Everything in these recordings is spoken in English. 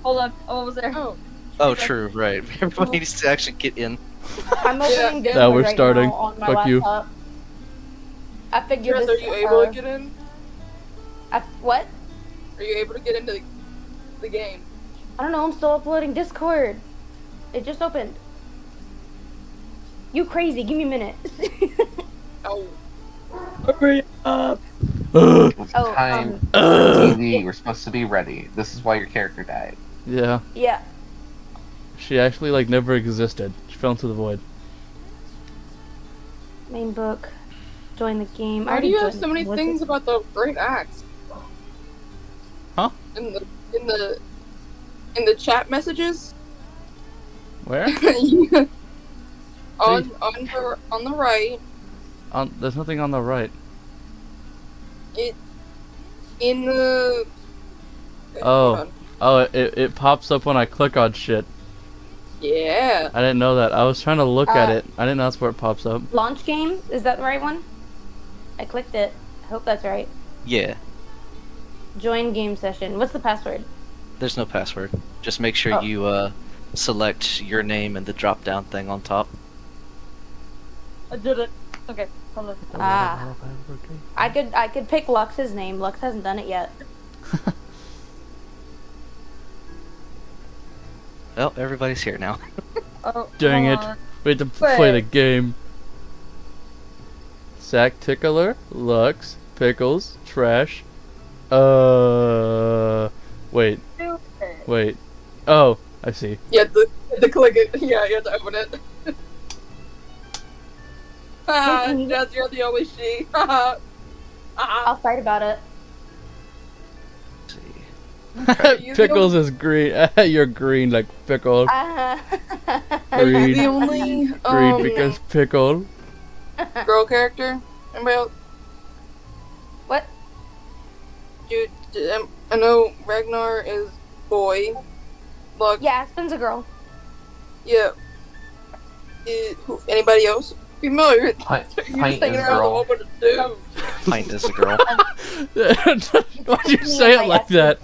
Hold on. I'm almost there. Oh, true, right. Everybody needs to actually get in. I'm opening Discord Now we're right starting. now on my Fuck you. laptop. I figured Chris, this. are you able to get in? What? Are you able to get into the game? I don't know. I'm still uploading Discord. It just opened. You crazy? Give me a minute. Oh. Hurry up. It's Oh, time for TV. We're supposed to be ready. This is why your character died. Yeah. Yeah. She actually like never existed. She fell into the void. Main book. Join the game. Why do you have so many things about the Great Axe? Huh? In the chat messages? Where? on the right. There's nothing on the right. In the. Oh. Oh, it pops up when I click on shit. Yeah. I didn't know that. I was trying to look at it. I didn't know that's where it pops up. Launch game? Is that the right one? I clicked it. I hope that's right. Yeah. Join game session. What's the password? There's no password. Just make sure you select your name and the drop down thing on top. I did it. Okay, hold on. I could pick Lux's name. Lux hasn't done it yet. Well, everybody's here now. Oh, Dang hold it. on. We have to play the game. Sack Tickler, Lux, Pickles, Trash. Wait. Wait. Oh, I see. You have to click it. Yeah, you have to open it. Jazz, you're the only she. I'll fight about it. Let's see. Pickles is green. You're green like pickle. Are Green. you the only Green because pickle. girl character? Anybody else? What? I know Ragnar is boy. Lux. Yeah, Aspen's a girl. Yeah. Anybody else? Female. Pint You're is hanging around the girl. wall with a dude. Pint is a girl. Why'd you say it like that?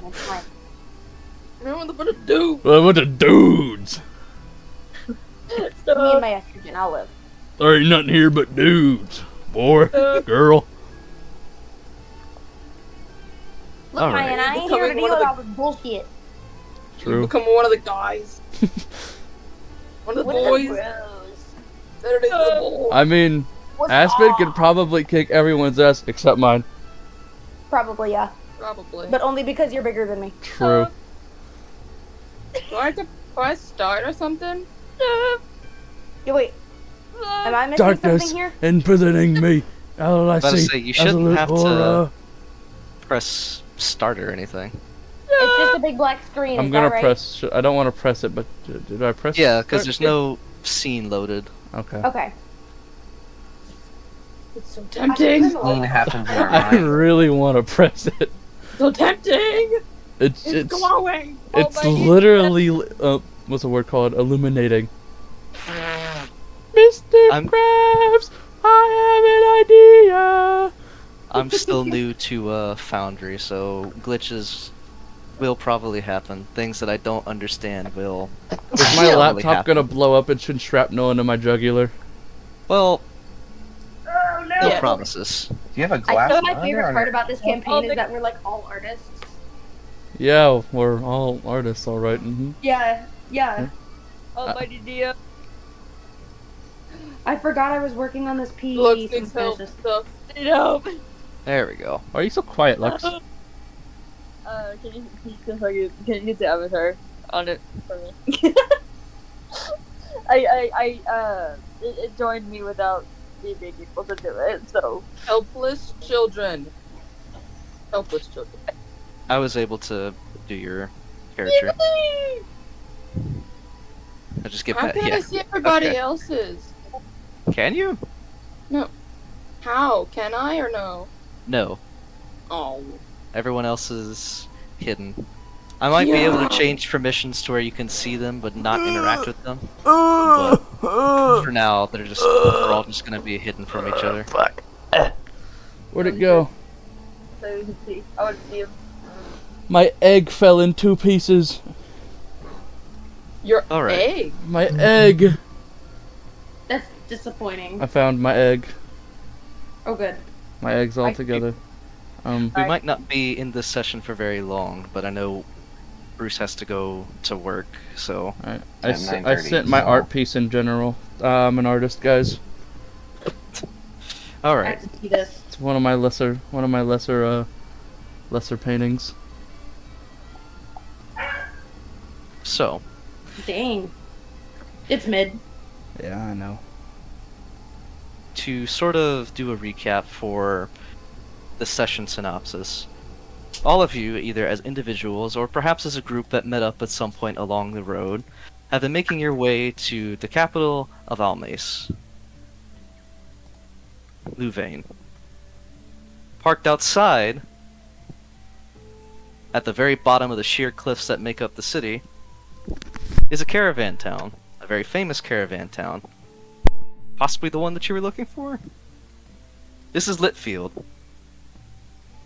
Remember the bunch of dude. Well, with the dudes. Me and my estrogen, I'll live. There ain't nothing here but dudes. Boy, girl. Look, All right. Ryan, I ain't Becoming here to deal one of with the- all this bullshit. True. Become one of the guys. One of the boys. There it is, the boy. I mean, Aspen could probably kick everyone's ass except mine. Probably, yeah. Probably. But only because you're bigger than me. True. Do I have to press start or something? Yeah, wait. Am I missing Darkness something here? imprisoning me. All I About to see. say, you shouldn't absolute have to horror. press start or anything. It's just a big black screen. I'm is gonna that right? press. I don't want to press it, but did I press? Yeah, because start? there's no scene loaded. Okay. Okay. It's so tempting. Something happens in our I mind. really want to press it. So tempting. It's It's glowing. it's Oh my literally what's the word called? Illuminating. Mr. I'm- Krabs, I have an idea. I'm still new to Foundry, so glitches will probably happen. Things that I don't understand will. Is my probably laptop happen. gonna blow up and should shrapnel into my jugular? Well, Oh no no! promises. Do you have a I glass? feel my monitor favorite or part not? about this campaign is that we're like all artists. Yeah, we're all artists, all right. Mm-hmm. Yeah, yeah. Almighty Dia. I forgot I was working on this piece. Lux and needs help. finished Stuff. Need help. There we go. Why are you so quiet, Lux? Can you get the avatar on it for me? It joined me without me being able to do it, so. Helpless children. Helpless children. I was able to do your character. I just get How back. can Yeah. I see everybody Okay. else's? Can you? How? Can I or no? No. Oh. Everyone else is hidden. I might be able Yeah. to change permissions to where you can see them but not interact with them. But for now, we're all just gonna be hidden from each other. Where'd it go? So you can see. I want to see him. My egg fell in 2 pieces. Your All right. egg. My egg. That's disappointing. I found my egg. Oh, good. My eggs all I- together. We Alright. might not be in this session for very long, but I know Bruce has to go to work, so I At sent 9:30, my so- art piece in general. I'm an artist, guys. all I right. have to see this. It's one of my lesser paintings. So Dang. It's mid. Yeah, I know. to sort of do a recap for the session synopsis. All of you, either as individuals or perhaps as a group that met up at some point along the road, have been making your way to the capital of Almace, Louvain. Parked outside, at the very bottom of the sheer cliffs that make up the city, is a caravan town, a very famous caravan town. Possibly the one that you were looking for? This is Litfield,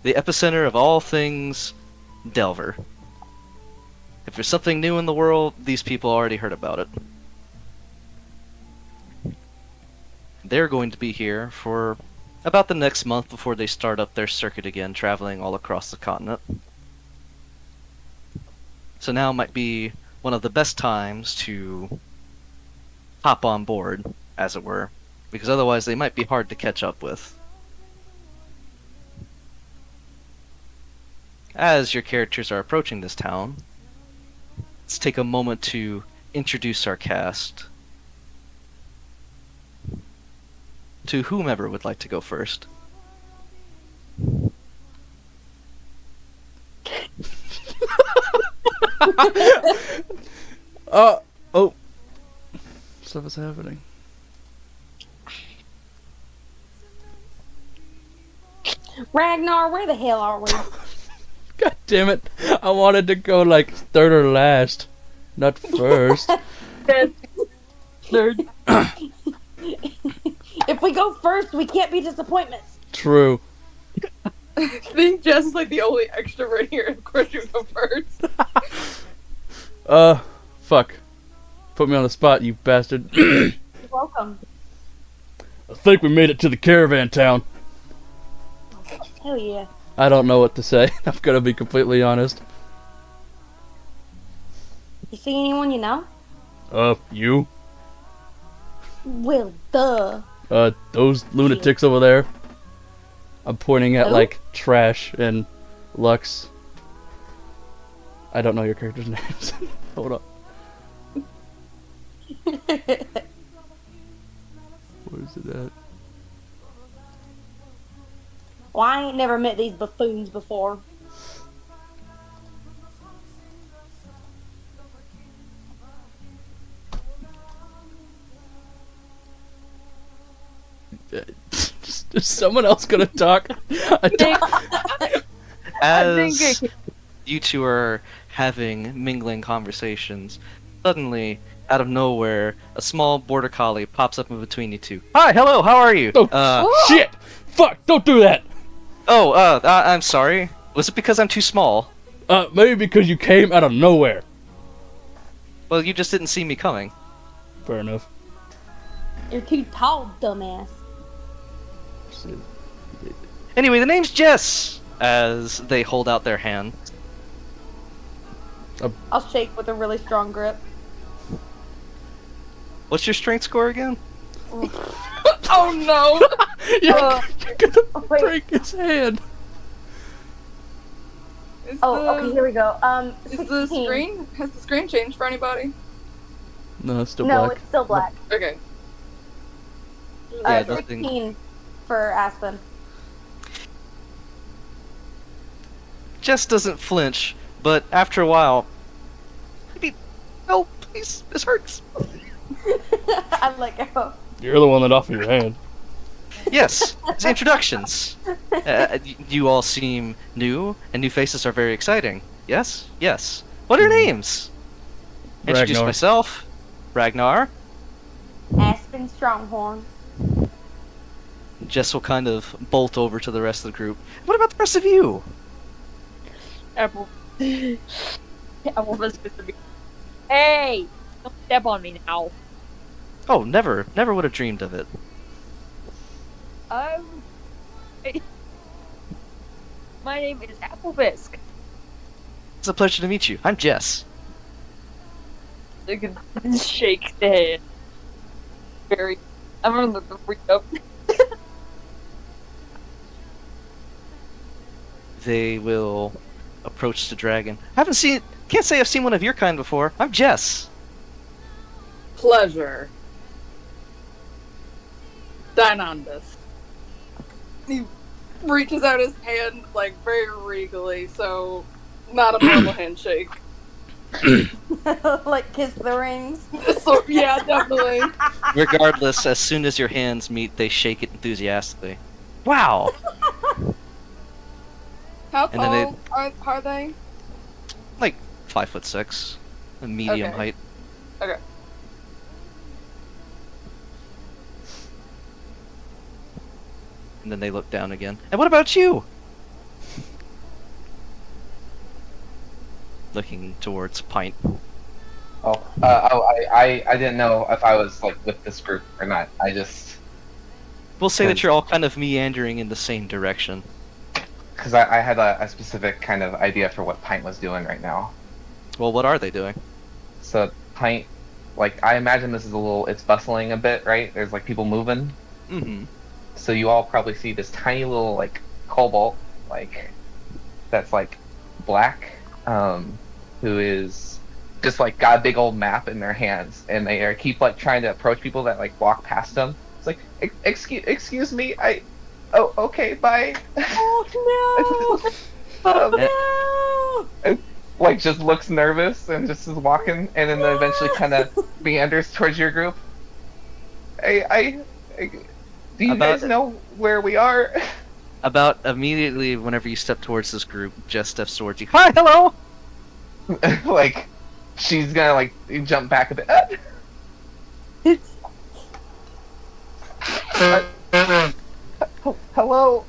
the epicenter of all things Delver. If there's something new in the world, these people already heard about it. They're going to be here for about the next month before they start up their circuit again, traveling all across the continent. So now might be one of the best times to hop on board, as it were, because otherwise they might be hard to catch up with. As your characters are approaching this town, let's take a moment to introduce our cast. To whomever would like to go first. Oh. Stuff is happening. Ragnar, where the hell are we? God damn it. I wanted to go like third or last, not first. Nerd. If we go first, we can't be disappointments. True. I think Jess is like the only extrovert here. Of course, you go first. Fuck. Put me on the spot, you bastard. You're welcome. I think we made it to the caravan town. Hell yeah. I don't know what to say. I'm gonna be completely honest. You see anyone you know? You? Well, duh. Those lunatics over there. I'm pointing at, Who? like, Trash and Lux. I don't know your characters' names. Hold up. Where's it at? Well, I ain't never met these buffoons before. Is someone else gonna talk? I don't- As you two are having mingling conversations, suddenly, out of nowhere, a small border collie pops up in between you two. Hi, hello, how are you? Oh, shit! Fuck! Don't do that! I'm sorry. Was it because I'm too small? Maybe because you came out of nowhere. Well, you just didn't see me coming. Fair enough. You're too tall, dumbass. Anyway, the name's Jess! As they hold out their hand. I'll shake with a really strong grip. What's your strength score again? Oh no! You're gonna wait. break his hand. Is Oh, the, okay, here we go. Is the 16. screen? Has the screen changed for anybody? No, it's still No, black. it's still black. Okay. Yeah, nothing. 16 for Aspen. Jess doesn't flinch, but after a while, maybe, no, please, this hurts. I let go. You're the one that offered your hand. Yes, it's introductions. You all seem new, and new faces are very exciting. Yes? Yes. What are your names? Introduce Ragnar. myself. Ragnar. Aspen Stronghorn. Jess will kind of bolt over to the rest of the group. What about the rest of you? Apple. Apple was supposed to be. Hey! Don't step on me now. Oh, never would have dreamed of it. Um, my name is Applebisk. It's a pleasure to meet you. I'm Jess. I can shake the head. I'm gonna look the freak up. They will approach the dragon. Can't say I've seen one of your kind before. I'm Jess. Pleasure. Deinondas. He reaches out his hand, like, very regally, so not a normal handshake. Like kiss the rings. So, yeah, definitely. Regardless, as soon as your hands meet, they shake it enthusiastically. Wow! How And then tall are they? Like 5'6", a medium Okay. height. Okay. And then they look down again. And what about you? Looking towards Pint. I didn't know if I was like with this group or not. I just We'll say that you're all kind of meandering in the same direction. because I had a specific kind of idea for what Pint was doing right now. Well, what are they doing? So Pint, like I imagine this is it's bustling a bit, right? There's like people moving. Mm-hmm. So you all probably see this tiny little like cobalt, like that's like black, who is just like got a big old map in their hands, and they keep like trying to approach people that like walk past them. It's like, excuse me, oh, okay, bye. Oh no! Like just looks nervous and just is walking, and then eventually kind of meanders towards your group. Do you guys know where we are? About immediately whenever you step towards this group, Jess steps towards you. Hi, hello! Like, she's gonna like jump back a bit. Hello.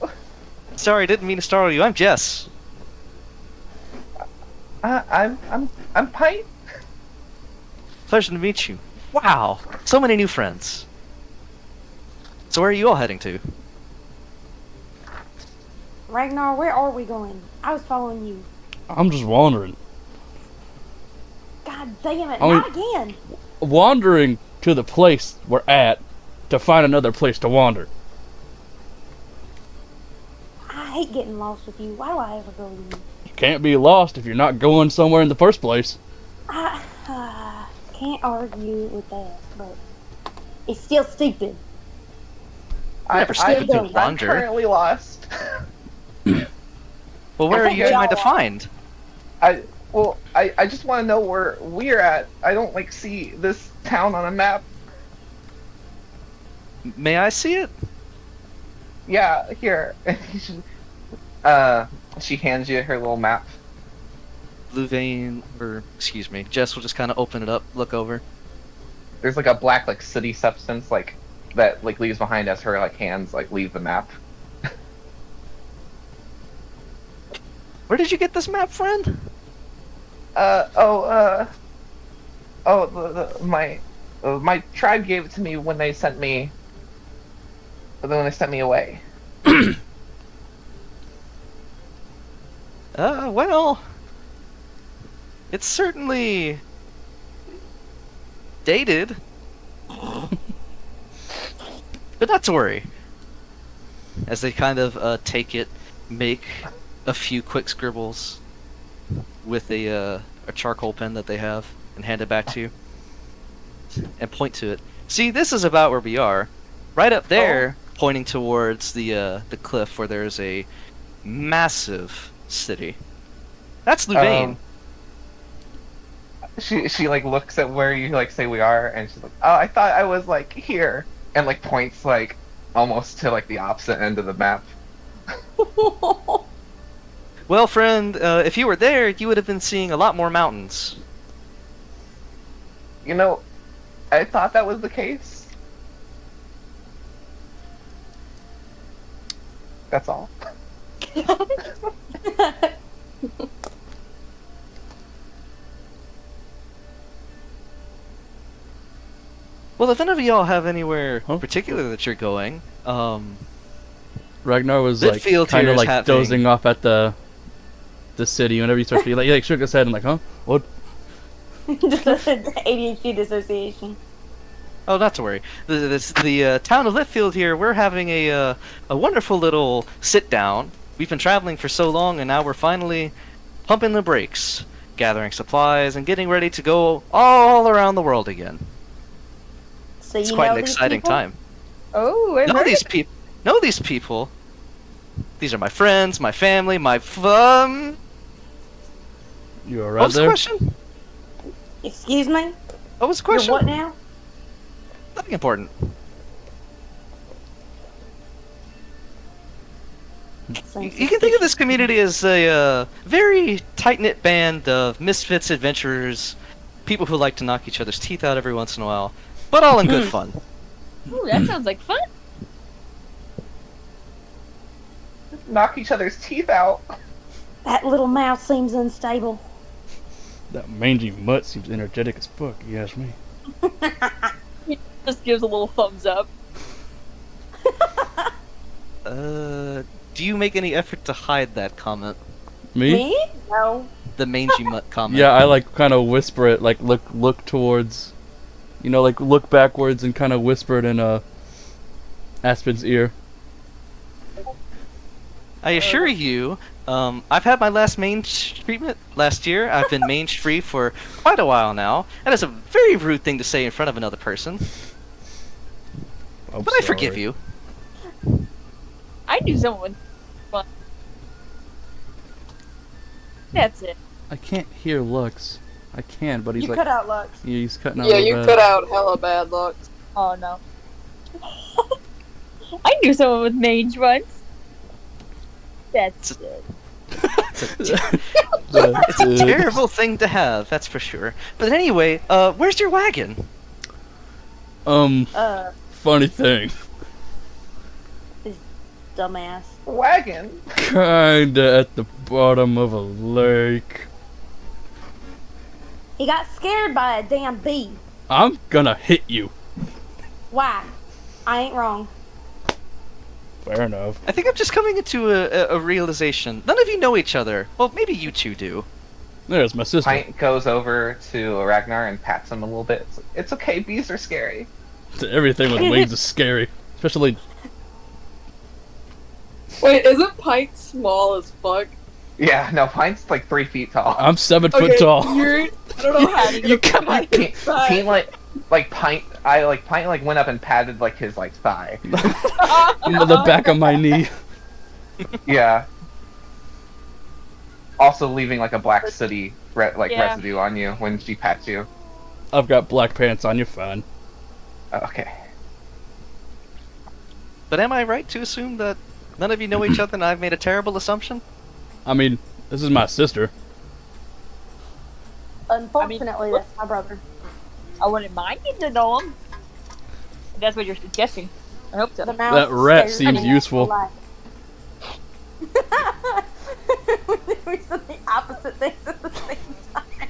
Sorry, didn't mean to startle you. I'm Jess. I'm Pint. Pleasure to meet you. Wow, so many new friends. So where are you all heading to? Ragnar, where are we going? I was following you. I'm just wandering. God damn it! I mean- Not again! Wandering to the place we're at to find another place to wander. I hate getting lost with you. Why do I ever go with you? You can't be lost if you're not going somewhere in the first place. I can't argue with that, but it's still stupid. Never stupid to I'm wander. currently lost. Well, where I are think you we trying to all are. find? I just want to know where we're at. I don't like see this town on a map. May I see it? Yeah, here. She hands you her little map. Louvain, or excuse me, Jess will just kind of open it up, look over. There's like a black like city substance like that like leaves behind as her like hands like leave the map. Where did you get this map, friend? My tribe gave it to me when they sent me away. Well, it's certainly dated. But not to worry. As they kind of take it, make a few quick scribbles with a charcoal pen that they have, and hand it back to you, and point to it. See, this is about where we are. Right up there, pointing towards the cliff where there's a massive city. That's Louvain. She like looks at where you like say we are, and she's like, "Oh, I thought I was like here," and like points like almost to like the opposite end of the map. Well, friend, if you were there, you would have been seeing a lot more mountains. You know, I thought that was the case. That's all. Well, if none of y'all have anywhere Huh? particular that you're going, Ragnar was like Litfield kind here of is like having- dozing off at the city. Whenever you start to he like shook his head and like, huh? What? Just an ADHD dissociation. oh, not to worry. The town of Litfield here, we're having a wonderful little sit down. We've been traveling for so long, and now we're finally pumping the brakes, gathering supplies, and getting ready to go all around the world again. So It's you quite know an these exciting people? time. Oh, I've Know heard these people. Know these people. These are my friends, my family, my fun. You What alright was the there? question? Excuse me? What was the You're question? what now? Nothing important. You can think of this community as a very tight-knit band of misfits, adventurers, people who like to knock each other's teeth out every once in a while, but all in good fun. Ooh, that sounds like fun. Knock each other's teeth out. That little mouth seems unstable. That mangy mutt seems energetic as fuck. You ask me. Just gives a little thumbs up. Do you make any effort to hide that comment? Me? Me? No. The mangy mutt comment. Yeah, I like kind of whisper it, like look towards, like look backwards and kind of whisper it in Aspen's ear. I assure you, I've had my last mange treatment last year. I've been mange free for quite a while now. That is a very rude thing to say in front of another person. I'm But I forgive sorry. you. I knew someone with fun. That's it. I can't hear Lux. I can, but he's You like, cut out Lux. yeah, he's cutting out. Yeah, real you bad. cut out hella bad looks. Oh no. I knew someone with mange once. That's it. It's a terrible thing to have, that's for sure. But anyway, where's your wagon? Funny thing. Dumbass. Wagon. Kinda at the bottom of a lake. He got scared by a damn bee. I'm gonna hit you. Why? I ain't wrong. Fair enough. I think I'm just coming into a realization. None of you know each other. Well, maybe you two do. There's my sister. Pint goes over to Ragnar and pats him a little bit. It's okay, bees are scary. Everything with wings is scary, especially. Wait, isn't Pint small as fuck? Yeah, no, Pint's like 3 feet tall. I'm 7 Okay, foot tall. you're. I don't know how You can't- Pint like Pint. Pint like went up and patted like his like thigh. The back of my knee. Yeah. Also leaving like a black sooty Yeah. residue on you when she pats you. I've got black pants on. You're fine. Okay. But am I right to assume that none of you know each other and I've made a terrible assumption? I mean, this is my sister. Unfortunately, that's my brother. I wouldn't mind getting to know him. If that's what you're suggesting. I hope so. The mouth That rat stares seems me useful. alive. We said the opposite things at the same time.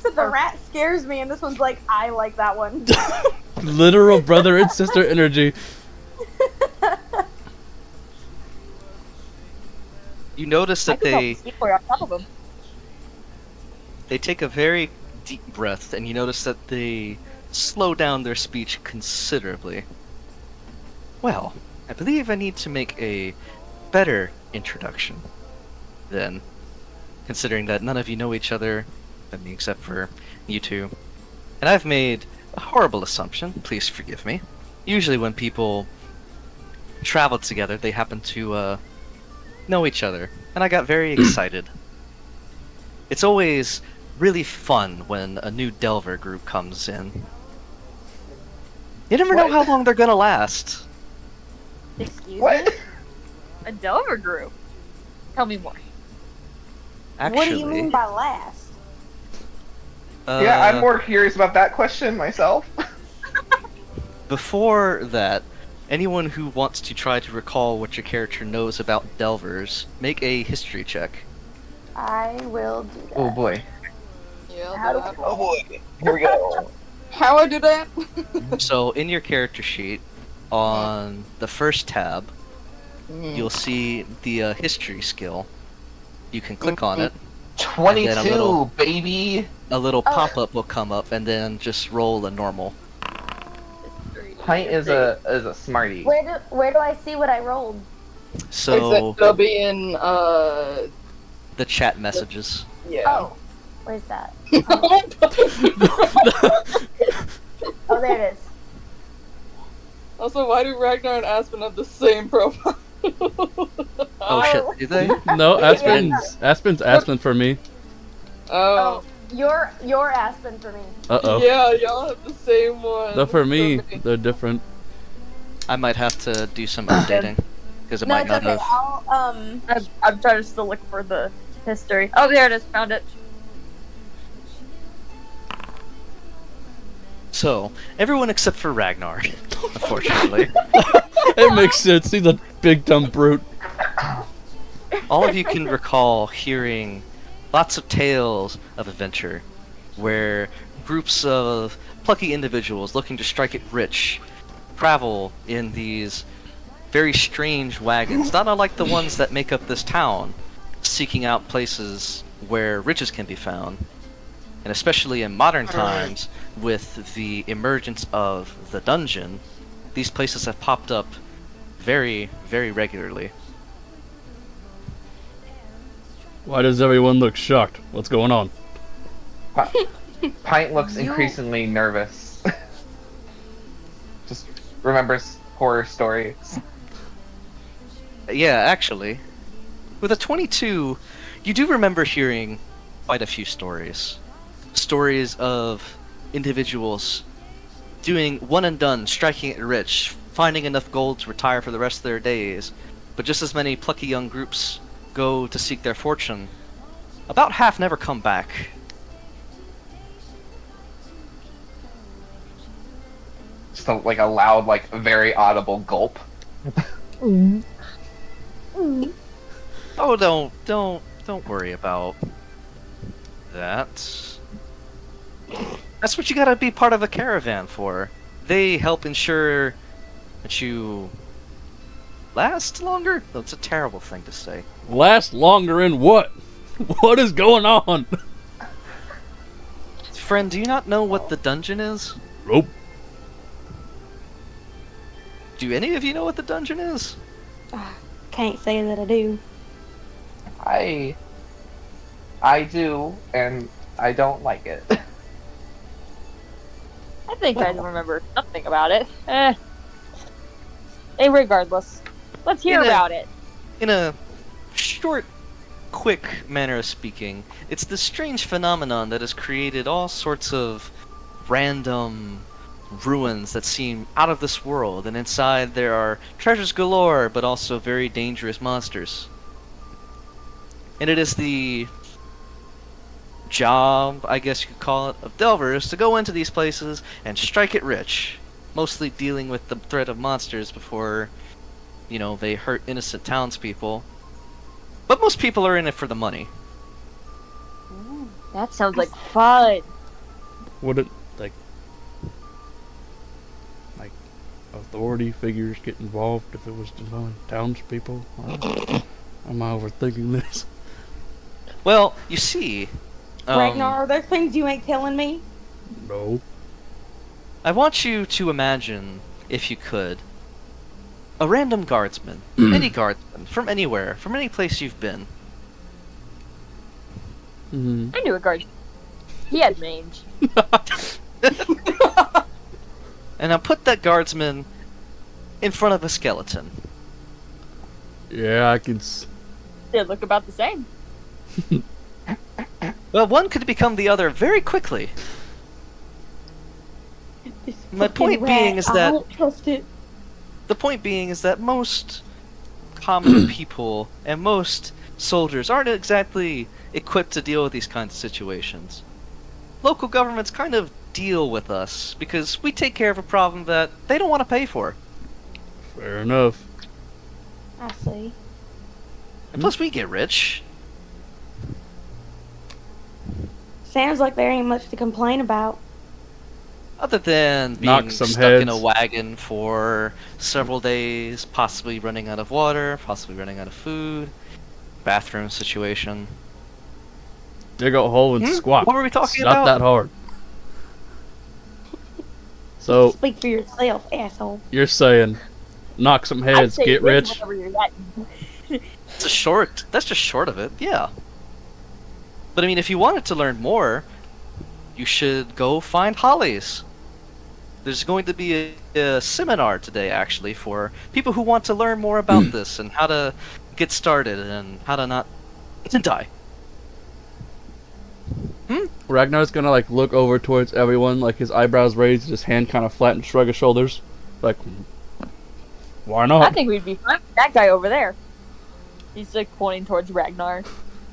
So the rat scares me, and this one's like, I like that one. Literal brother and sister energy. You notice I that could help they sleep for on top of him. take a very deep breath, and you notice that they slow down their speech considerably. Well, I believe I need to make a better introduction, then, considering that none of you know each other, I mean, except for you two. And I've made a horrible assumption, please forgive me. Usually when people travel together, they happen to, know each other, and I got very excited. It's always really fun when a new Delver group comes in. You never know What? how long they're gonna last. Excuse What? me? A Delver group. Tell me more. Actually, What do you mean by last? Yeah, I'm more curious about that question myself. Before that, anyone who wants to try to recall what your character knows about Delvers, make a history check. I will do that. Oh boy. Yeah, I'll How do do that. Oh boy, here we go. How I do that? So in your character sheet, on the first tab, you'll see the history skill. You can click on it. 22, And then a little- baby. A little Oh. pop-up will come up, and then just roll a normal. Pint is a smarty. where do I see what I rolled? So It'll be in the chat messages. yeah. Oh, where's that? Oh, there it is. Also, why do Ragnar and Aspen have the same profile? Oh shit, do they? No, Aspen's Aspen for me. Oh. You're Aspen for me. Uh-oh. Yeah, y'all have the same one. No, for me, they're different. I might have to do some updating because it No, might it's not okay. have. I'm trying to still look for the history. Oh, there it is. Found it. So everyone except for Ragnar, unfortunately. It makes sense. He's a big dumb brute. All of you can recall hearing lots of tales of adventure where groups of plucky individuals looking to strike it rich travel in these very strange wagons, not unlike the ones that make up this town, seeking out places where riches can be found. And especially in modern times, with the emergence of the dungeon, these places have popped up very, very regularly. Why does everyone look shocked? What's going on? Pint looks increasingly nervous. Just remembers horror stories. Yeah, actually, with a 22, you do remember hearing quite a few stories. Stories of individuals doing one and done, striking it rich, finding enough gold to retire for the rest of their days. But just as many plucky young groups go to seek their fortune, about half never come back. Just like a loud, like very audible gulp. Oh, don't worry about that. That's what you gotta be part of a caravan for. They help ensure that you last longer. That's a terrible thing to say. Last longer in what? What is going on? Friend, do you not know what the dungeon is? Nope. Do any of you know what the dungeon is? Can't say that I do. I do, and I don't like it. I think I remember something about it. Hey, regardless, let's hear In a- about it. In a short, quick manner of speaking, it's this strange phenomenon that has created all sorts of random ruins that seem out of this world, and inside there are treasures galore, but also very dangerous monsters. And it is the job, I guess you could call it, of delvers to go into these places and strike it rich, mostly dealing with the threat of monsters before, you know, they hurt innocent townspeople. But most people are in it for the money. That sounds like fun. Would it like authority figures get involved if it was divine townspeople? Am I overthinking this? Well, you see, Ragnar, are there things you ain't telling me? No. I want you to imagine, if you could, a random guardsman, any guardsman, from anywhere, from any place you've been. Hmm. I knew a guard. He had mange. And now put that guardsman in front of a skeleton. Yeah, I can. They look about the same. Well, one could become the other very quickly. My point being is I that don't trust it. the point being is that most common people and most soldiers aren't exactly equipped to deal with these kinds of situations. Local governments kind of deal with us because we take care of a problem that they don't want to pay for. Fair enough. I see. And plus we get rich. Sounds like there ain't much to complain about. Other than Knock being some stuck in a heads. wagon for several days, possibly running out of water, possibly running out of food, bathroom situation. Dig a hole and squat. What were we talking It's not about? that hard. So Speak for yourself, asshole. you're saying, knock some I'd heads, say get it is rich. whatever you're at. It's a short. That's just short of it. Yeah. But I mean, if you wanted to learn more, you should go find Holly's. There's going to be a seminar today, actually, for people who want to learn more about this and how to get started and how to not die. Ragnar's gonna like look over towards everyone, like his eyebrows raised, his hand kind of flat, and shrug his shoulders, like, why I not? think we'd be fine with that guy over there. He's like pointing towards Ragnar,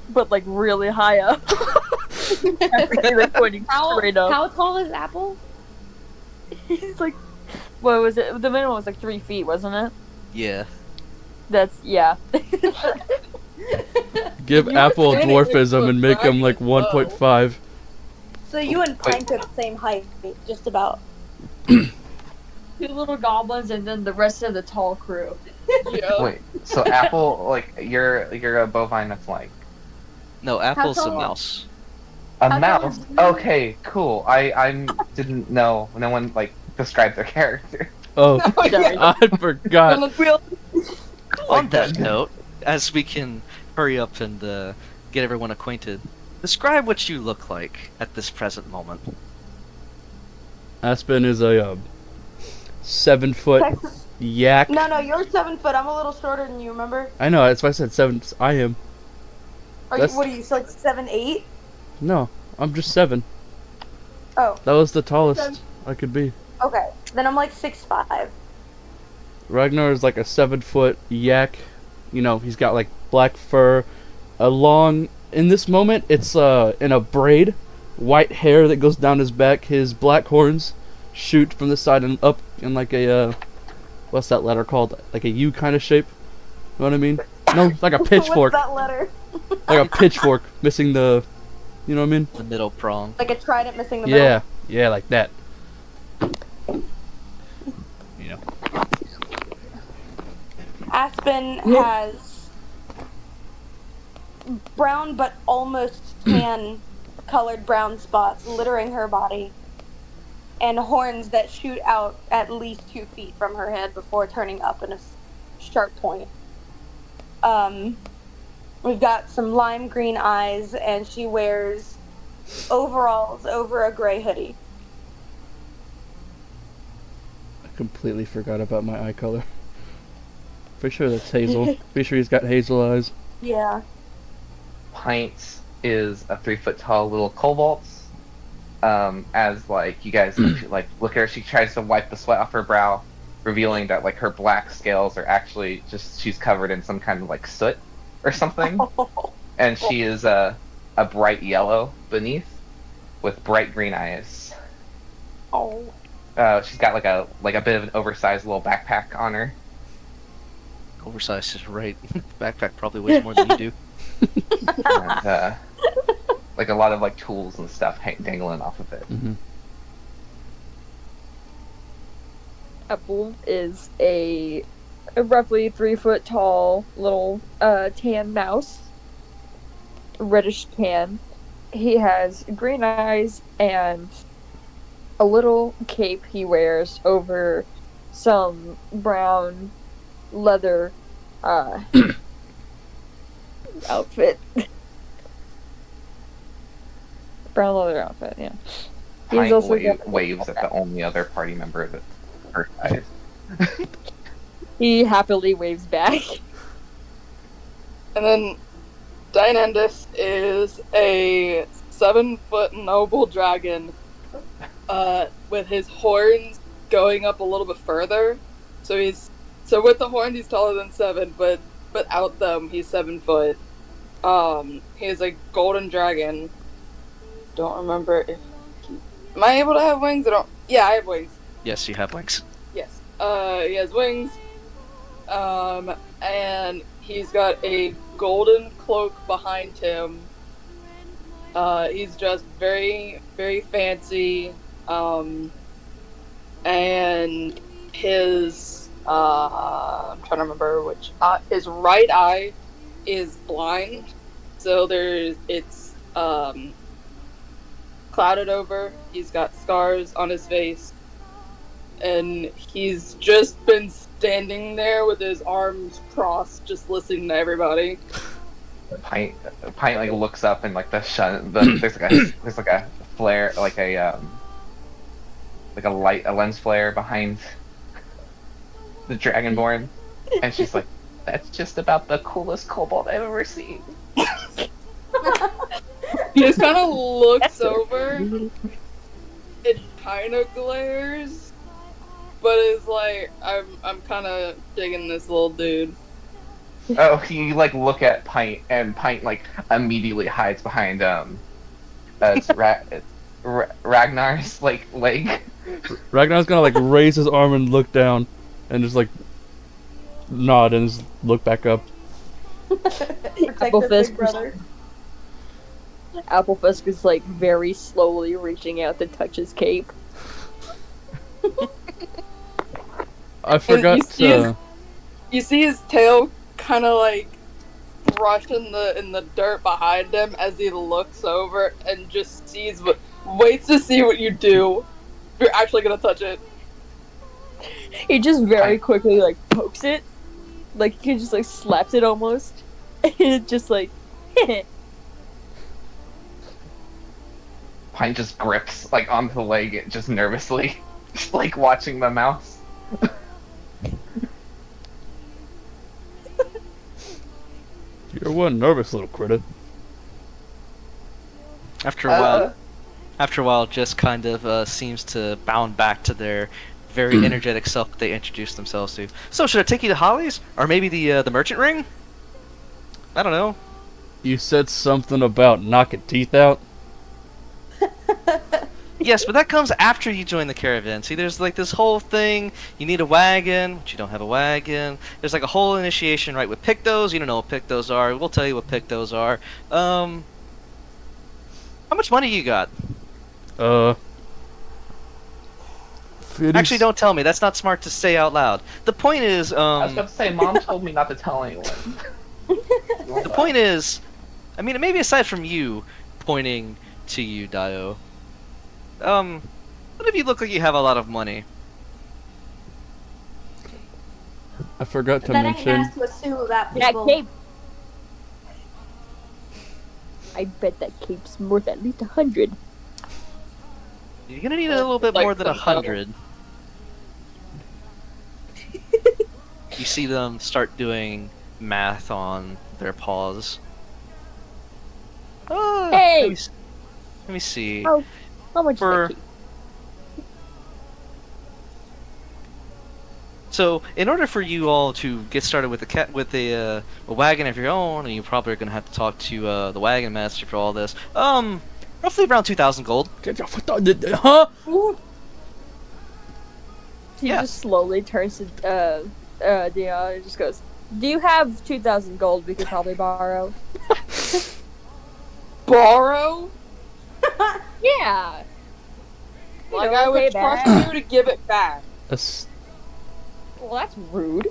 but like really high up. Actually, like pointing straight up. How tall is Apple? He's like, what was it? The minimum was like 3 feet, wasn't it? Yeah. That's yeah. Give You Apple were standing next to dwarfism a and make him dragon like as well. 1.5. So you and Plank are the same height, just about. 2 little goblins and then the rest of the tall crew. Yeah. Wait, so Apple, like you're a bovine that's like No, Apple's a tall? mouse. a How tall mouse. is- Okay, cool. I didn't know. No one like described their character. Oh, Sorry. I forgot. On that note, as we can hurry up and get everyone acquainted, describe what you look like at this present moment. Aspen is a 7-foot Texas. yak. No, you're 7 foot. I'm a little shorter than you. Remember? I know, that's why I said 7. I am. Are That's- you? What are you? So like 7'8"? No, I'm just 7. Oh, That was the tallest I could be. okay. Then I'm like 6'5". Ragnar is like a 7-foot yak. You know, he's got like black fur, a long. In this moment, it's in a braid, white hair that goes down his back. His black horns shoot from the side and up in like a what's that letter called? Like a U kind of shape. You know what I mean? No, like a pitchfork. What's that letter? Like a pitchfork, missing the. You know what I mean? The middle prong. Like a trident missing the Yeah, yeah, like that. You know. Aspen has brown but almost tan colored brown spots littering her body and horns that shoot out at least 2 feet from her head before turning up in a sharp point. We've got some lime green eyes and she wears overalls over a gray hoodie. I completely forgot about my eye color. Pretty sure that's hazel. Pretty sure he's got hazel eyes. Yeah. Pints is a 3 foot tall little cobalt. As like you guys like look at her, she tries to wipe the sweat off her brow, revealing that like her black scales are actually just she's covered in some kind of like soot or something, and she is a bright yellow beneath with bright green eyes. Oh. She's got like a bit of an oversized little backpack on her. Oversized is right. Backpack probably weighs more than you do. And, like a lot of like tools and stuff dangling off of it. Mm-hmm. Apple is a roughly 3 foot tall little tan mouse, reddish tan. He has green eyes and a little cape he wears over some brown leather outfit. Brown leather outfit, yeah. He's Pint also got- waves at the only other party member of her size. He happily waves back. And then Dynandus is a 7-foot noble dragon, with his horns going up a little bit further. So with the horns he's taller than 7, but without them he's 7 foot. He is a golden dragon. Don't remember if am I able to have wings? Yeah, I have wings. Yes, you have wings. Yes. He has wings. And he's got a golden cloak behind him. He's dressed very, very fancy. And his I'm trying to remember which his right eye is blind, so it's clouded over. He's got scars on his face, and he's just been standing there with his arms crossed, just listening to everybody. Pint like looks up and like there's like a flare, like a lens flare behind the Dragonborn, and she's like, "That's just about the coolest kobold I've ever seen." He just kind of looks over. It kind of glares, but it's like I'm kind of digging this little dude. Oh, you like look at Pint, and Pint like immediately hides behind it's Ragnar's like leg. Ragnar's gonna like raise his arm and look down, and just like nod and just look back up. Protect Apple the Fist big brother. Applefisk is like very slowly reaching out to touch his cape. I forgot to. You see his tail kind of like brush in the dirt behind him as he looks over and just waits to see what you do. If you're actually gonna touch it. He just very quickly like pokes it, like he just like slaps it almost, and it just like. Pint just grips like onto the leg, just nervously, just like watching the mouse. You're one nervous little critter. After a while, just kind of seems to bound back to their very energetic self that they introduced themselves to. So, should I take you to Holly's, or maybe the merchant ring? I don't know. You said something about knocking teeth out. Yes, but that comes after you join the caravan. See, there's like this whole thing. You need a wagon, but you don't have a wagon. There's like a whole initiation, right, with Pictos. You don't know what Pictos are. We'll tell you what Pictos are. How much money you got? 50... Actually, don't tell me. That's not smart to say out loud. The point is, I was about to say, Mom told me not to tell anyone. the point is, I mean, maybe aside from you pointing to you, Dio, what if you look like you have a lot of money? I forgot to That ain't mention. nice to assume about That people. cape. I bet that cape's worth at least 100. You're gonna need a little bit Like more than some 100. You see them start doing math on their paws. Hey! Let me see. Oh, how much For- is that cape? So, in order for you all to get started with a wagon of your own, and you probably are gonna have to talk to the wagon master for all this. Roughly around 2,000 gold. Huh? He Yeah. just slowly turns to Dion and just goes, "Do you have 2,000 gold we could probably borrow?" Borrow? Yeah. You Like know, I would pay trust back. you to give it back. That's... Well, that's rude.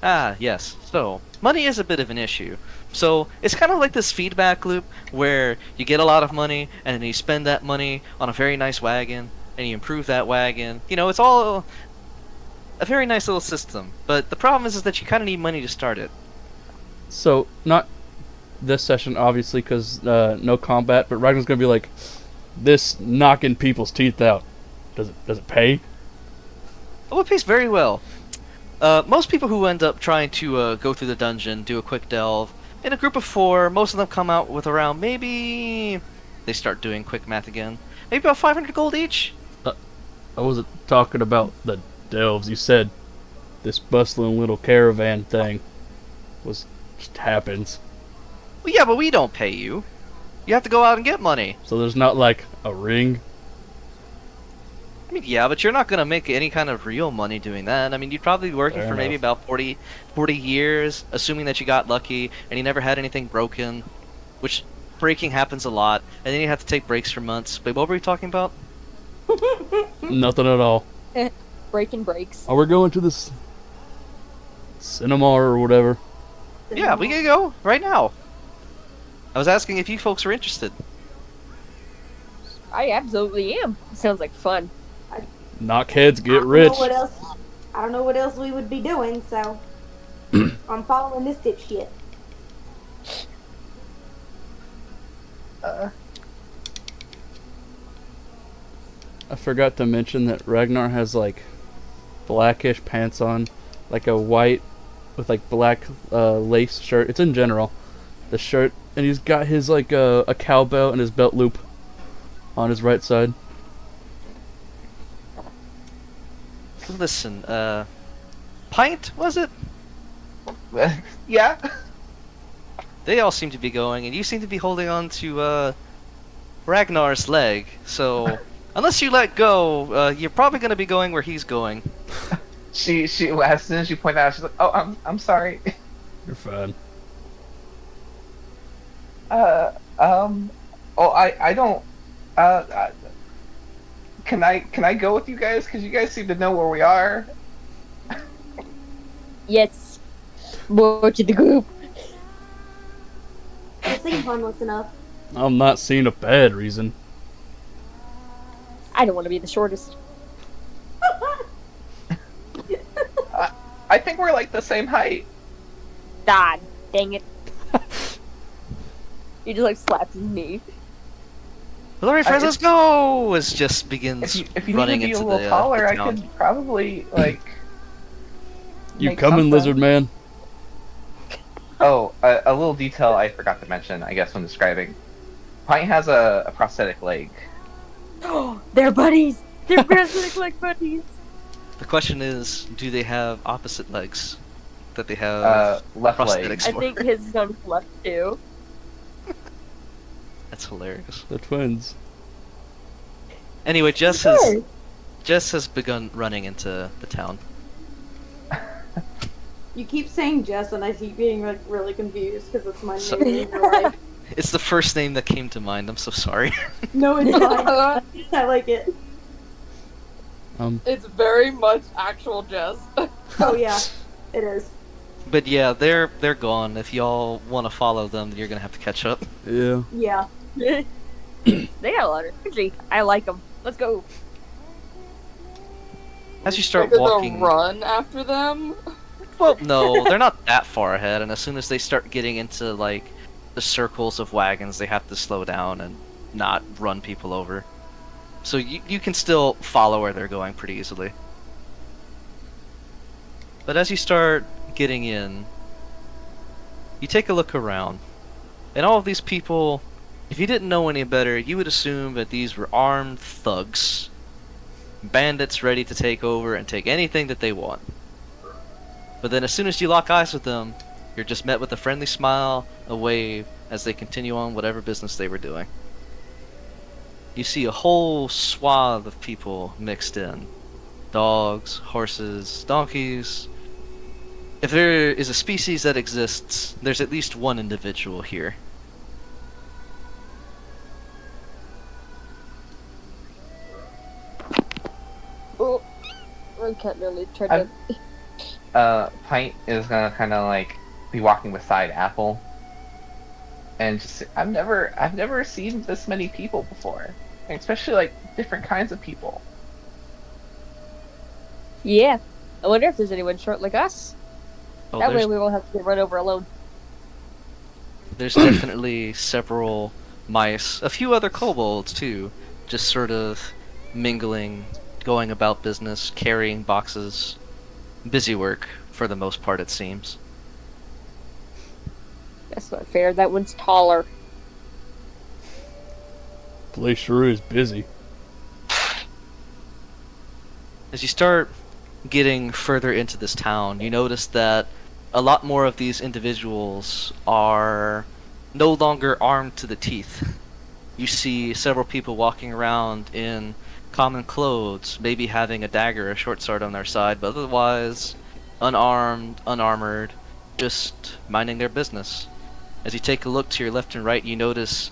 Ah, yes. So, money is a bit of an issue. So, it's kind of like this feedback loop where you get a lot of money and then you spend that money on a very nice wagon and you improve that wagon. You know, it's all a very nice little system. But the problem is that you kind of need money to start it. So, not this session, obviously, because no combat, but Ragnar's gonna be like, this knocking people's teeth out. Does it pay? Oh, it pays very well. Most people who end up trying to go through the dungeon do a quick delve. In a group of 4, most of them come out with around maybe... They start doing quick math again. Maybe about 500 gold each? I wasn't talking about the delves. You said this bustling little caravan thing just happens. Well, yeah, but we don't pay you. You have to go out and get money. So there's not like a ring. I mean, yeah, but you're not going to make any kind of real money doing that. I mean, you'd probably be working Fair for maybe enough. about 40 years, assuming that you got lucky and you never had anything broken. Which, braking happens a lot, and then you have to take breaks for months. But what were we talking about? Nothing at all. Breaking breaks. Oh, we're going to this cinema or whatever. Yeah, we can go right now. I was asking if you folks were interested. I absolutely am. Sounds like fun. Knock heads, I get don't rich. know what else. I don't know what else we would be doing, so I'm following this dipshit. I forgot to mention that Ragnar has like blackish pants on, like a white with like black lace shirt. It's in general, the shirt, and he's got his like a cowbell and his belt loop on his right side. Listen, Pint, was it? Yeah. They all seem to be going, and you seem to be holding on to Ragnar's leg. So, unless you let go, you're probably going to be going where he's going. She as soon as you point that out, she's like, "Oh, I'm sorry." You're fine. Oh, I don't. Can I go with you guys? Because you guys seem to know where we are. Yes. More to the group. It seems harmless enough. I'm not seeing a bad reason. I don't want to be the shortest. I think we're like the same height. God dang it. He just like slapped his knee. Hillary friends, let's go! As just If begins you need running to be a into little the, taller, the I town. could probably like. You make coming, something. lizard man? Oh, a little detail I forgot to mention, I guess, when describing. Pint has a prosthetic leg. They're buddies. They're prosthetic like buddies. The question is, do they have opposite legs that they have Left leg. prosthetics I for? think his is on left too. That's hilarious. The twins. Anyway, Jess Sure. has begun running into the town. You keep saying Jess, and I keep being like really confused because it's my So- name in real life. It's the first name that came to mind. I'm so sorry. No, it's fine. I like it. It's very much actual Jess. Oh yeah, it is. But yeah, they're gone. If y'all want to follow them, you're gonna have to catch up. Yeah. Yeah. They got a lot of energy. I like them. Let's go. As you start Like, walking, run after them. well, no, they're not that far ahead. And as soon as they start getting into like the circles of wagons, they have to slow down and not run people over. So you can still follow where they're going pretty easily. But as you start getting in, you take a look around. And all of these people, if you didn't know any better, you would assume that these were armed thugs. Bandits ready to take over and take anything that they want. But then as soon as you lock eyes with them, you're just met with a friendly smile, a wave, as they continue on whatever business they were doing. You see a whole swath of people mixed in. Dogs, horses, donkeys. If there is a species that exists, there's at least one individual here. Oh, I can't really try to. Pint is gonna kind of like be walking beside Apple, and just I've never seen this many people before, and especially like different kinds of people. Yeah. I wonder if there's anyone short like us. Oh, That way there's, we won't have to get run over alone. there's definitely several mice, a few other kobolds too, just sort of mingling, going about business, carrying boxes. Busy work, for the most part, it seems. That's not fair. That one's taller. Place sure is busy. As you start getting further into this town, you notice that a lot more of these individuals are no longer armed to the teeth. You see several people walking around in common clothes, maybe having a dagger or a short sword on their side, but otherwise unarmed, unarmored, just minding their business. As you take a look to your left and right, you notice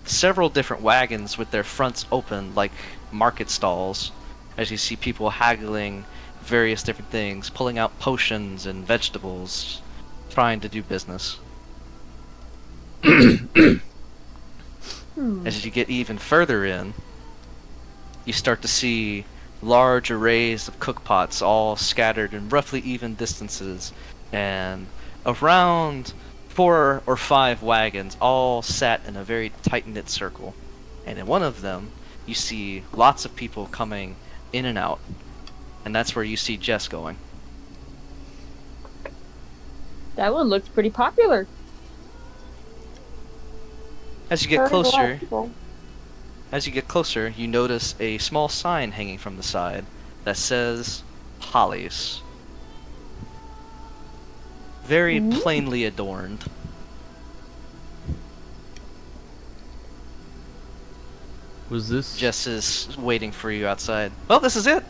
several different wagons with their fronts open like market stalls. As you see people haggling various different things, pulling out potions and vegetables, trying to do business. As you get even further in, you start to see large arrays of cookpots all scattered in roughly even distances, and around 4 or 5 wagons all sat in a very tight-knit circle. And in one of them, you see lots of people coming in and out. And that's where you see Jess going. That one looks pretty popular. As you get Heard of a lot of closer, people. you notice a small sign hanging from the side that says Hollies. Very plainly adorned. Was this? Jess is waiting for you outside. Well, this is it.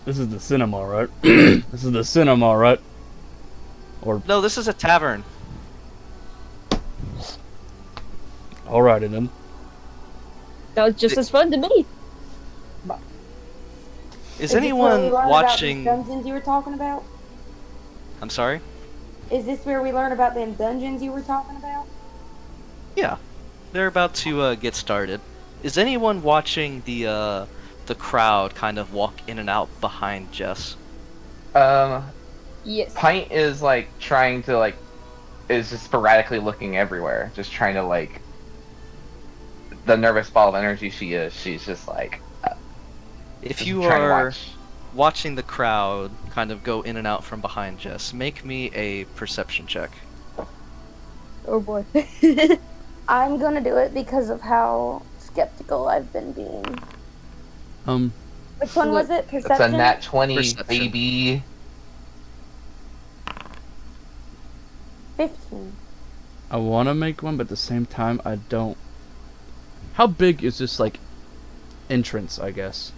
This is the cinema, right? This is the cinema, right? Or No, this is a tavern. alrighty then. That was just as fun to me. Is this where we anyone learn about watching? these dungeons you were talking about? I'm sorry? Is this where we learn about them dungeons you were talking about? Yeah. They're about to get started. Is anyone watching the crowd kind of walk in and out behind Jess? Yes. Pint is like trying to like is just sporadically looking everywhere, just trying to like the nervous ball of energy she is. She's just like If just you trying to are watch. watching the crowd kind of go in and out from behind Jess, make me a perception check. Oh boy. I'm gonna do it because of how skeptical I've been being. Which one was it? It's Perception? a nat 20, Perception. baby. 15. I want to make one, but at the same time, I don't. How big is this like entrance? I guess.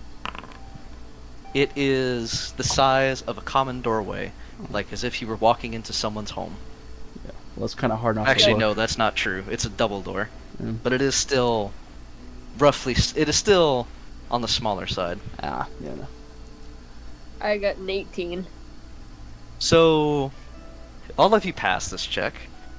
It is the size of a common doorway, like as if you were walking into someone's home. Well, it's kind of hard not Actually, to no, look. that's not true. It's a double door. Yeah. But it is still roughly, it is still on the smaller side. Ah, yeah. No. I got an 18. So, all of you pass this check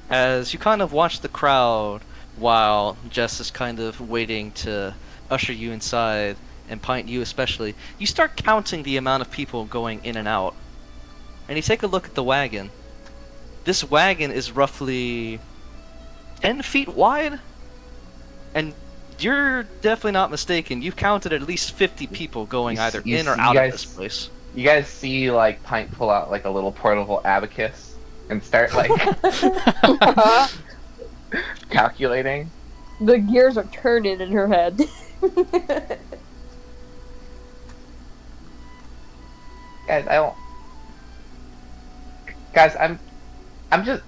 as you kind of watch the crowd while Jess is kind of waiting to usher you inside, and Pint, you especially. You start counting the amount of people going in and out. And you take a look at the wagon. This wagon is roughly 10 feet wide. And you're definitely not mistaken. You've counted at least 50 people going either You in or see- out you of guys- this place. You guys see like Pint pull out like a little portable abacus and start like calculating. The gears are turning in her head. Guys, I don't. Guys, I'm just.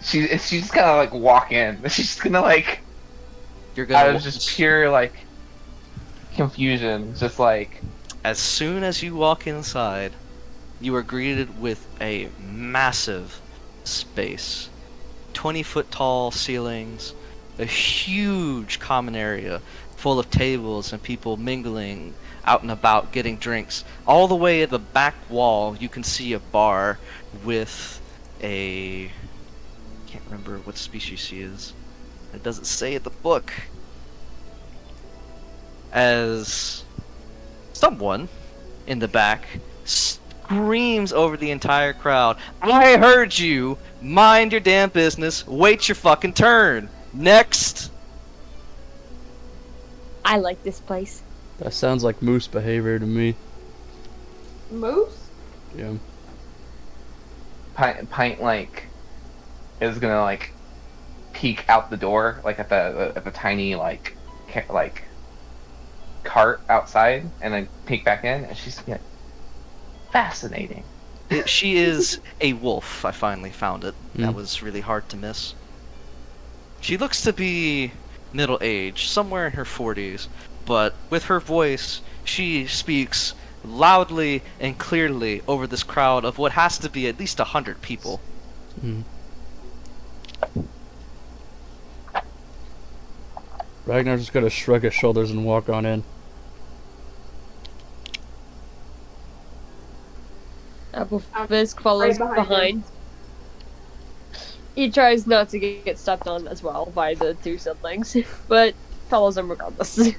She's just gonna like walk in. She's just gonna like You're out gonna of just pure like confusion, just like As soon as you walk inside, you are greeted with a massive space. 20-foot tall ceilings, a huge common area full of tables and people mingling out and about getting drinks. All the way at the back wall, you can see a bar with a... I can't remember what species she is. It doesn't say in the book. As someone in the back screams over the entire crowd, "I heard you! Mind your damn business! Wait your fucking turn! Next!" I like this place. That sounds like moose behavior to me. Moose? Yeah. Pint like is gonna like peek out the door like at the tiny like cart outside and then peek back in and she's like, fascinating. She is a wolf. I finally found it. That Mm. was really hard to miss. She looks to be middle-aged, somewhere in her 40s, but with her voice, she speaks loudly and clearly over this crowd of what has to be at least 100 people. Mm. Ragnar's just gonna shrug his shoulders and walk on in. Applefisk follows right behind behind. He tries not to get stepped on as well by the two siblings, but follows them regardless.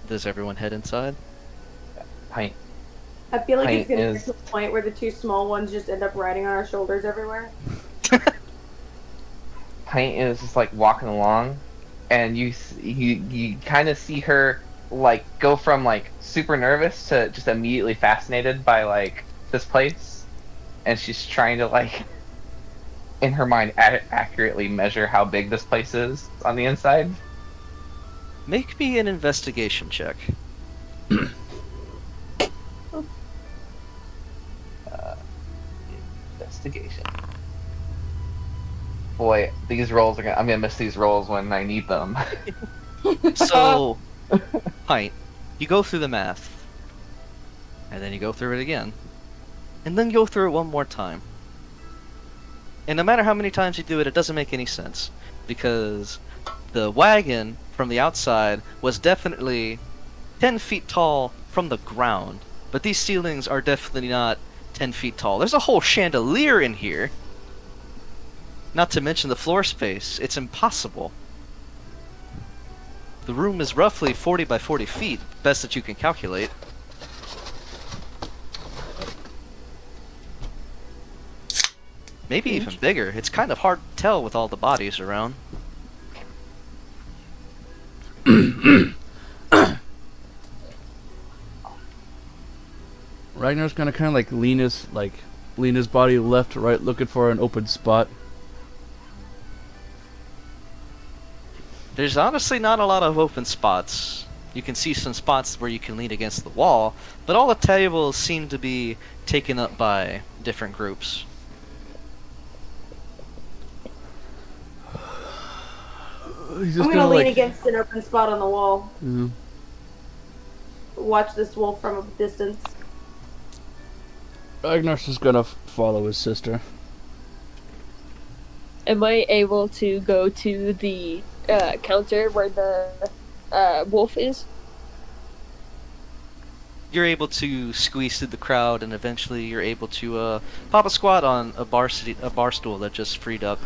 Does everyone head inside? Pint. I feel like it's Pint gonna is- get to the point where the two small ones just end up riding on our shoulders everywhere. Pint is just like walking along, and you kind of see her like go from like super nervous to just immediately fascinated by like this place, and she's trying to like in her mind accurately measure how big this place is on the inside. Make me an investigation check. Investigation. Boy, these rolls are I'm gonna miss these rolls when I need them. So, Pint, you go through the math, and then you go through it again, and then go through it one more time. And no matter how many times you do it, it doesn't make any sense, because the wagon from the outside was definitely 10 feet tall from the ground, but these ceilings are definitely not 10 feet tall. There's a whole chandelier in here. Not to mention the floor space. It's impossible. The room is roughly 40 by 40 feet, best that you can calculate. Maybe even bigger. It's kind of hard to tell with all the bodies around. Ragnar's gonna kind of like lean his body left to right, looking for an open spot. There's honestly not a lot of open spots. You can see some spots where you can lean against the wall, but all the tables seem to be taken up by different groups. He's I'm just gonna lean like, against an open spot on the wall. Mhm. Watch this wolf from a distance. Ragnar's just gonna follow his sister. Am I able to go to the counter where the wolf is? You're able to squeeze through the crowd, and eventually you're able to pop a squat on a bar stool that just freed up.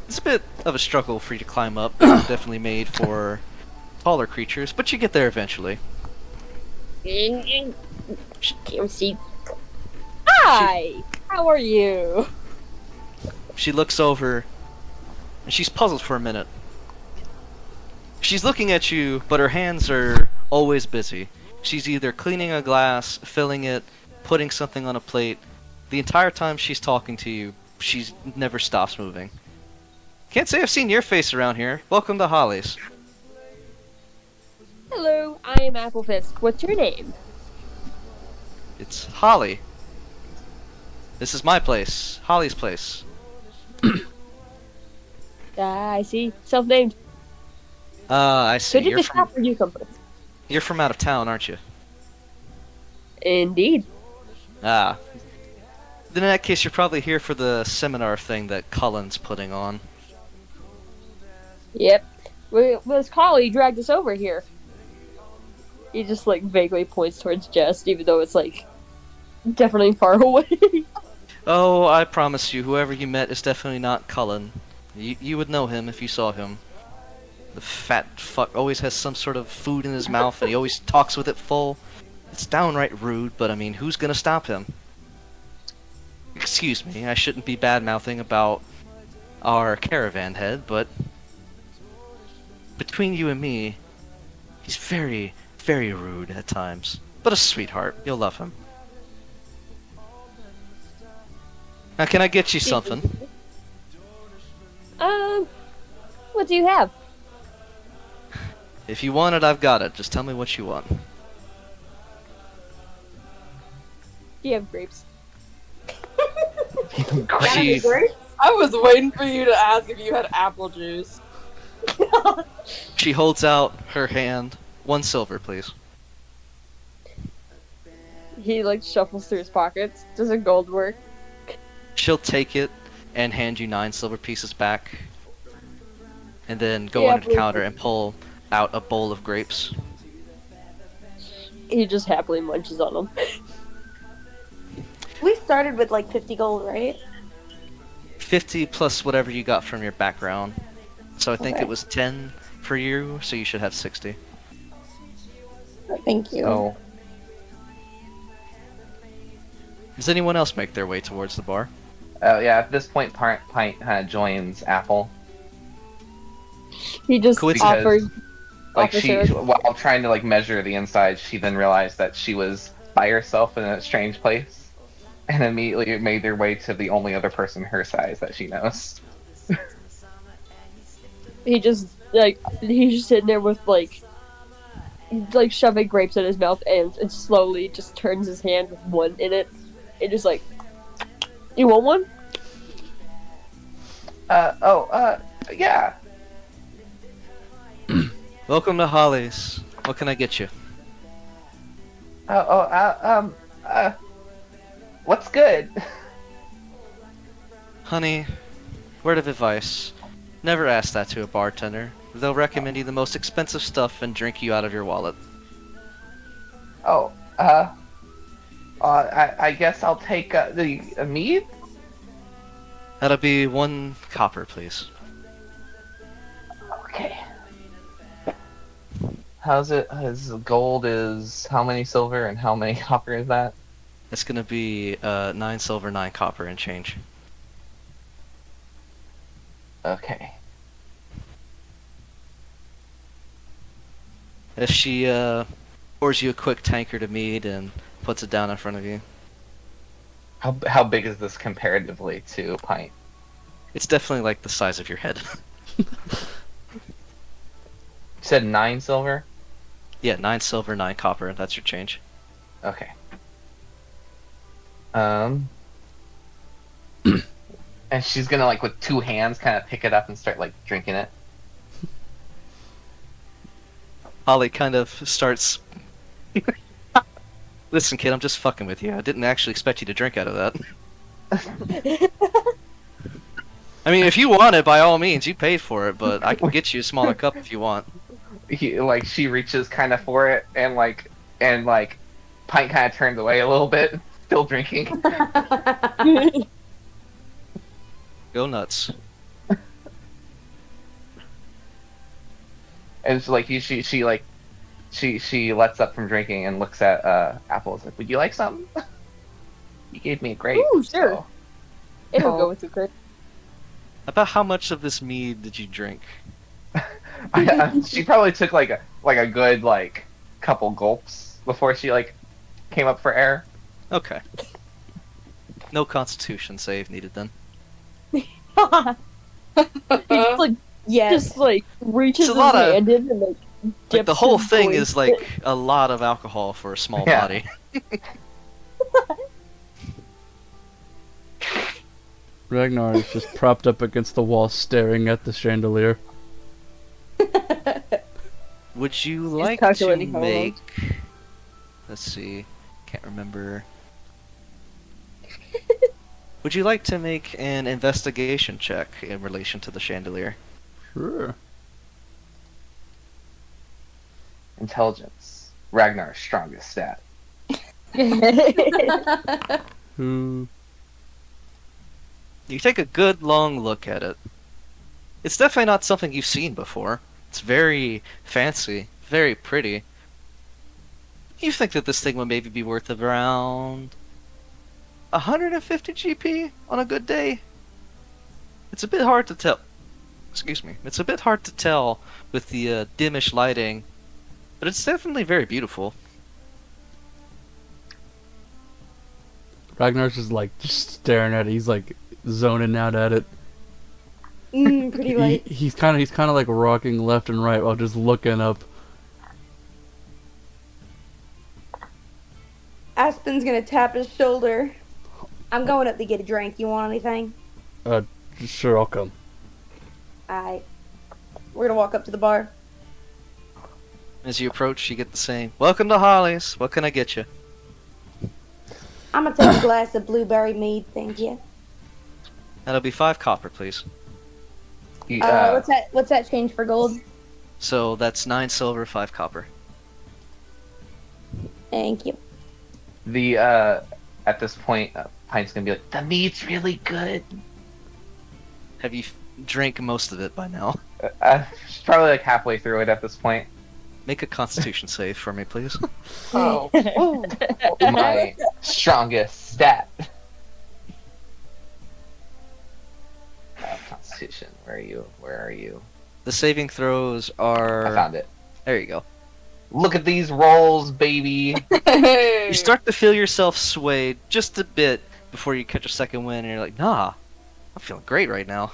It's a bit of a struggle for you to climb up. It's definitely made for taller creatures, but you get there eventually. Can't see. Hi! How are you? She looks over, and she's puzzled for a minute. She's looking at you, but her hands are always busy. She's either cleaning a glass, filling it, putting something on a plate. The entire time she's talking to you, she never stops moving. Can't say I've seen your face around here. Welcome to Holly's. Hello, I am Applefisk. What's your name? It's Holly. This is my place. Holly's place. I see. Self-named. I see. So did the shop where you come from? You're from out of town, aren't you? Indeed. Ah. Then in that case, you're probably here for the seminar thing that Cullen's putting on. Yep. Well, this collie dragged us over here. He just, like, vaguely points towards Jess, even though it's, like, definitely far away. Oh, I promise you, whoever you met is definitely not Cullen. You would know him if you saw him. The fat fuck always has some sort of food in his mouth, and he always talks with it full. It's downright rude, but I mean, who's gonna stop him? Excuse me, I shouldn't be bad-mouthing about our caravan head, but between you and me, he's very, very rude at times. But a sweetheart. You'll love him. Now, can I get you something? What do you have? If you want it, I've got it. Just tell me what you want. Do you have grapes? She, I was waiting for you to ask if you had apple juice. she holds out her hand. 1 silver, please. He, like, shuffles through his pockets. Does a gold work? She'll take it and hand you 9 silver pieces back, and then go Yeah, under the please. counter and pull out a bowl of grapes. He just happily munches on them. We started with like 50 gold, right? 50 plus whatever you got from your background. So I think Okay. it was 10 for you, so you should have 60. Thank you. Oh, Does anyone else make their way towards the bar? yeah. At this point, Pint kind of joins Apple. He just Coincidence. offers. Like Officer. while trying to like measure the inside, she then realized that she was by herself in a strange place, and immediately made their way to the only other person her size that she knows. He just he's just sitting there with like shoving grapes in his mouth and slowly just turns his hand with one in it and just like, you want one? Yeah. Welcome to Holly's. What can I get you? What's good? Honey, word of advice. Never ask that to a bartender. They'll recommend you the most expensive stuff and drink you out of your wallet. I guess I'll take the mead. That'll be 1 copper, please. Okay. How's it? Gold is how many silver and how many copper is that? It's gonna be 9 silver, 9 copper, and change. Okay. If she pours you a quick tankard of mead and puts it down in front of you, How big is this comparatively to pint? it's definitely like the size of your head. You said 9 silver. Yeah, 9 silver, 9 copper. That's your change. Okay. And she's gonna like with 2 hands kind of pick it up and start like drinking it. Holly kind of starts. Listen, kid, I'm just fucking with you. I didn't actually expect you to drink out of that. I mean, if you want it, by all means, you paid for it, but I can get you a smaller cup if you want. She reaches kind of for it and pint kind of turns away a little bit, still drinking. Go nuts. And it's like she lets up from drinking and looks at Apple. Is like, would you like something? You gave me a grape. Ooh, sure. so- It'll Oh. go with the grape. About how much of this mead did you drink? She probably took like a good like couple gulps before she like came up for air. Okay. No constitution save needed then. He just like Yes. reaches It's a his lot of- hand in and Like dips the whole his thing voice is like a lot of alcohol for a small Yeah. body. Ragnar is just propped up against the wall staring at the chandelier. Would you like to calculating how long. make? Let's see. Can't remember. Would you like to make an investigation check in relation to the chandelier? Sure. Intelligence. Ragnar's strongest stat. Who? You take a good long look at it. It's definitely not something you've seen before. It's very fancy, very pretty. You think that this thing would maybe be worth around 150 GP on a good day? It's a bit hard to tell. Excuse me. It's a bit hard to tell with the dimmish lighting, but it's definitely very beautiful. Ragnar's just staring at it. He's like zoning out at it. Pretty light. He's kind of like rocking left and right while just looking up. Aspen's gonna tap his shoulder. I'm going up to get a drink. You want anything? Sure, I'll come. Alright. We're gonna walk up to the bar. As you approach, you get the same. Welcome to Holly's. What can I get you? I'm gonna take a glass of blueberry mead, thank you. That'll be 5 copper, please. What's that change for gold? So that's 9 silver, 5 copper. Thank you. The at this point, Pine's gonna be like, the meat's really good. Have you drank most of it by now? She's probably like halfway through it at this point. Make a Constitution save for me, please. Oh. My strongest stat. Constitution, where are you? Where are you? The saving throws I are. found it. There you go. Look at these rolls, baby. Hey. You start to feel yourself sway just a bit before you catch a second wind, and you're like, nah, I'm feeling great right now.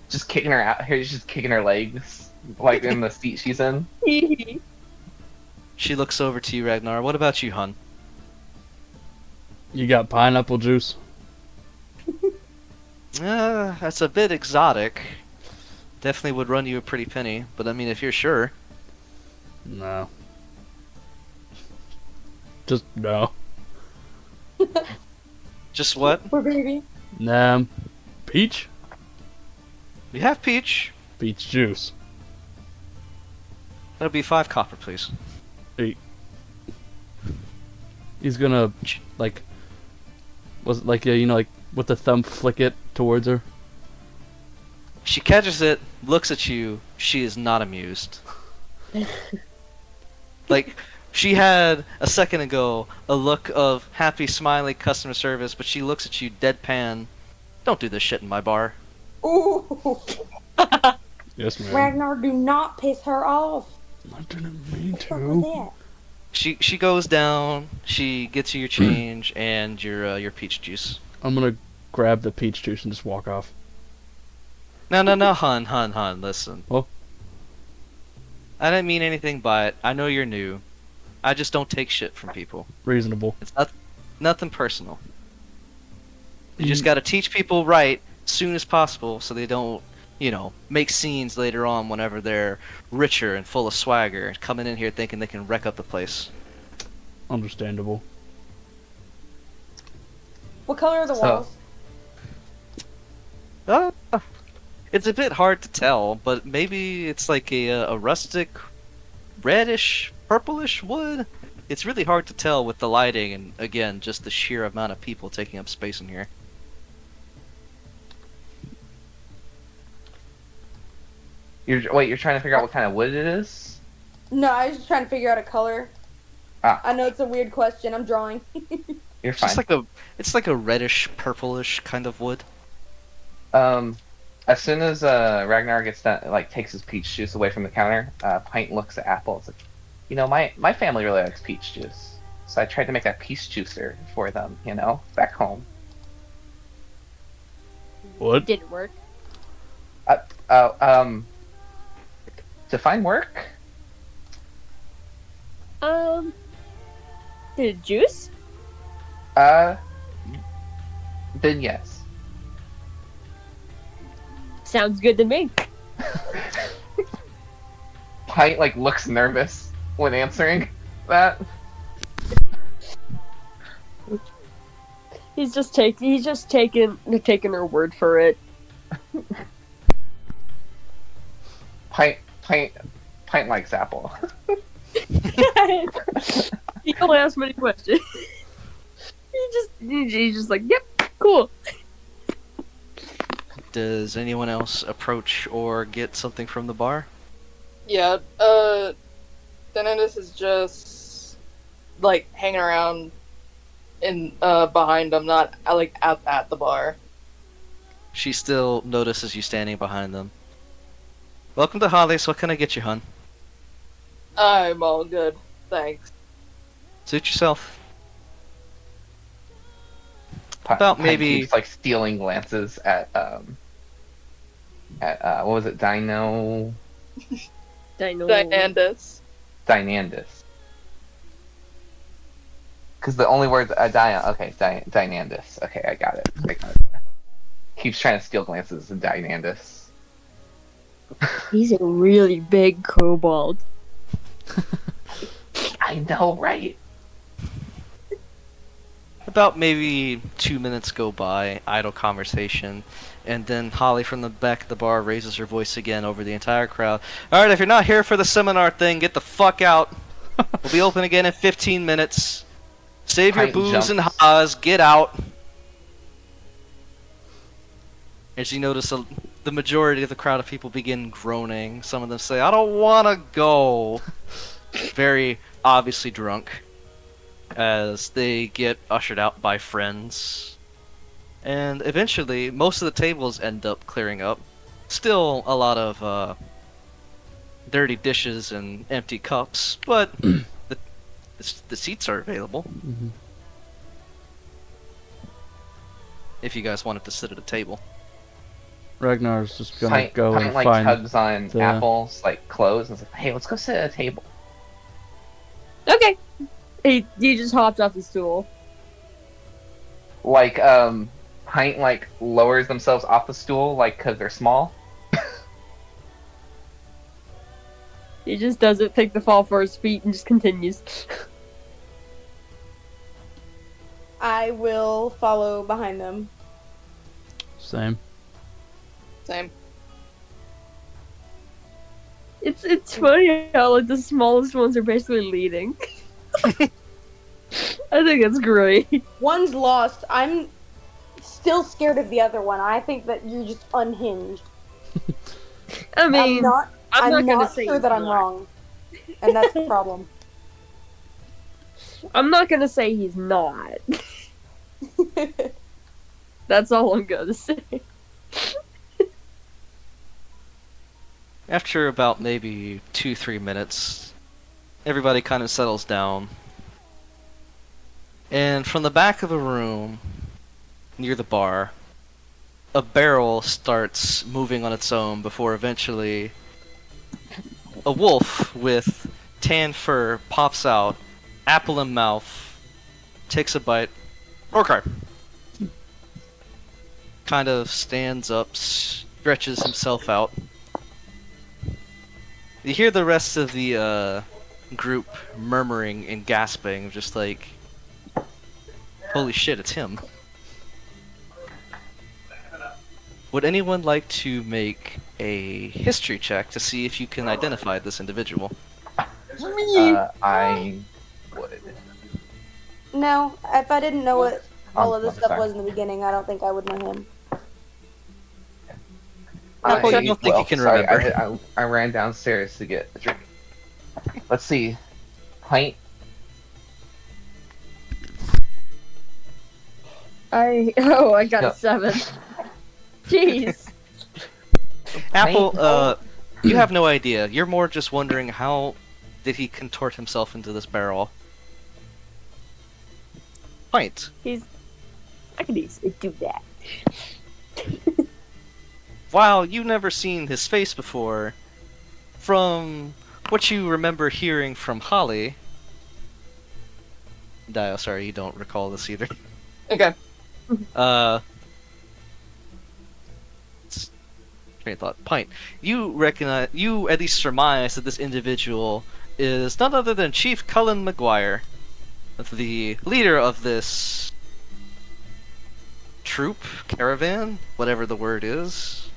Just kicking her out. Here's just kicking her legs, like in the seat she's in. She looks over to you, Ragnar. What about you, hun? You got pineapple juice? That's a bit exotic. Definitely would run you a pretty penny, but I mean, if you're sure. No. Just no. Just what? Poor baby. Nah. Peach? We have peach. Peach juice. That'll be 5 copper, please. He's gonna, like, was it like, like, with the thumb flick it towards her? She catches it, looks at you. She is not amused. Like, she had a second ago a look of happy, smiley customer service, but she looks at you deadpan. Don't do this shit in my bar. Ooh. Yes, ma'am. Ragnar, do not piss her off. I didn't mean What was to. that? She goes down. She gets you your change and your peach juice. I'm gonna grab the peach juice and just walk off. No, hun, listen. Oh. I didn't mean anything by it. I know you're new. I just don't take shit from people. Reasonable. It's nothing personal. You just gotta teach people right as soon as possible so they don't, make scenes later on whenever they're richer and full of swagger and coming in here thinking they can wreck up the place. Understandable. What color are the So- walls? It's a bit hard to tell, but maybe it's like a rustic, reddish, purplish wood. It's really hard to tell with the lighting and, again, just the sheer amount of people taking up space in here. You're trying to figure out what kind of wood it is? No, I was just trying to figure out a color. Ah. I know it's a weird question. I'm drawing. You're It's fine. just it's like a reddish, purplish kind of wood. As soon as Ragnar gets done, like takes his peach juice away from the counter, Pint looks at Apple. It's like, my family really likes peach juice, so I tried to make a peach juicer for them, back home. What? Didn't work. To find work? Did it juice? Then yes. Sounds good to me. Pint like looks nervous when answering that. He's just taking her word for it. Pint likes Apple. He don't ask many questions. He's just like, yep, cool. Does anyone else approach or get something from the bar? Yeah, Dennis is just like hanging around in behind them, not like at the bar. She still notices you standing behind them. Welcome to Hollis. What can I get you, hun? I'm all good, thanks. Suit yourself. Pint About maybe- keeps, like stealing glances at what was it, Dino. Dynandus. Dynandus. Because the only word Dynandus. Okay, I got it. Keeps trying to steal glances at Dynandus. He's a really big kobold. I know, right? About maybe 2 minutes go by, idle conversation, and then Holly from the back of the bar raises her voice again over the entire crowd. Alright, if you're not here for the seminar thing, get the fuck out. We'll be open again in 15 minutes. Save your Pint booze and jumps. ha's, get out. As you notice, the majority of the crowd of people begin groaning. Some of them say, I don't wanna go. Very obviously drunk. As they get ushered out by friends. And eventually, most of the tables end up clearing up. Still a lot of dirty dishes and empty cups, but the seats are available. Mhm. If you guys wanted to sit at a table. Ragnar's just gonna Pint, go Pint and like find. tugs on the- Apple's like clothes and is like, "Hey, let's go sit at a table." Okay. He just hops off the stool. Like Pint like lowers themselves off the stool like because they're small. He just doesn't take the fall for his feet and just continues. I will follow behind them. Same. Same. It's funny how like the smallest ones are basically leading. I think that's great. One's lost. I'm still scared of the other one. I think that you're just unhinged. I mean, I'm not I'm not gonna say sure he's that I'm not. wrong. And that's the problem. I'm not gonna say he's not. That's all I'm gonna say. After about maybe 2-3 minutes, everybody kind of settles down. And from the back of the room, near the bar, a barrel starts moving on its own before eventually a wolf with tan fur pops out, apple in mouth, takes a bite. Okay. Kind of stands up, stretches himself out. You hear the rest of the group murmuring and gasping, just like, holy shit, it's him. Would anyone like to make a history check to see if you can identify this individual? I would. No, if I didn't know what all of this I'm stuff sorry. was in the beginning, I don't think I would know him. I don't think you can sorry, remember. I ran downstairs to get a drink. Let's see. Pint. I got No. a 7. Jeez. Apple, you have no idea. You're more just wondering how did he contort himself into this barrel. Pint. I could easily do that. While you've never seen his face before, from what you remember hearing from Holly... Dio, sorry, you don't recall this either. Okay. Train of thought. Pint. You at least surmise that this individual is none other than Chief Cullen McGuire, the leader of this troop, caravan, whatever the word is,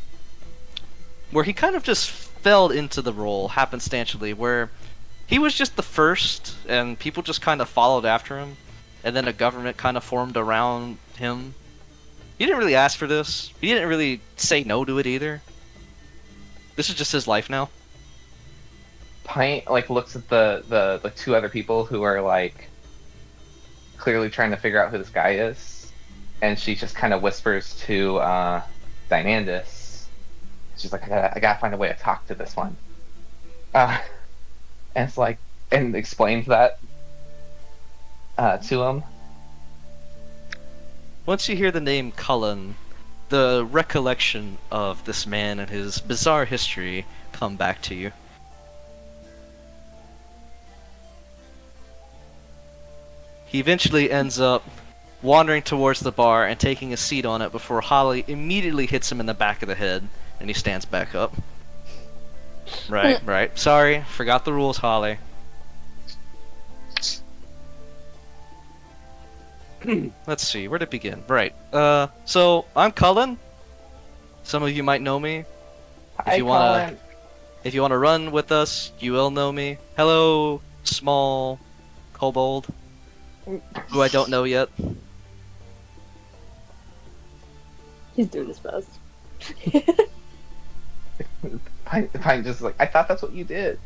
where he kind of just fell into the role happenstantially, where he was just the first, and people just kind of followed after him, and then a government kind of formed around him. He didn't really ask for this. He didn't really say no to it either. This is just his life now. Pint like looks at the two other people who are like clearly trying to figure out who this guy is, and she just kind of whispers to Dynandus. She's like, I gotta find a way to talk to this one. And it's like, and explains that to him. Once you hear the name Cullen, the recollection of this man and his bizarre history come back to you. He eventually ends up wandering towards the bar and taking a seat on it before Holly immediately hits him in the back of the head, and he stands back up. Right. Sorry, forgot the rules, Holly. let's see, where to begin? Right. So I'm Cullen. Some of you might know me. Hi, you wanna- Colin. If you want to run with us, you will know me. Hello, small kobold, who I don't know yet. He's doing his best. Pine just like, I thought that's what you did.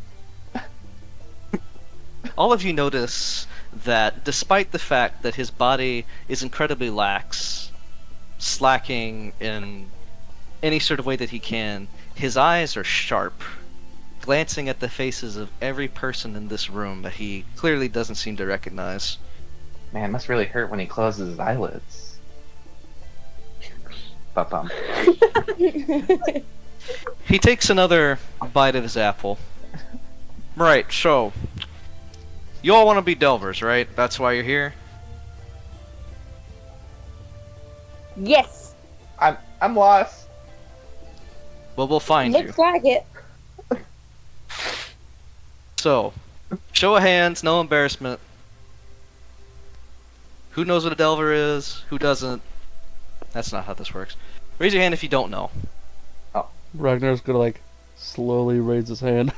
All of you notice that despite the fact that his body is incredibly lax, slacking in any sort of way that he can, his eyes are sharp, glancing at the faces of every person in this room that he clearly doesn't seem to recognize. Man, it must really hurt when he closes his eyelids. Bum. He takes another bite of his apple. Right, so you all want to be Delvers, right? That's why you're here? Yes, I'm lost. Well, we'll find you. looks like it. So, show of hands, no embarrassment. Who knows what a Delver is? Who doesn't? That's not how this works. Raise your hand if you don't know. Ragnar's gonna like slowly raise his hand.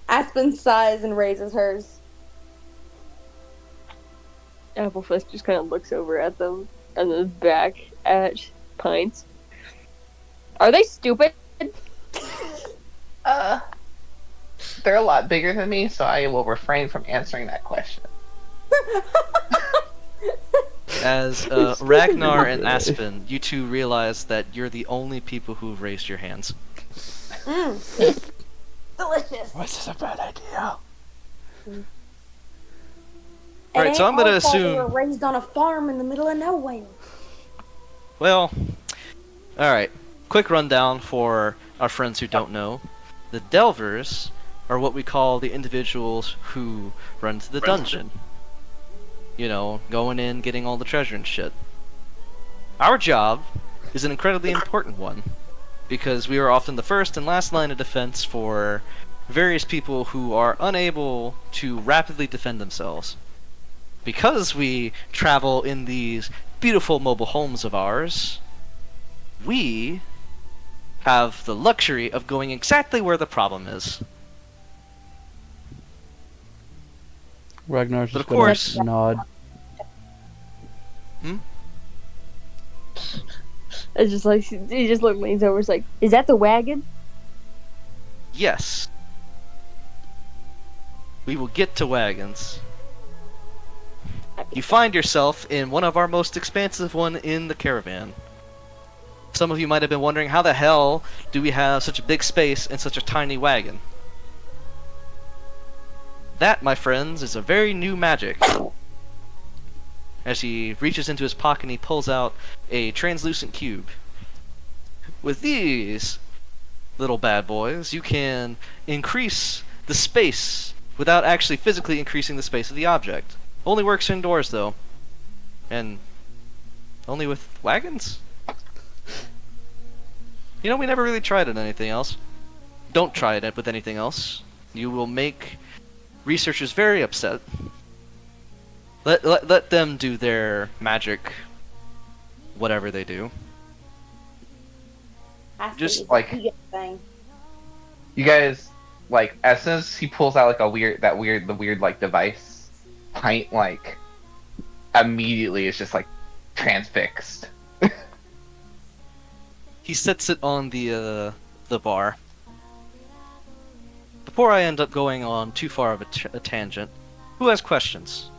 Aspen sighs and raises hers. Applefist just kind of looks over at them and then back at Pines. Are they stupid? They're a lot bigger than me, so I will refrain from answering that question. As Ragnar and Aspen, you two realize that you're the only people who've raised your hands. Delicious. Was this a bad idea? Alright, so I'm gonna They assume. were raised on a farm in the middle of nowhere. Well, alright. Quick rundown for our friends who don't know. The Delvers are what we call the individuals who run to the dungeon. You know, going in, getting all the treasure and shit. Our job is an incredibly important one, because we are often the first and last line of defense for various people who are unable to rapidly defend themselves. Because we travel in these beautiful mobile homes of ours, we have the luxury of going exactly where the problem is. Ragnar's But just of course- gonna nod. It's just like he just leans over. It's like, is that the wagon? Yes. We will get to wagons. You find yourself in one of our most expansive one in the caravan. Some of you might have been wondering, how the hell do we have such a big space and such a tiny wagon? That, my friends, is a very new magic. As he reaches into his pocket and he pulls out a translucent cube. With these little bad boys, you can increase the space without actually physically increasing the space of the object. Only works indoors, though. And only with wagons? You know, we never really tried it on anything else. Don't try it with anything else. You will make researchers very upset. Let them do their magic, whatever they do. Aspen Just is like- a big thing. You guys, like, as soon as he pulls out like the weird like device, Pint like immediately is just like transfixed. He sets it on the bar. Before I end up going on too far of a tangent, who has questions?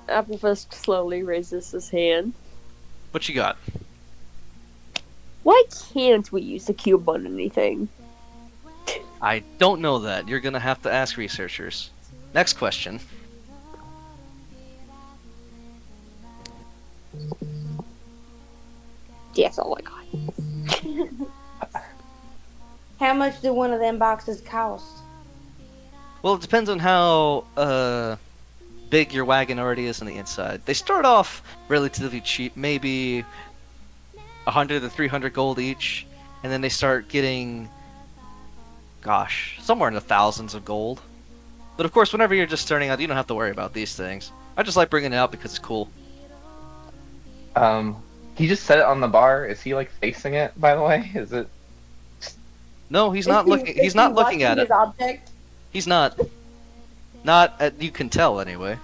Applefist slowly raises his hand. What you got? Why can't we use the cube on anything? I don't know that. You're gonna have to ask researchers. Next question. That's all I got. How much do one of them boxes cost? Well, it depends on how big your wagon already is on the inside. They start off relatively cheap, maybe 100 to 300 gold each, and then they start getting, gosh, somewhere in the thousands of gold. But of course, whenever you're just starting out, you don't have to worry about these things. I just like bringing it out because it's cool. He just set it on the bar. Is he like facing it? By the way, is it? No, he's not looking. He's not looking at it. His object. He's not. Not you can tell anyway.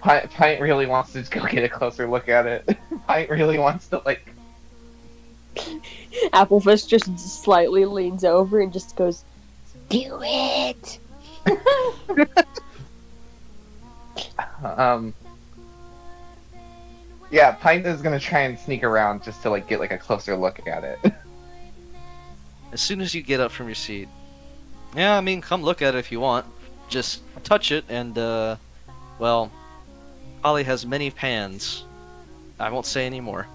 Pint really wants to go get a closer look at it. Pint really wants to like. Applefist just slightly leans over and just goes, "Do it." Yeah, Pint is gonna try and sneak around just to like get like a closer look at it. As soon as you get up from your seat. Yeah, I mean, come look at it if you want. Just touch it and, well, Polly has many pans. I won't say any more.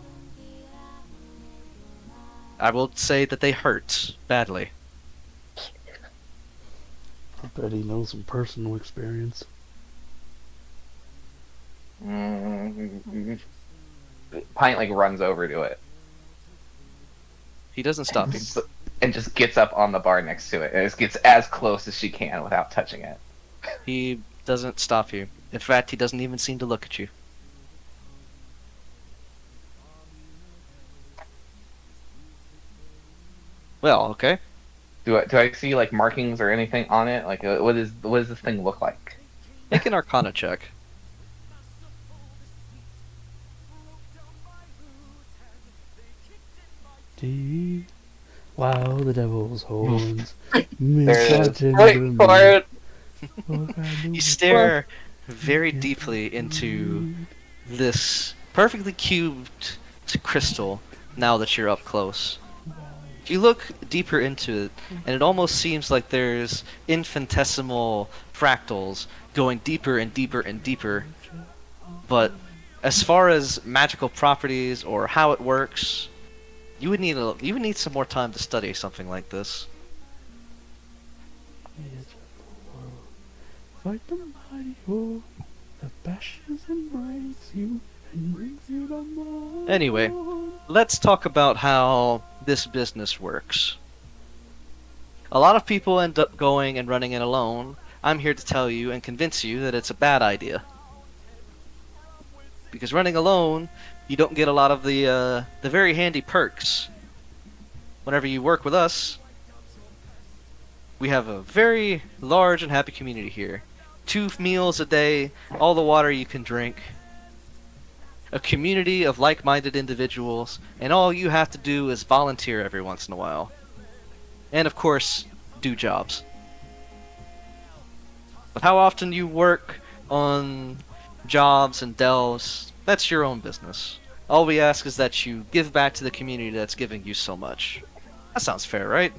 I will say that they hurt badly. I bet he knows some personal experience. Pint like runs over to it He doesn't stop you. and just gets up on the bar next to it and just gets as close as she can without touching it. He doesn't stop you. In fact, he doesn't even seem to look at you. Well, okay. Do I see like markings or anything on it? Like, what does this thing look like? Make an Arcana check. Wow, the devil's horns. There it is. Wait for it. You stare very deeply into this perfectly cubed crystal now that you're up close. You look deeper into it, and it almost seems like there's infinitesimal fractals going deeper and deeper and deeper. But as far as magical properties or how it works, you would need some more time to study something like this. Fight the mighty war that bashes and breaks you and brings you to more. Anyway, let's talk about how this business works. A lot of people end up going and running it alone. I'm here to tell you and convince you that it's a bad idea. Because running alone, you don't get a lot of the very handy perks. Whenever you work with us, we have a very large and happy community here. 2 meals a day, all the water you can drink, a community of like-minded individuals, and all you have to do is volunteer every once in a while. And of course, do jobs. But how often you work on jobs and delves, that's your own business. All we ask is that you give back to the community that's giving you so much. That sounds fair, right?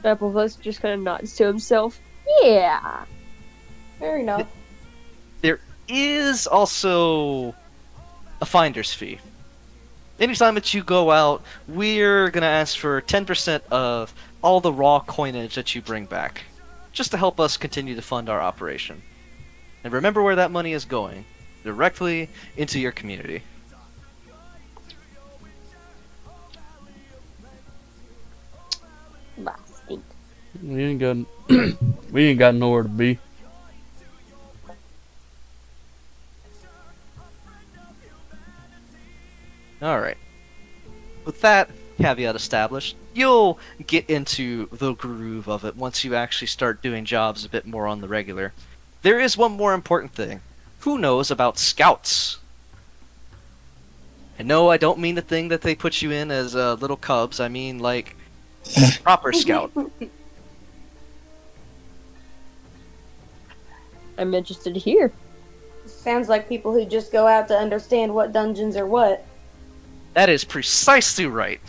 Applefist just kind of nods to himself. Yeah. Fair enough. There is also a finder's fee. Anytime that you go out, we're gonna ask for 10% of all the raw coinage that you bring back, just to help us continue to fund our operation. And remember where that money is going, directly into your community. Bastard. We ain't got we ain't got nowhere to be. Alright. With that caveat established, you'll get into the groove of it once you actually start doing jobs a bit more on the regular. There is one more important thing. Who knows about scouts? And no, I don't mean the thing that they put you in as little cubs. I mean, like, proper scout. I'm interested to hear. Sounds like people who just go out to understand what dungeons are what. That is precisely right.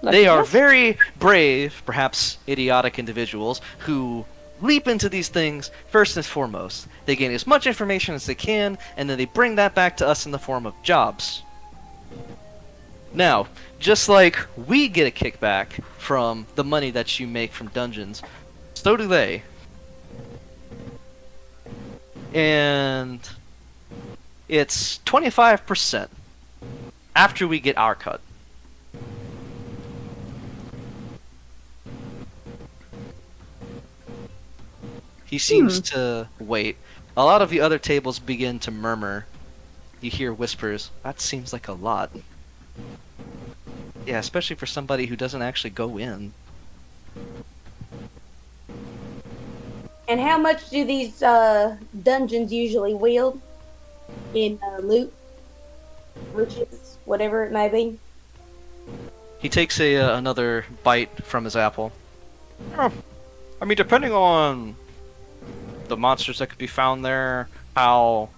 Lucky They are us. very brave, perhaps idiotic individuals who leap into these things first and foremost. They gain as much information as they can, and then they bring that back to us in the form of jobs. Now, just like we get a kickback from the money that you make from dungeons, so do they. And it's 25% after we get our cut. He seems to wait. A lot of the other tables begin to murmur. You hear whispers. That seems like a lot. Yeah, especially for somebody who doesn't actually go in. And how much do these dungeons usually wield in loot, riches, whatever it may be? He takes another bite from his apple. Oh, I mean, depending on the monsters that could be found there, how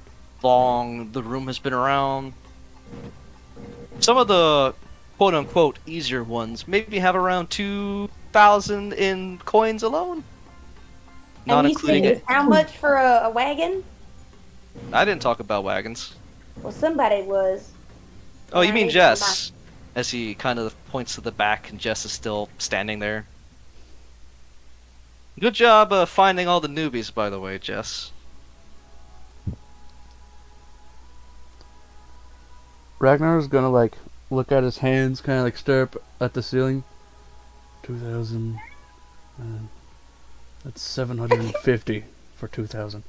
long the room has been around, some of the quote-unquote easier ones maybe have around 2,000 in coins alone. Not And you including said it. how much for a wagon? I didn't talk about wagons. Well, somebody was. Oh, you I mean need to Jess? As he kind of points to the back, and Jess is still standing there. Good job finding all the newbies, by the way, Jess. Ragnar's gonna like look at his hands, kind of like stare up at the ceiling. 2,000. That's 750 for 2,000.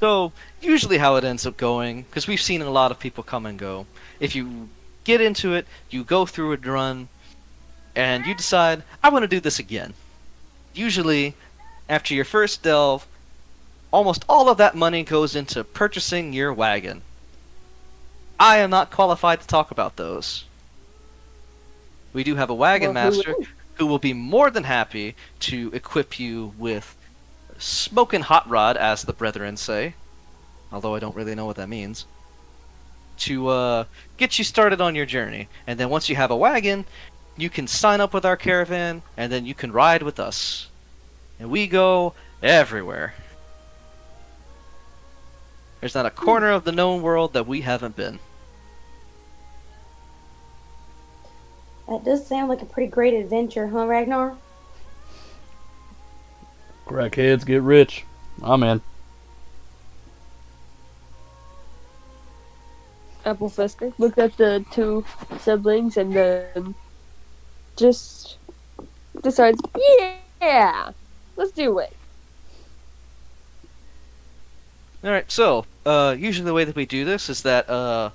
So, usually how it ends up going, because we've seen a lot of people come and go, if you get into it, you go through a run, and you decide, I want to do this again. Usually, after your first delve, almost all of that money goes into purchasing your wagon. I am not qualified to talk about those. We do have a wagon Well, who master is? who will be more than happy to equip you with smoking hot rod, as the brethren say, although I don't really know what that means, to get you started on your journey. And then once you have a wagon, you can sign up with our caravan, and then you can ride with us. And we go everywhere. There's not a corner of the known world that we haven't been. That does sound like a pretty great adventure, huh, Ragnar? Crackheads get rich. I'm in. Apple Fisker looked at the two siblings and then just decides, yeah, let's do it. Alright, so, usually the way that we do this is that,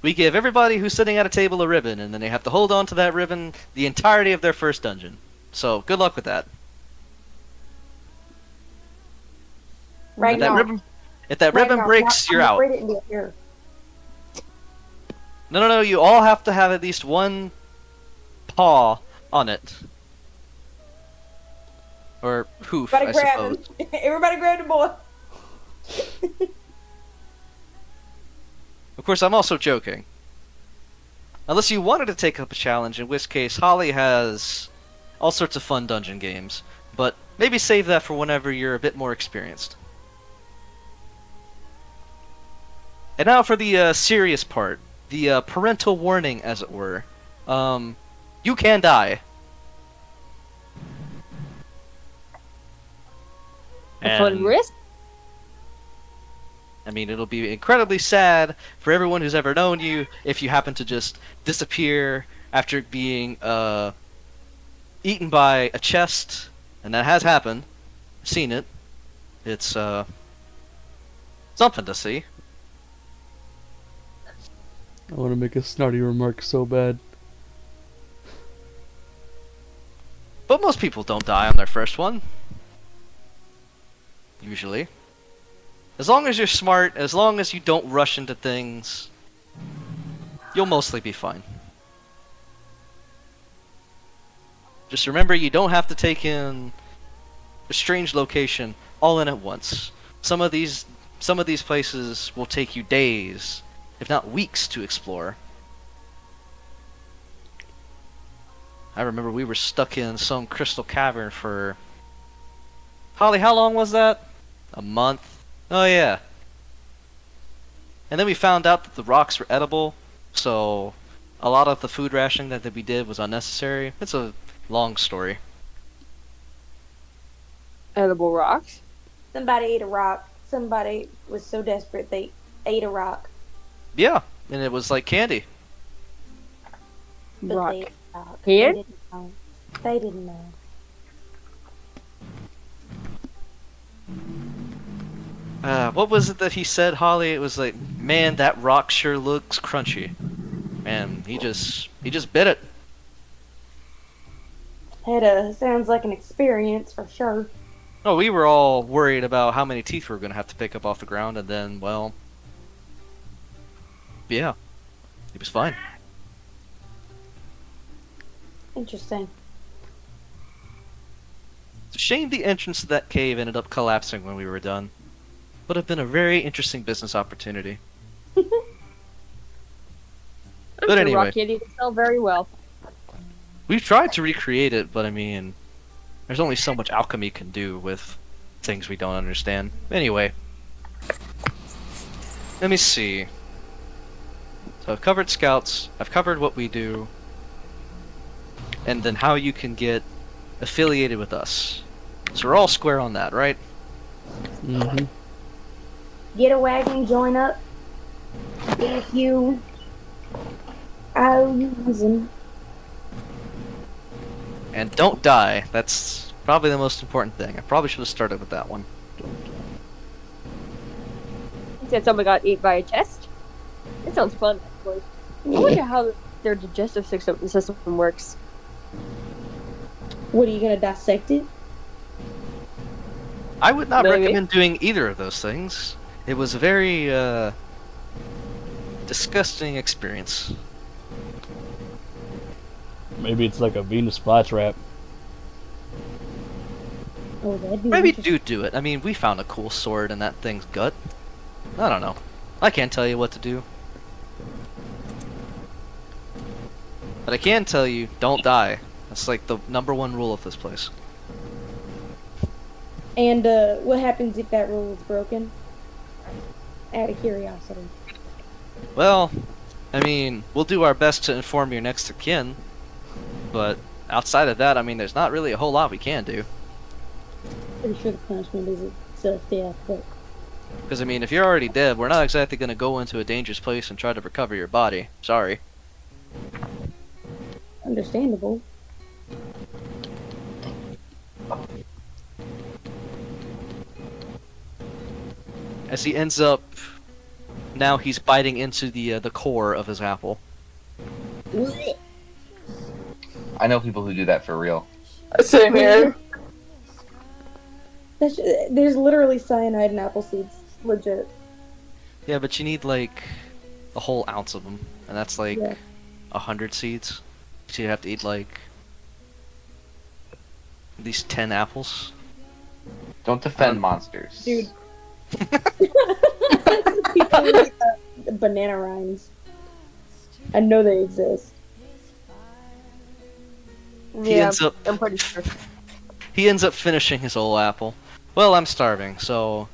we give everybody who's sitting at a table a ribbon, and then they have to hold on to that ribbon the entirety of their first dungeon. So, good luck with that. Ragnar. If that ribbon Ragnar, breaks, I'm you're out. afraid it in the air. No, you all have to have at least one paw on it. Or hoof, I Everybody grab suppose. him. Everybody grab the boy. Of course, I'm also joking. Unless you wanted to take up a challenge, in which case Holly has all sorts of fun dungeon games. But maybe save that for whenever you're a bit more experienced. And now for the serious part. The parental warning, as it were. You can die. A fun risk? I mean, it'll be incredibly sad for everyone who's ever known you if you happen to just disappear after being eaten by a chest, and that has happened. I've seen it. It's something to see. I want to make a snarty remark so bad. But most people don't die on their first one. Usually. As long as you're smart, as long as you don't rush into things, you'll mostly be fine. Just remember, you don't have to take in a strange location all in at once. Some of these places will take you days, if not weeks, to explore. I remember we were stuck in some crystal cavern for... Holly, how long was that? A month? Oh yeah. And then we found out that the rocks were edible, so a lot of the food rationing that we did was unnecessary. It's a long story. Edible rocks? Somebody ate a rock. Somebody was so desperate they ate a rock. Yeah, and it was like candy. But Rock. they ate a rock. Here? They didn't know. They didn't know. What was it that he said, Holly? It was like, man, that rock sure looks crunchy. And he just bit it. It sounds like an experience for sure. Oh, we were all worried about how many teeth we were gonna have to pick up off the ground, and then, well, yeah, he was fine. Interesting. It's a shame the entrance to that cave ended up collapsing when we were done. Would have been a very interesting business opportunity. I'm But sure anyway. Rock Candy can sell very well. We've tried to recreate it, but I mean, there's only so much alchemy can do with things we don't understand. Anyway, let me see. So I've covered scouts, I've covered what we do, and then how you can get affiliated with us. So we're all square on that, right? Mm-hmm. Get a wagon, join up. If you I'll use them. And don't die. That's probably the most important thing. I probably should have started with that one. He said someone got eaten by a chest. It sounds fun, actually. I wonder how their digestive system works. What are you gonna dissect it? I would not Maybe. recommend doing either of those things. It was a very, disgusting experience. Maybe it's like a Venus flytrap. Oh, that'd be Maybe interesting. do it. I mean, we found a cool sword in that thing's gut. I don't know. I can't tell you what to do. But I can tell you, don't die. That's like the #1 rule of this place. And what happens if that rule is broken? Out of curiosity. Well, I mean, we'll do our best to inform your next of kin, but outside of that, I mean, there's not really a whole lot we can do. Pretty sure the punishment is self-death, but Because, I mean, if you're already dead, we're not exactly going to go into a dangerous place and try to recover your body. Sorry. understandable. As he ends up, now he's biting into the core of his apple. I know people who do that for real. Same here. There's literally cyanide in apple seeds. Legit. Yeah, but you need like a whole ounce of them, and that's like Yeah. 100 seeds. So you have to eat like at least 10 apples. Don't defend monsters. Dude. People with, banana rinds. I know they exist. He Yeah, ends up I'm pretty sure. he ends up finishing his whole apple. Well, I'm starving, so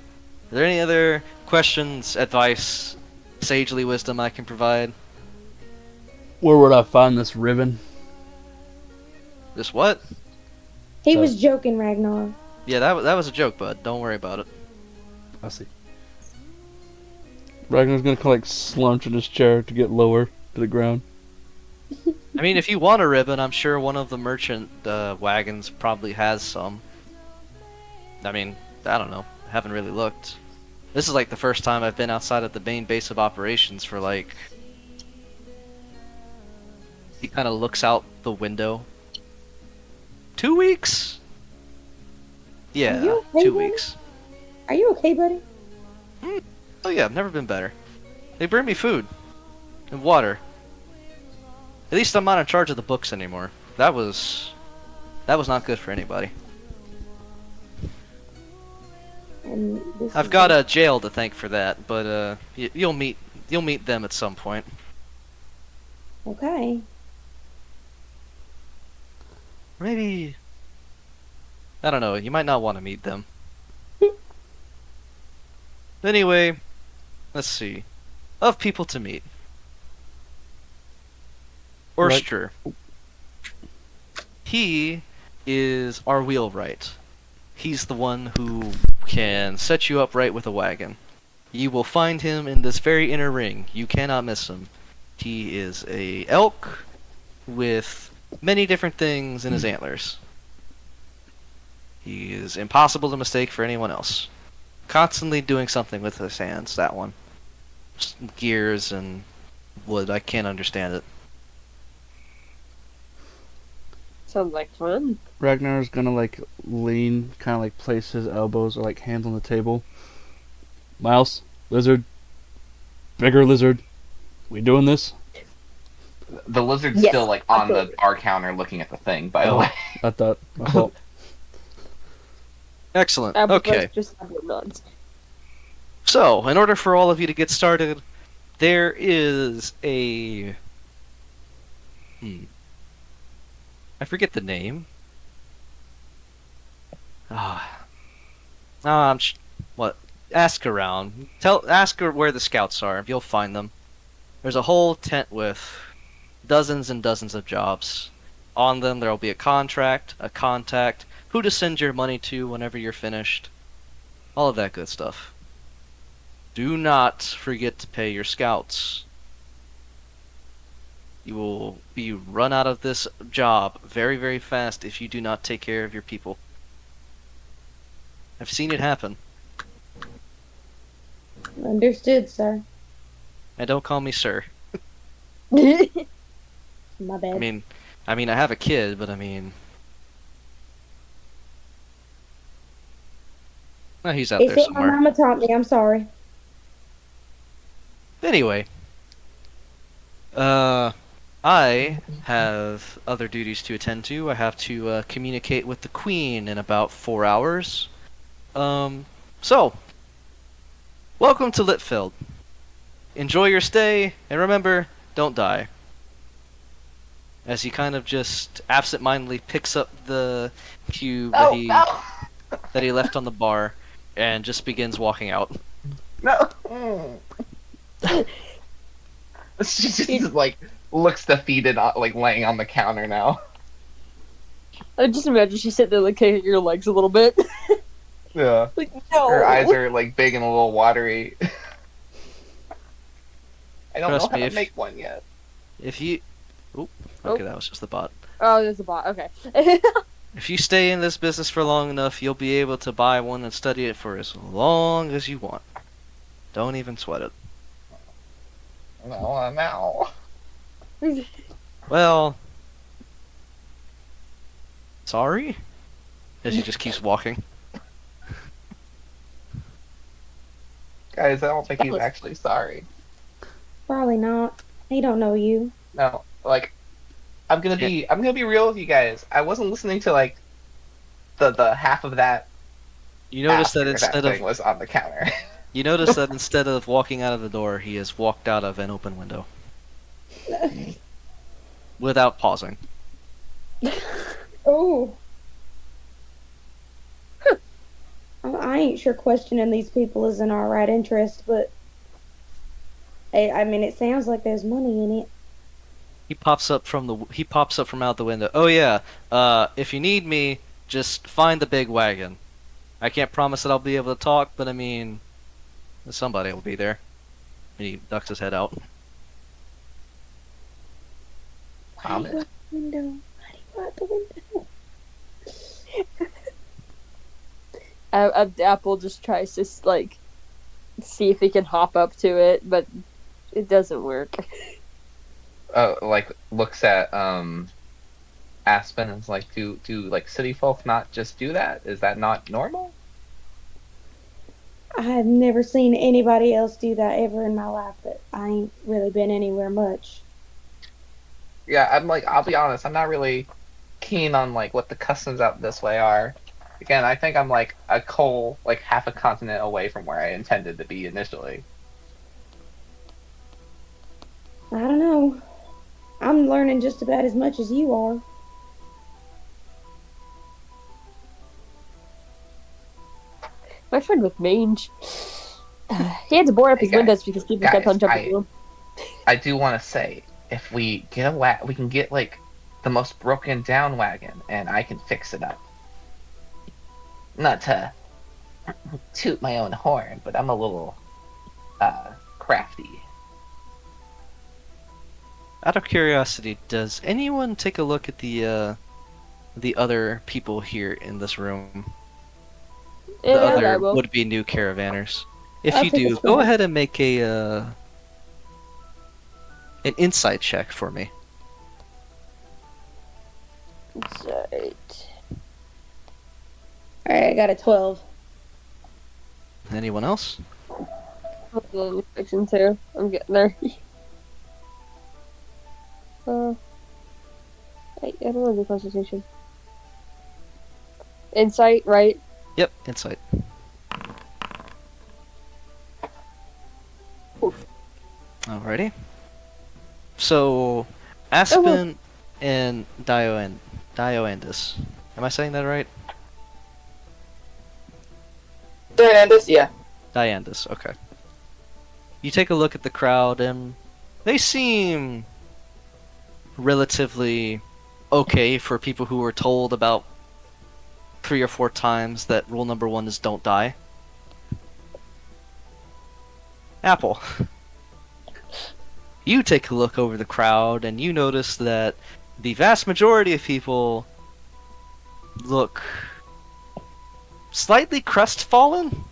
are there any other questions, advice, sagely wisdom I can provide? Where would I find this ribbon? This what? He was joking, Ragnar. Yeah, that was a joke, bud. Don't worry about it. I see. Ragnar's gonna kind of like slunch in his chair to get lower to the ground. I mean, if you want a ribbon, I'm sure one of the merchant wagons probably has some. I mean, I don't know. I haven't really looked. This is like the first time I've been outside of the main base of operations for like... He kind of looks out the window. 2 weeks? Yeah, you okay, 2 buddy? weeks. Are you okay, buddy? Oh yeah, I've never been better. They bring me food. And water. At least I'm not in charge of the books anymore. That was not good for anybody. And this I've is got a jail to thank for that, but you'll meet them at some point. Okay. Maybe I don't know. You might not want to meet them. Anyway, let's see. Of people to meet. Right. Orster. He is our wheelwright. He's the one who can set you up right with a wagon. You will find him in this very inner ring. You cannot miss him. He is a elk with many different things in his antlers. He is impossible to mistake for anyone else. Constantly doing something with his hands, that one. Gears and wood, I can't understand it. Sounds like fun. Ragnar's gonna like lean, kind of like place his elbows or like hands on the table. Mouse, lizard, bigger lizard. We doing this? The lizard's Yes, still like on absolutely. the bar counter looking at the thing. By the Oh. way, I thought my fault. Excellent. But Okay. Just have nods. So, in order for all of you to get started, there is a... I forget the name. What? Ask around. Ask her where the scouts are. You'll find them. There's a whole tent with dozens and dozens of jobs. On them, there will be a contract, a contact, who to send your money to whenever you're finished. All of that good stuff. Do not forget to pay your scouts. You will be run out of this job very, very fast if you do not take care of your people. I've seen it happen. Understood, sir. And don't call me sir. My bad. I mean, I have a kid, but I mean... Well, he's out It's there what my somewhere. mama taught me. I'm sorry. Anyway. I have other duties to attend to. I have to communicate with the Queen in about 4 hours. So, welcome to Litfield. Enjoy your stay, and remember, don't die. As he kind of just absentmindedly picks up the cube that he left on the bar, and just begins walking out. no. She just like looks defeated, like laying on the counter now. I just imagine she's sitting there like kicking your legs a little bit. Yeah. Like, no. Her eyes are like big and a little watery. I don't Trust know how me, to make one yet. If you... Oop, okay, that was just the bot. Oh, there's a bot. Okay. If you stay in this business for long enough, you'll be able to buy one and study it for as long as you want. Don't even sweat it. No, now. Well... Sorry? As he just keeps walking. Guys, I don't think he's actually sorry. Probably not. He don't know you. No, like, I'm gonna be real with you guys. I wasn't listening to like the half of that. You notice that after instead thing of... was on the counter. You notice that instead of walking out of the door, he has walked out of an open window. Without pausing. Oh. I ain't sure questioning these people is in our right interest, but I mean, it sounds like there's money in it. He pops up from out the window. Oh yeah, if you need me, just find the big wagon. I can't promise that I'll be able to talk, but I mean, somebody will be there. He ducks his head out. Why do you out the window? Why do you out the window? Apple just tries to like see if he can hop up to it, but it doesn't work. Like looks at Aspen and is like, do like city folk not just do that? Is that not normal? I have never seen anybody else do that ever in my life, but I ain't really been anywhere much. Yeah, I'm like, I'll be honest, I'm not really keen on like what the customs out this way are. Again, I think I'm like like half a continent away from where I intended to be initially. I don't know. I'm learning just about as much as you are. My friend with mange. He had to board up his Hey, guys. windows because people kept on jumping through him. I do want to say, if we get we can get like the most broken down wagon, and I can fix it up. Not to toot my own horn, but I'm a little crafty. Out of curiosity, does anyone take a look at the other people here in this room? The Yeah, other I will. would be new caravanners. If I'll you take a do, swab. go ahead and make an insight check for me. Insight. Alright, I got a 12. Anyone else? Hold on, fixing to. I'm getting there. I don't want to do Constitution. Insight, right? Yep, insight. Alrighty. So, Aspen and Dioandus. Am I saying that right? Dianandus, yeah. Diandus, okay. You take a look at the crowd, and they seem relatively okay for people who were told about 3 or 4 times that rule number 1 is don't die. Apple. You take a look over the crowd, and you notice that the vast majority of people look slightly crestfallen.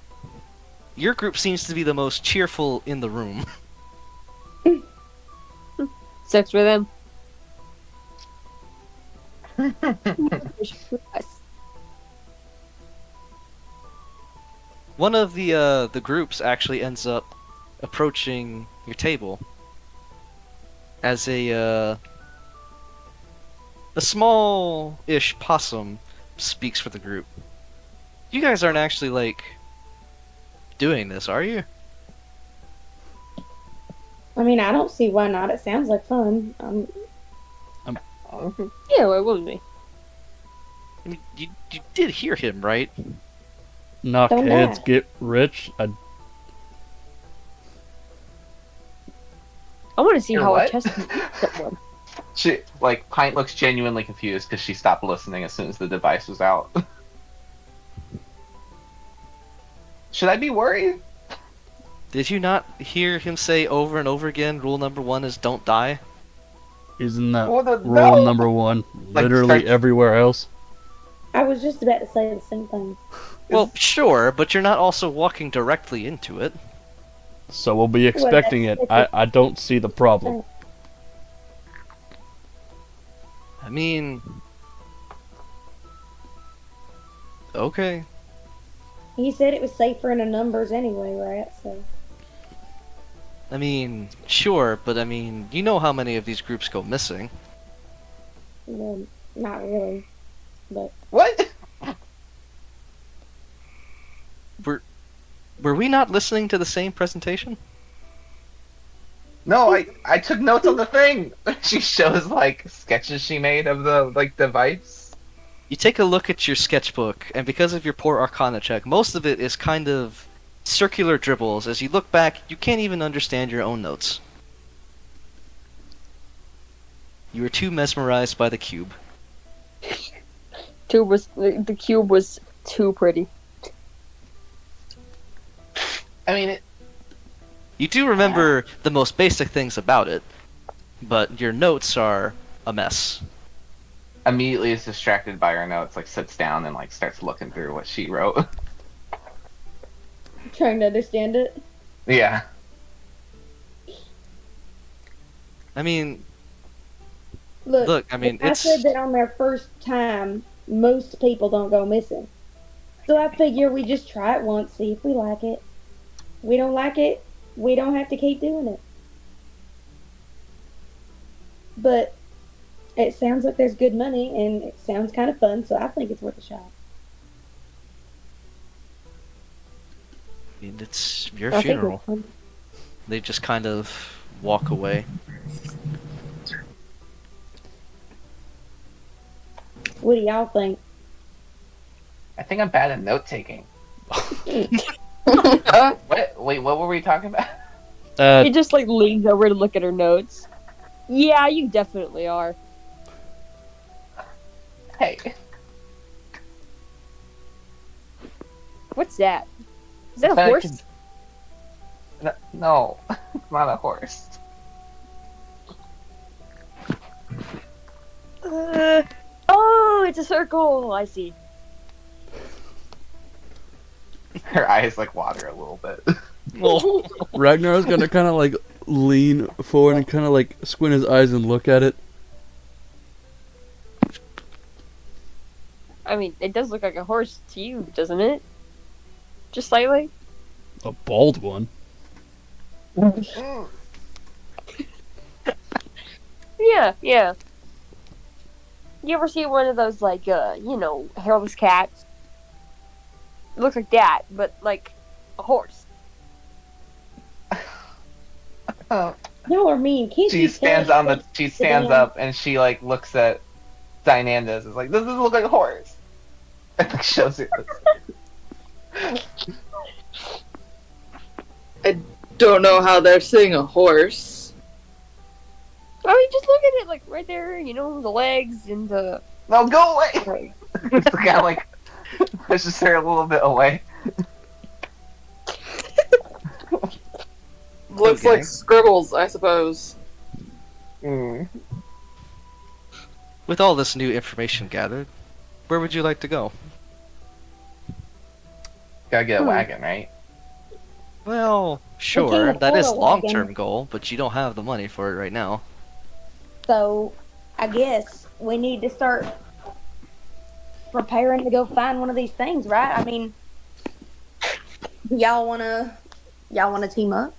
Your group seems to be the most cheerful in the room. Sex with him. One of the groups actually ends up approaching your table as a small-ish possum speaks for the group. You guys aren't actually like doing this, are you? I mean, I don't see why not. It sounds like fun. Yeah, why wouldn't we? I mean, you did hear him, right? Knock Don't heads, die. get rich. I want to see You're how what? a chest can eat someone. Pint looks genuinely confused because she stopped listening as soon as the device was out. Should I be worried? Did you not hear him say over and over again, rule number 1 is don't die? Isn't that Well, rule no. number 1 Like, literally start- everywhere else? I was just about to say the same thing. Well, sure, but you're not also walking directly into it. So we'll be expecting it. I don't see the problem. I mean... Okay. He said it was safer in the numbers anyway, right? So I mean, sure, but I mean, you know how many of these groups go missing. well, not really. But What? Were we not listening to the same presentation? No, I took notes on the thing. She shows sketches she made of the device. You take a look at your sketchbook, and because of your poor Arcana check, most of it is kind of circular dribbles. As you look back, you can't even understand your own notes. You were too mesmerized by the cube. The cube was too pretty. I mean, You do remember the most basic things about it, but your notes are a mess. immediately is distracted by her notes, sits down and starts looking through what she wrote. trying to understand it. Yeah. I mean, Look, I mean, I it's... said that on their first time, most people don't go missing. So I figure we just try it once, see if we like it. We don't like it, we don't have to keep doing it. But it sounds like there's good money, and it sounds kind of fun, so I think it's worth a shot. I mean, it's your I think funeral. it's fun. They just kind of walk away. What do y'all think? I think I'm bad at note taking. What? Wait, what were we talking about? He just leans over to look at her notes. Yeah, you definitely are. Hey. What's that? Is that a I horse? No, it's not a horse. Oh, it's a circle. I see. Her eyes like water a little bit. Well, Ragnar's gonna kind of like lean forward and kind of like squint his eyes and look at it. I mean, it does look like a horse to you, doesn't it? Just slightly? A bald one. Yeah, yeah. You ever see one of those, like, hairless cats? It looks like that, but like a horse. Oh. Y'all are mean. Can't She you stands tell? on the. She stands up and she like looks at Dynandus. Is like, this doesn't look like a horse. And like shows it. Don't know how they're seeing a horse. I mean, just look at it, like, right there, the legs and the... No, go away. The guy like pushes her a little bit away. Looks Okay. like scribbles, I suppose. Mm. with all this new information gathered, where would you like to go? Gotta get a wagon, right? Well, sure, can't that is afford a wagon. long-term goal, but you don't have the money for it right now. So, I guess we need to start preparing to go find one of these things, right? I mean, y'all wanna team up?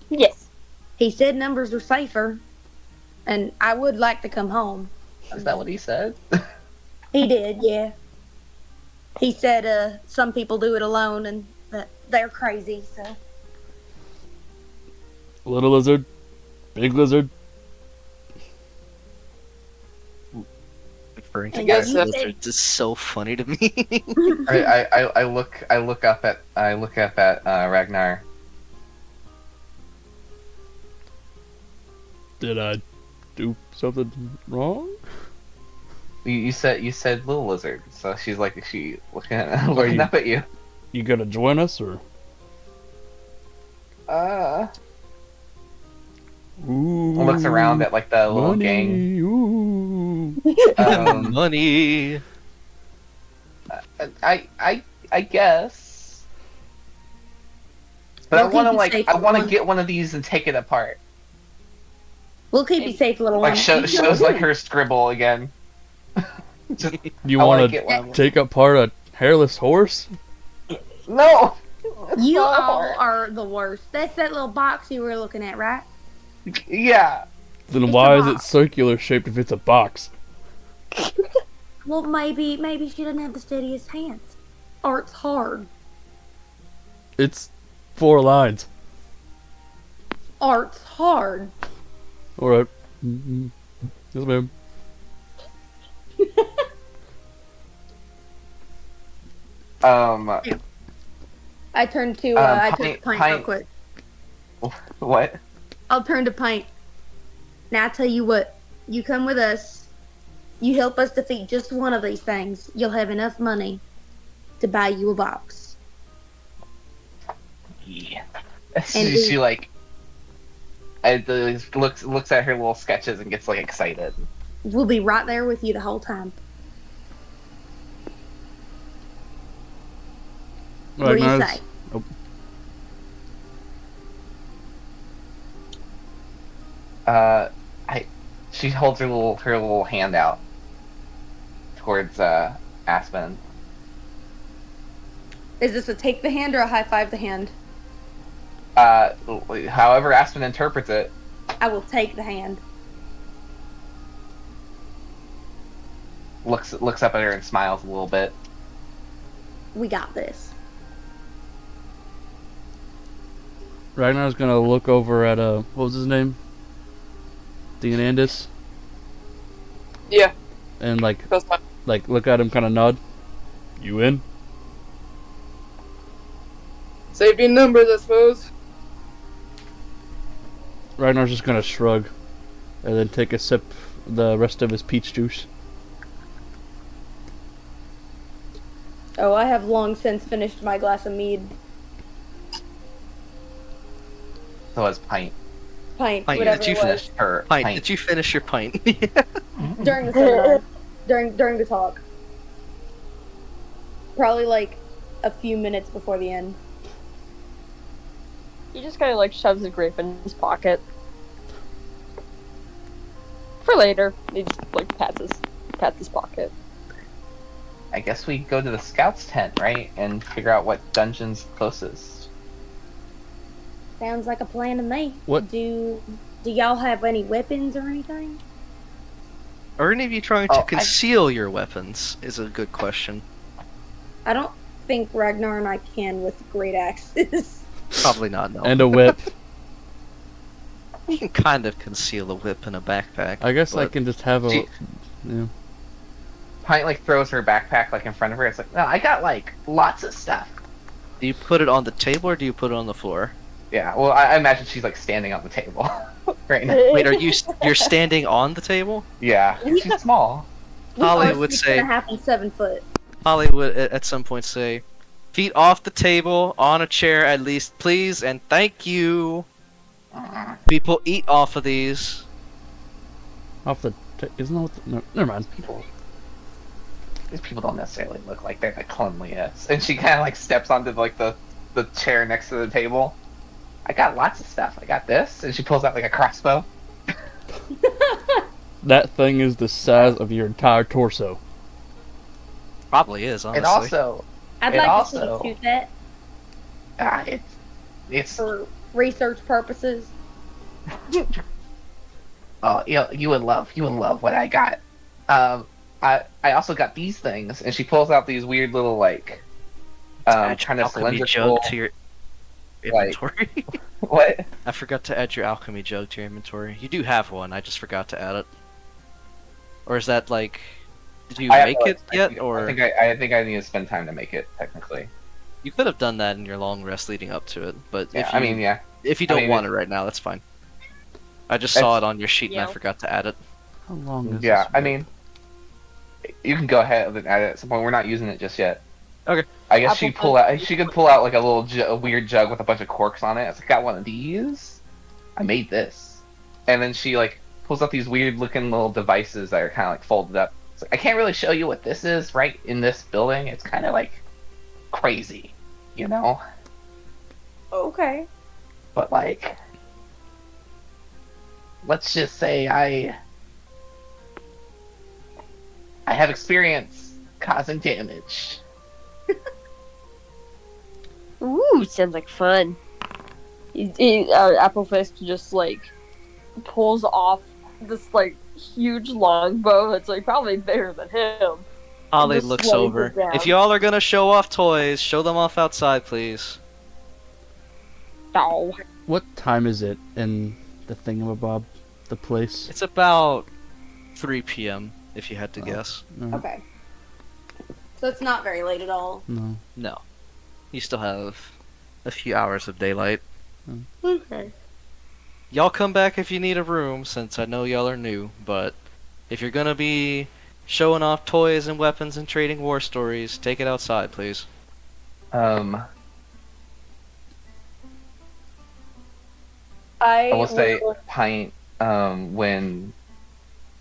Yes. He said numbers are safer, and I would like to come home. Is that what he said? He did, yeah. He said some people do it alone and that they're crazy, so. Little lizard, big lizard. Referring to I guess guys, that's- lizards is so funny to me. I look up at Ragnar. Did I do something wrong? You said little lizard, so she's like looking up at you. You gonna join us or? Ooh, Looks around at like the little money, gang. Ooh. Money. I guess. But We'll keep you safe, I want to little get one of these and take it apart. We'll keep you safe, little Like one. shows like her scribble again. Just, You I wanna want get to one. take apart a hairless horse? No. You Not a all horse. are the worst. That's that little box you were looking at, right? Yeah. Then It's why a is it box. circular shaped if it's a box? Well, maybe she doesn't have the steadiest hands. Or it's hard. It's 4 lines. Art's hard. Alright. Mm-hmm. Yes, ma'am. I turned to Pint- Pint real Pint- quick. What? I'll turn to Pint. Now I tell you what, you come with us. You help us defeat just one of these things. You'll have enough money to buy you a box. Yeah. And She like looks at her little sketches and gets like excited. We'll be right there with you the whole time. What do you Ragnar's- say? She holds her little hand out towards Aspen. Is this a take the hand or a high five the hand? However Aspen interprets it. I will take the hand. Looks up at her and smiles a little bit. We got this. Ragnar's gonna look over at what was his name? Dionandus, Yeah, and like that's fine. look at him, kind of nod. You in? Safety in numbers, I suppose. Ragnar's just gonna shrug, and then take a sip of the rest of his peach juice. Oh, I have long since finished my glass of mead. So it's Pint. Pint, Pint, whatever did you it was. Finish her Pint, pint. did you finish your pint? During the seminar. during the talk. Probably like a few minutes before the end. He just kind of like shoves a grape in his pocket. For later, he just like pats his pocket. I guess we go to the scouts tent, right, and figure out what dungeon's closest. Sounds like a plan to me. What- Do y'all have any weapons or anything? Are any of you trying Oh, to I- conceal your weapons? Is a good question. I don't think Ragnar and I can with great axes. Probably not. No. And a whip. You can kind of conceal a whip in a backpack. I guess I but- can just have a. Gee. Yeah. Pint like throws her backpack like in front of her. It's like, no, I got like lots of stuff. Do you put it on the table or do you put it on the floor? Yeah, well, I imagine she's like standing on the table right now. Wait, you're standing on the table? Yeah, she's small. Holly Ours would is say. gonna happen 7 foot. Holly would at some point say, "Feet off the table, on a chair at least, please, and thank you." People eat off of these. Off the. Isn't that what the, no, never mind. These people don't necessarily look like they're the cleanliest. And she kind of like steps onto like the chair next to the table. I got lots of stuff. I got this, and she pulls out like a crossbow. That thing is the size of your entire torso. Probably is, honestly. And also, I'd It like also- to shoot that it's for research purposes. oh, you would love what I got. I also got these things, and she pulls out these weird little like Add kind your of alchemy cylindrical. jug to your like- inventory. What? I forgot to add your alchemy jug to your inventory. You do have one. I just forgot to add it. Or is that like? Did you I have make to, it like, yet? I Or think I need to spend time to make it technically. you could have done that in your long rest leading up to it. But Yeah, if you, I mean, yeah. if you I don't mean, want it right now, that's fine. I just saw It's- it on your sheet and I Yeah. forgot to add it. How long is Yeah, this? I mean, you can go ahead and add it at some point. We're not using it just yet. Okay. I guess Apple she could pull out like a little a weird jug with a bunch of corks on it. It's like, got one of these. I made this, and then she like pulls out these weird looking little devices that are kind of like folded up. It's like, I can't really show you what this is right in this building. It's kind of like crazy, you know. Okay. But like, let's just say I have experience causing damage. Ooh, sounds like fun. Applefist just like pulls off this like huge longbow that's like probably bigger than him. Holly just looks slowing over. it down. If y'all are gonna show off toys, show them off outside, please. Oh, What time is it in the thingamabob? The place? It's about 3 p.m. if you had to guess. No. Okay. So it's not very late at all. No. No. You still have a few hours of daylight. okay. Y'all come back if you need a room, since I know y'all are new, but if you're gonna be showing off toys and weapons and trading war stories, take it outside, please. I I will say, will- Pint, when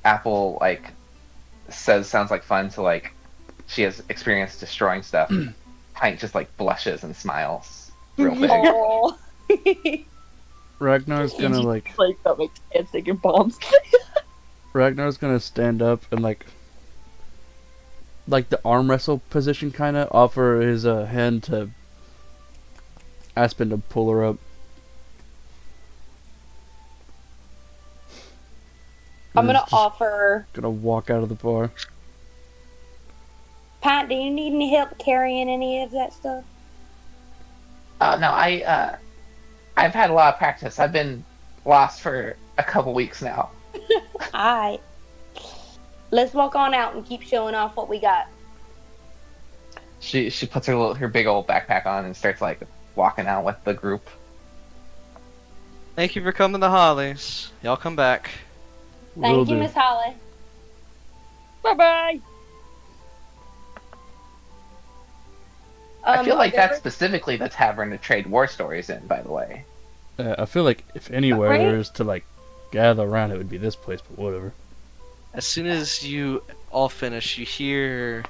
Apple like sounds like fun to like she has experience destroying stuff. Pint just like blushes and smiles real big. Aw. Ragnar's gonna like. Like that makes sense. Taking bombs. Ragnar's gonna stand up and like the arm wrestle position, kind of offer his hand to Aspen to pull her up. I'm And gonna is just offer. gonna walk out of the bar. Pat, do you need any help carrying any of that stuff? No, I've had a lot of practice. I've been lost for a couple weeks now. Alright. Let's walk on out and keep showing off what we got. She puts her big old backpack on and starts like walking out with the group. Thank you for coming to Holly's. Y'all come back. Will Thank you, do. Miss Holly. Bye bye. I feel like are there- that's specifically the tavern to trade war stories in, by the way. I feel like if anywhere Right? there is to like gather around, it would be this place. But whatever. As soon as you all finish, you hear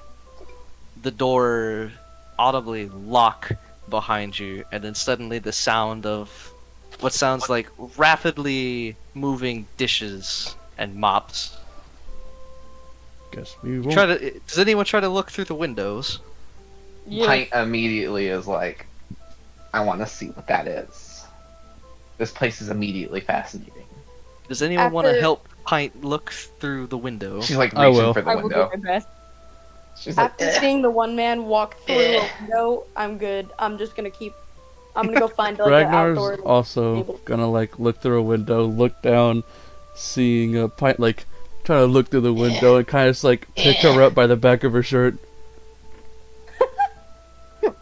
the door audibly lock behind you, and then suddenly the sound of what sounds like rapidly moving dishes and mops. Guess we won't. Does anyone try to look through the windows? Yeah. Pint immediately is like, I want to see what that is. This place is immediately fascinating. Does anyone want to After- help Pint look through the window? She's like I reaching will. for the I will do window. my best. She's like, After seeing the one man walk through a window, I'm good. I'm gonna go find like an Ragnar's outdoor. also table. gonna like look through a window, look down, seeing a Pint like trying to look through the window and kind of just like pick her up by the back of her shirt.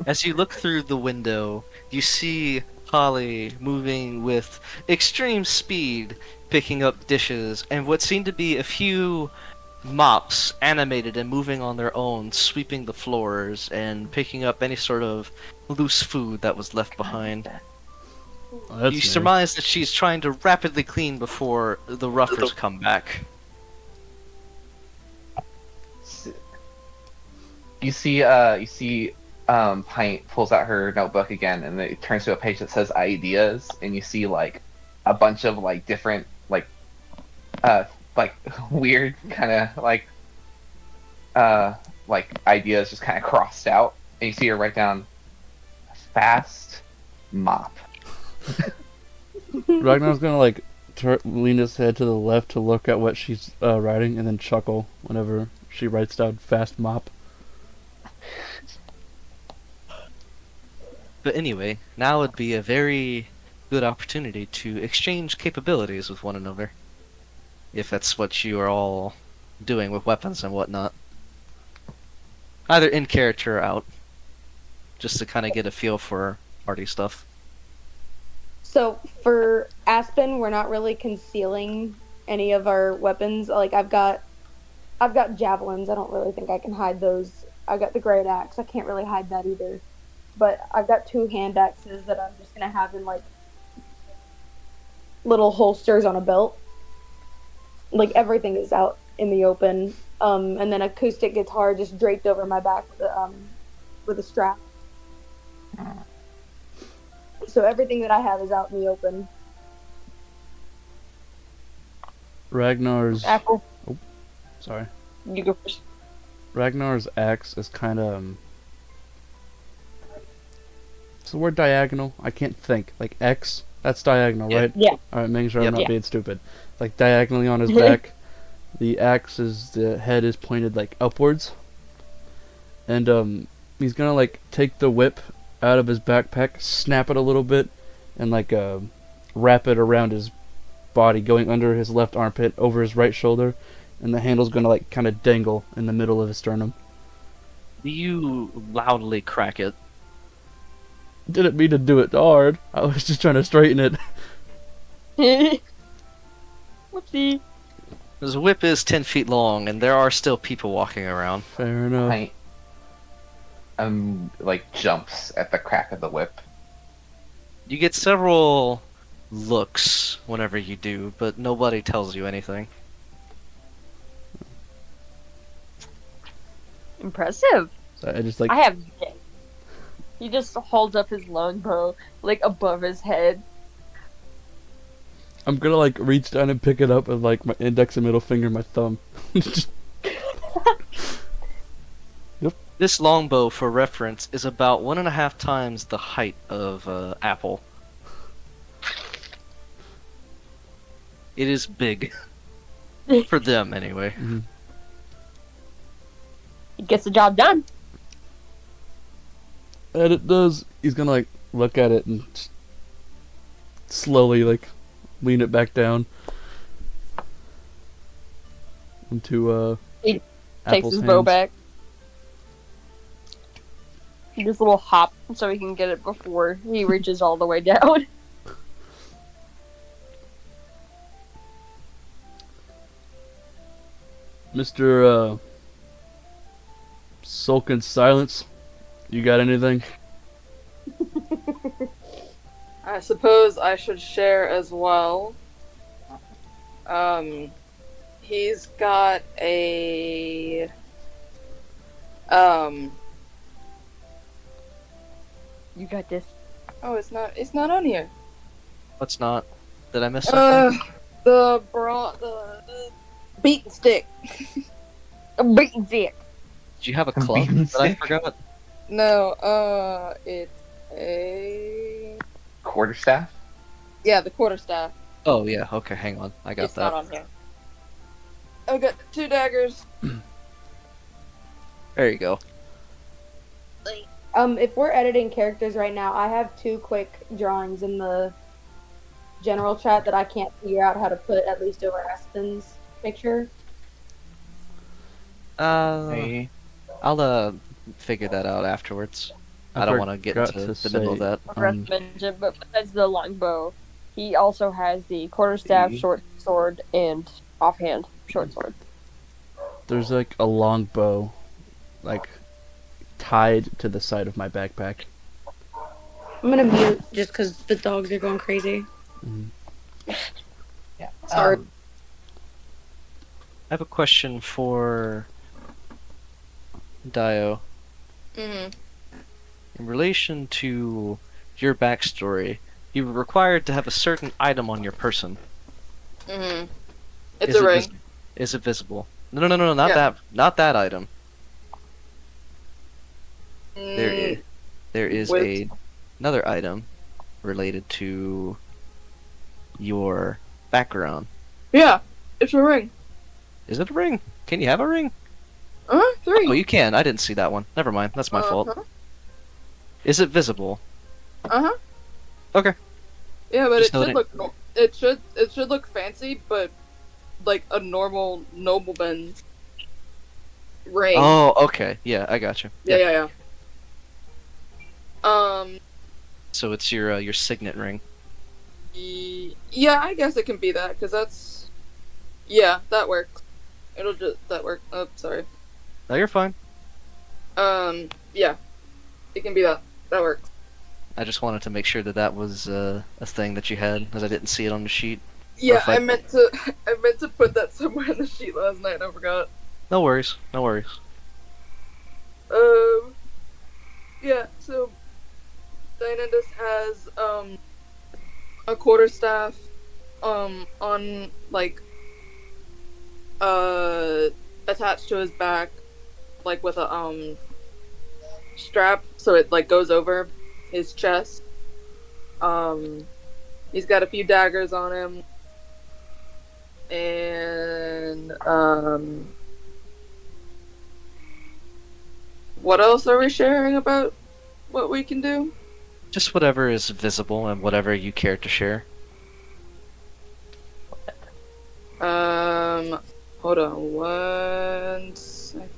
As you look through the window, you see Holly moving with extreme speed, picking up dishes, and what seem to be a few mops animated and moving on their own, sweeping the floors and picking up any sort of loose food that was left behind. Oh, that's You nice. surmise that she's trying to rapidly clean before the roughers come back. you see, Pint pulls out her notebook again, and it turns to a page that says ideas, and you see like a bunch of like different like weird kind of like ideas just kind of crossed out, and you see her write down fast mop. Ragnar's gonna like lean his head to the left to look at what she's writing, and then chuckle whenever she writes down "fast mop." But anyway, now would be a very good opportunity to exchange capabilities with one another. If that's what you are all doing with weapons and whatnot. Either in character or out. Just to kind of get a feel for party stuff. So for Aspen, we're not really concealing any of our weapons. Like I've got javelins. I don't really think I can hide those. I got the great axe. I can't really hide that either. But I've got 2 hand axes that I'm just gonna have in like little holsters on a belt. Like everything is out in the open. And then acoustic guitar just draped over my back with a strap. So everything that I have is out in the open. Ragnar's Apple, sorry. you go first. Ragnar's axe is kind of. It's the word diagonal. I can't think. Like X. That's diagonal, Yeah. right? Yeah. All right, making sure I'm Yep. not Yeah. being stupid. Like diagonally on his back, the the head is pointed like upwards, and he's gonna like take the whip out of his backpack, snap it a little bit, and like wrap it around his body, going under his left armpit, over his right shoulder, and the handle's gonna like kind of dangle in the middle of his sternum. You loudly crack it. Didn't mean to do it hard. I was just trying to straighten it. Whoopsie. His whip is 10 feet long, and there are still people walking around. Fair enough. Pint like jumps at the crack of the whip. You get several looks whenever you do, but nobody tells you anything. Impressive. So I just like I have. He just holds up his longbow like above his head. I'm gonna like reach down and pick it up with like my index and middle finger, and my thumb. Just- This longbow, for reference, is about 1.5 times the height of Apple. It is big. For them, anyway. He gets the job done. and it does. He's gonna like look at it and slowly like lean it back down into He takes Apple's his bow hands. back. He does a little hop so he can get it before he reaches all the way down. Mr. Sulk in Silence. You got anything? I suppose I should share as well. He's got a You got this. Oh, it's not. It's not on here. What's not? Did I miss something? The beaten stick. I'm beating it. Did you have a club Beaten that I stick. forgot? No, it's a Quarterstaff. the quarterstaff. Oh yeah. Okay, hang on. I got It's that. not on here. I got 2 daggers. There you go. If we're editing characters right now, I have 2 quick drawings in the general chat that I can't figure out how to put at least over Aspen's picture. Hey. I'll figure that out afterwards. I don't want to get forgot into to the middle of say- that. I forgot to mention, but besides the longbow, he also has the quarterstaff, See? short sword, and offhand short sword. There's like a long bow, like tied to the side of my backpack. I'm gonna mute just because the dogs are going crazy. Yeah. Sorry. I have a question for Dio. Mm-hmm. In relation to your backstory, you were required to have a certain item on your person. Mm-hmm. It's Is a it ring. Is it visible? No, not Yeah. not that item. There is With- another item related to your background. Yeah, it's a ring. Is it a ring? Can you have a ring? 3. Oh, you can. I didn't see that one. Never mind. That's my fault. Is it visible? Uh-huh. Okay. Yeah, but Just it should noting. look it should look fancy, but like a normal nobleman's ring. Oh, okay. Yeah, I got you. Yeah. So it's your signet ring. Yeah, I guess it can be that because that's that works. It'll just that work. Oh, sorry. No, you're fine. Yeah, it can be that. That works. I just wanted to make sure that that was a thing that you had, because I didn't see it on the sheet. Yeah, Perfect. I meant to put that somewhere in the sheet last night and I forgot. No worries. No worries. Yeah, so Dynendus has a quarterstaff on like attached to his back, like with a strap, so it like goes over his chest. He's got a few daggers on him, and what else are we sharing about what we can do? Just whatever is visible and whatever you care to share. Hold on one sec.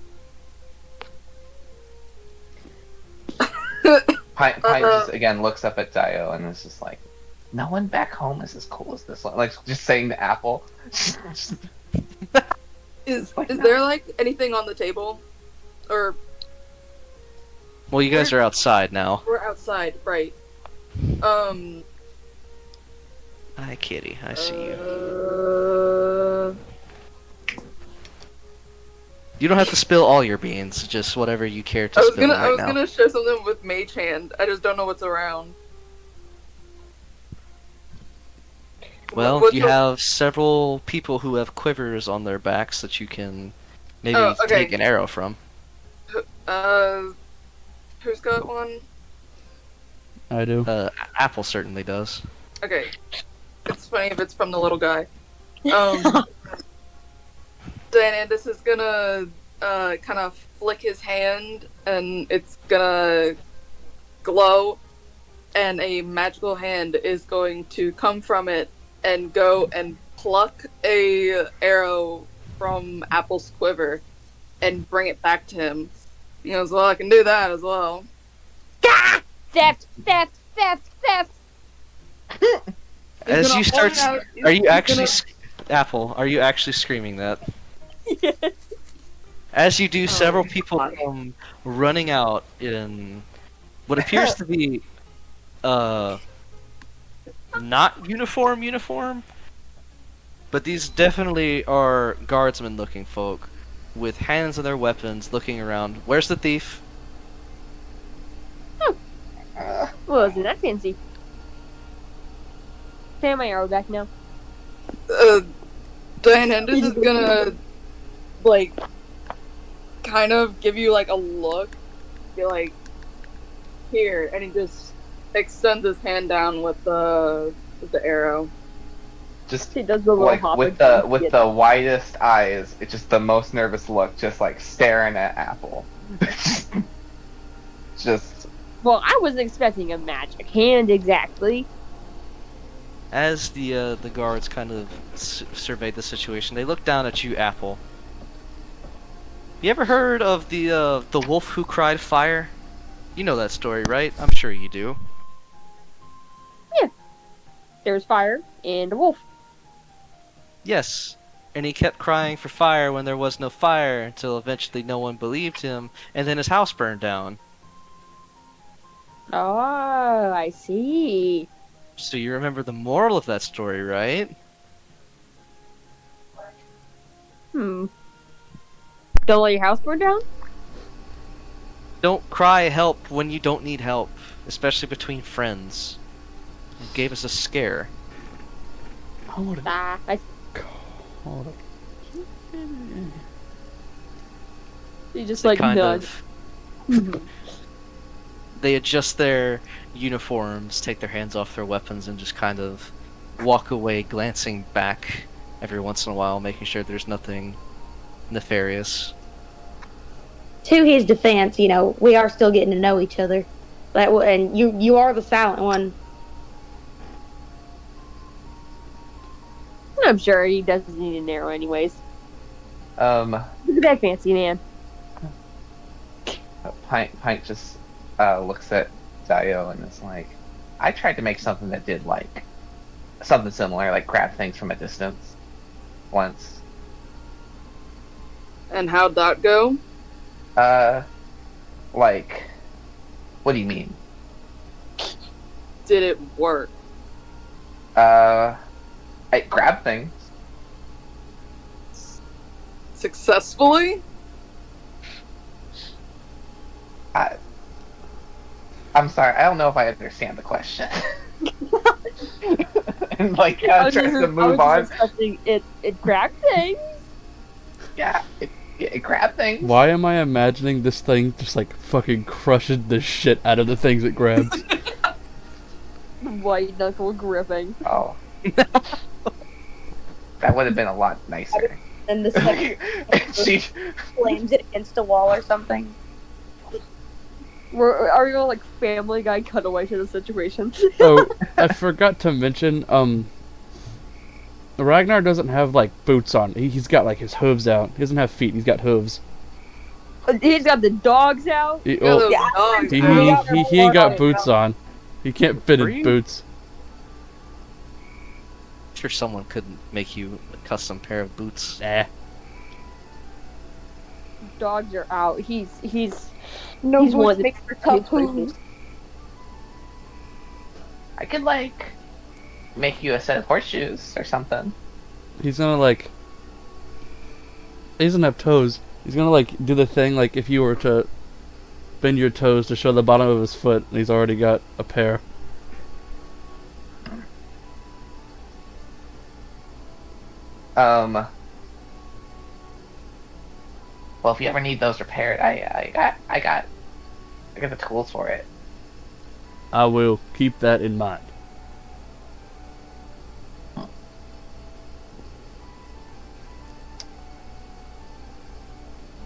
Pine just again looks up at Dio and is just like, "No one back home is as cool as this one." Like just saying to Apple. Is Like that. there like anything on the table, or Well, you guys are outside now. we're outside, right? Hi, kitty. I see you. You don't have to spill all your beans. Just whatever you care to I was spill gonna right now. gonna share something with Mage Hand. I just don't know what's around. Well, What's you the- have several people who have quivers on their backs that you can maybe Oh, okay. take an arrow from. Who's got one? I do. Apple certainly does. Okay. It's funny if it's from the little guy. Dynandus is gonna kind of flick his hand, and it's gonna glow, and a magical hand is going to come from it and go and pluck a arrow from Apple's quiver and bring it back to him. He goes, "Well, I can do that as well." Theft, theft, theft, theft. He's As gonna you start, hold it out- are you he's actually gonna- Apple? Are you actually screaming that? As you do, several people fuck. come running out in what appears to be not uniform, but these definitely are guardsmen-looking folk with hands on their weapons, looking around. Where's the thief? Well, isn't that fancy? Can I have my arrow back now? Dianandus is gonna, like, kind of give you, like, a look. Be like, here, and he just extends his hand down with the arrow. Just He does the little like hop with and the get- widest eyes, it's just the most nervous look, just like staring at Apple. just Well, I wasn't expecting a magic hand exactly. As the guards kind of surveyed the situation, they looked down at you, Apple. You ever heard of the wolf who cried fire? You know that story, right? I'm sure you do. There's fire and a wolf. Yes. And he kept crying for fire when there was no fire until eventually no one believed him, and then his house burned down. Oh, I see. So you remember the moral of that story, right? Don't let your house burn down? Don't cry help when you don't need help, especially between friends. It gave us a scare. I would have I called it. you just They like kind nudge. of they adjust their uniforms, take their hands off their weapons, and just kind of walk away, glancing back every once in a while, making sure there's nothing nefarious. To his defense, you know, we are still getting to know each other. And you are the silent one. I'm sure he doesn't need an arrow anyways. He's a bad fancy man. Pint just looks at Dio and is like, I tried to make something that did like something similar, like grab things from a distance once. And how'd that go? Like, what do you mean? Did it work? I grab things. Successfully? I'm sorry, I don't know if I understand the question. And like, I was tries just, to move I on. was just expecting it grabbed things. Yeah, it grab things. Why am I imagining this thing just like fucking crushing the shit out of the things it grabs? White knuckle gripping. Oh. That would have been a lot nicer. And the second she, slams it against a wall or something. Are you all like Family Guy cutaway to the situation? Oh, I forgot to mention, Ragnar doesn't have like boots on. He's got like his hooves out. He doesn't have feet. He's got hooves. He's got the dogs out. He, Yeah, those Yeah. dogs. he ain't got boots on. He can't fit Are in you- boots. Sure, someone could make you a custom pair of boots. Nah. Dogs are out. He's No He's boots one makes for his tough places. hooves. I could like make you a set of horseshoes or something. He's gonna like. He doesn't have toes. He's gonna like do the thing like if you were to bend your toes to show the bottom of his foot, and he's already got a pair. Well, if you ever need those repaired, I got the tools for it. I will keep that in mind.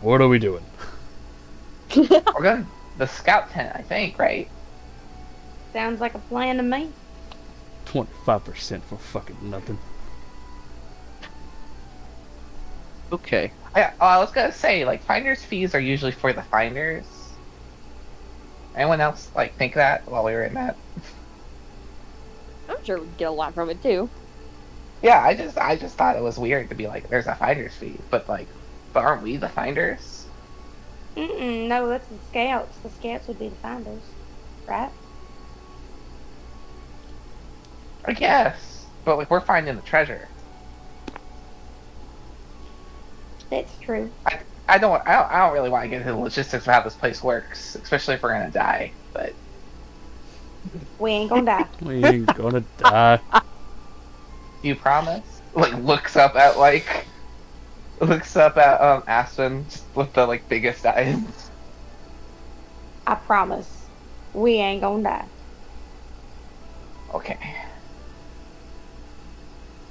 What are we doing? We're going to the scout tent, I think, right? Sounds like a plan to me. 25% for fucking nothing. Okay. I was gonna say, like, finders fees are usually for the finders. Anyone else like think that while we were in that? I'm sure we'd get a lot from it too. Yeah, I just thought it was weird to be like, there's a finder's fee, but aren't we the finders? No, that's the scouts. The scouts would be the finders, right? I guess, but like we're finding the treasure. That's true. I don't really want to get into the logistics of how this place works, especially if we're gonna die. But We ain't gonna die. We ain't gonna die. Do you promise? Like looks up at Aspen with the like biggest eyes. I promise. We ain't gonna die. Okay.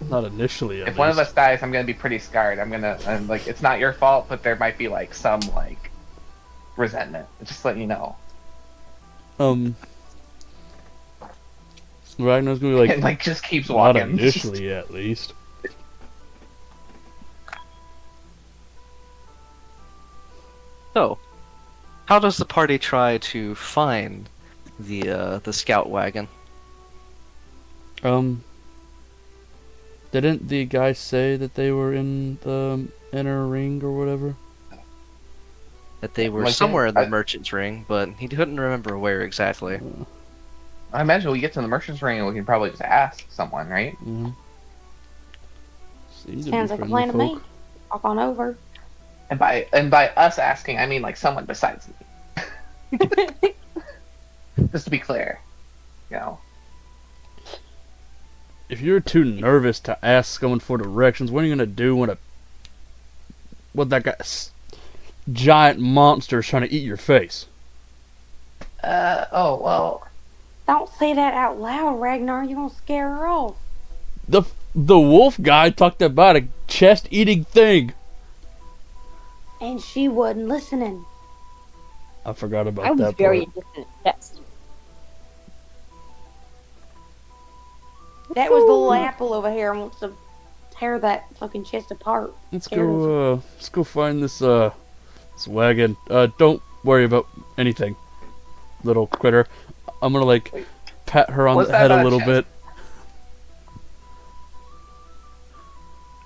Not initially, at If one of least. us dies, I'm gonna be pretty scarred. I'm like, it's not your fault, but there might be like some like resentment. Just letting you know. Ragnar's gonna be like, And like just keeps not walking. initially, at least. So, how does the party try to find the scout wagon? Didn't the guy say that they were in the inner ring or whatever? That they were Like, somewhere in the I- merchant's ring, but he couldn't remember where exactly. I imagine we get to the merchant's ring and we can probably just ask someone, right? Mm-hmm. Seems to be Sounds like a friendly plan to me. folk. Walk on over. And by us asking, I mean like someone besides me. Just to be clear, you know. If you're too nervous to ask someone for directions, what are you gonna do when that guy, giant monster is trying to eat your face? Oh well. Don't say that out loud, Ragnar. You're gonna scare her off. The wolf guy talked about a chest-eating thing. And she wasn't listening. I forgot about I was that very part. interested in chest. That was the little apple over here and wants to tear that fucking chest apart. Let's go find this wagon. Don't worry about anything, little critter. I'm gonna like Wait. pat her on What's the that head a about a little chest? bit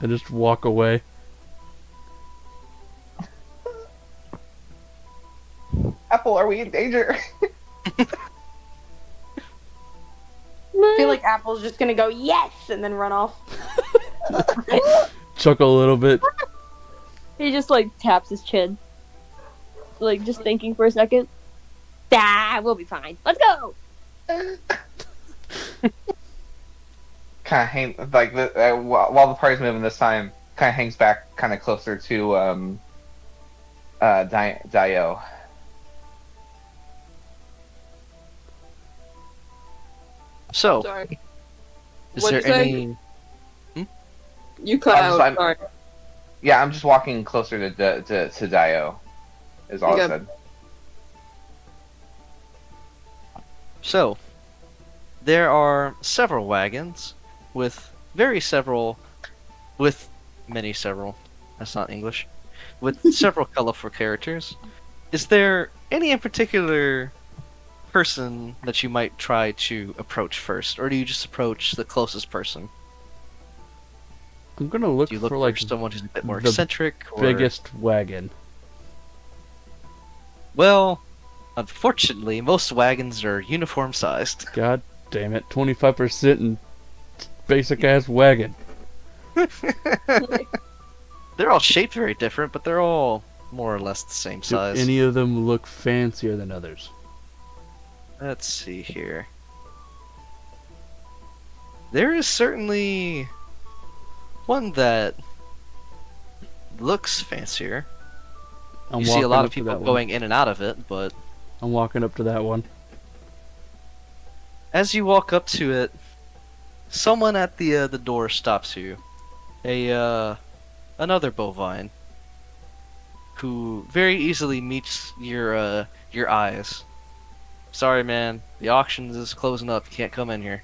and just walk away. Apple, are we in danger? I feel like Apple's just gonna go yes and then run off. Chuckle a little bit. He just like taps his chin, like just thinking for a second. Ah, we'll be fine. Let's go. Kind of hang like while the party's moving this time. Kind of hangs back, kind of closer to Dio. So, Sorry. is What'd there you say? any? You cut out. I'm- Sorry. Yeah, I'm just walking closer to Dio. Is all I Okay. said. So, there are several wagons with many several. That's not English. With several colorful characters. Is there any in particular person that you might try to approach first, or do you just approach the closest person? I'm gonna look Do you look for for like someone who's a bit more the eccentric? Or... biggest wagon. Well, unfortunately, most wagons are uniform sized. God damn it, 25% in basic ass wagon. They're all shaped very different, but they're all more or less the same Do size. any of them look fancier than others? Let's see here. There is certainly one that looks fancier. I'm You see a walking lot up of to people that one. going in and out of it, but I'm walking up to that one. as you walk up to it, someone at the door stops you. Another bovine who very easily meets your eyes. Sorry, man. The auction is closing up. You can't come in here.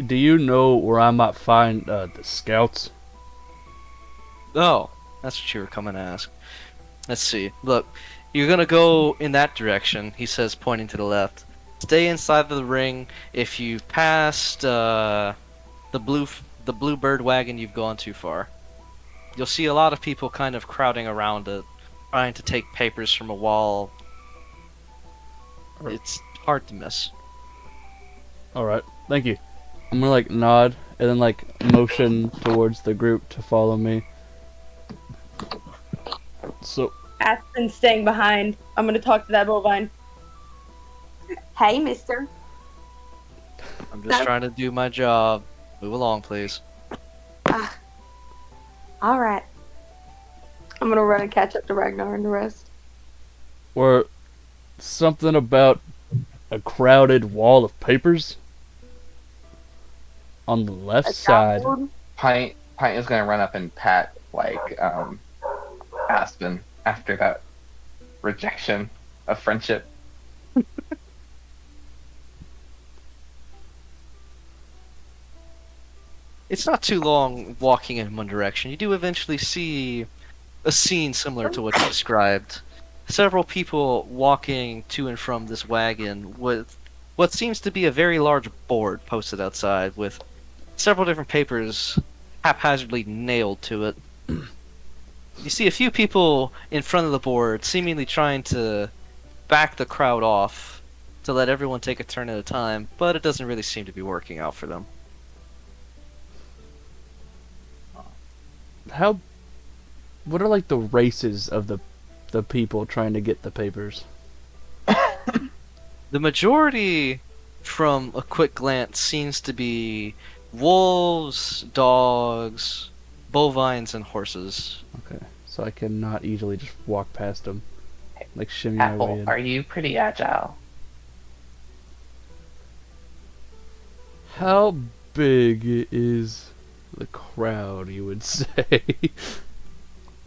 Do you know where I might find the scouts? Oh, that's what you were coming to ask. Let's see. Look, you're gonna go in that direction, he says, pointing to the left. Stay inside of the ring. If you passed the bluebird wagon, you've gone too far. You'll see a lot of people kind of crowding around it, trying to take papers from a wall. It's hard to miss. Alright, thank you. I'm gonna like nod and then like motion towards the group to follow me. So Aspen's staying behind. I'm gonna talk to that bovine. Hey, mister. I'm just trying to do my job. Move along, please. All right. I'm gonna run and catch up to Ragnar and the rest. Or something about a crowded wall of papers on the left side. Pint is gonna run up and pat like Aspen after that rejection of friendship. It's not too long walking in one direction. You do eventually see a scene similar to what you described. Several people walking to and from this wagon with what seems to be a very large board posted outside with several different papers haphazardly nailed to it. You see a few people in front of the board seemingly trying to back the crowd off to let everyone take a turn at a time, but it doesn't really seem to be working out for them. What are like the races of the people trying to get the papers? The majority, from a quick glance, seems to be wolves, dogs, bovines, and horses. Okay, so I cannot easily just walk past them, like shimmy my way Apple, in. are you pretty agile? How big is the crowd, you would say?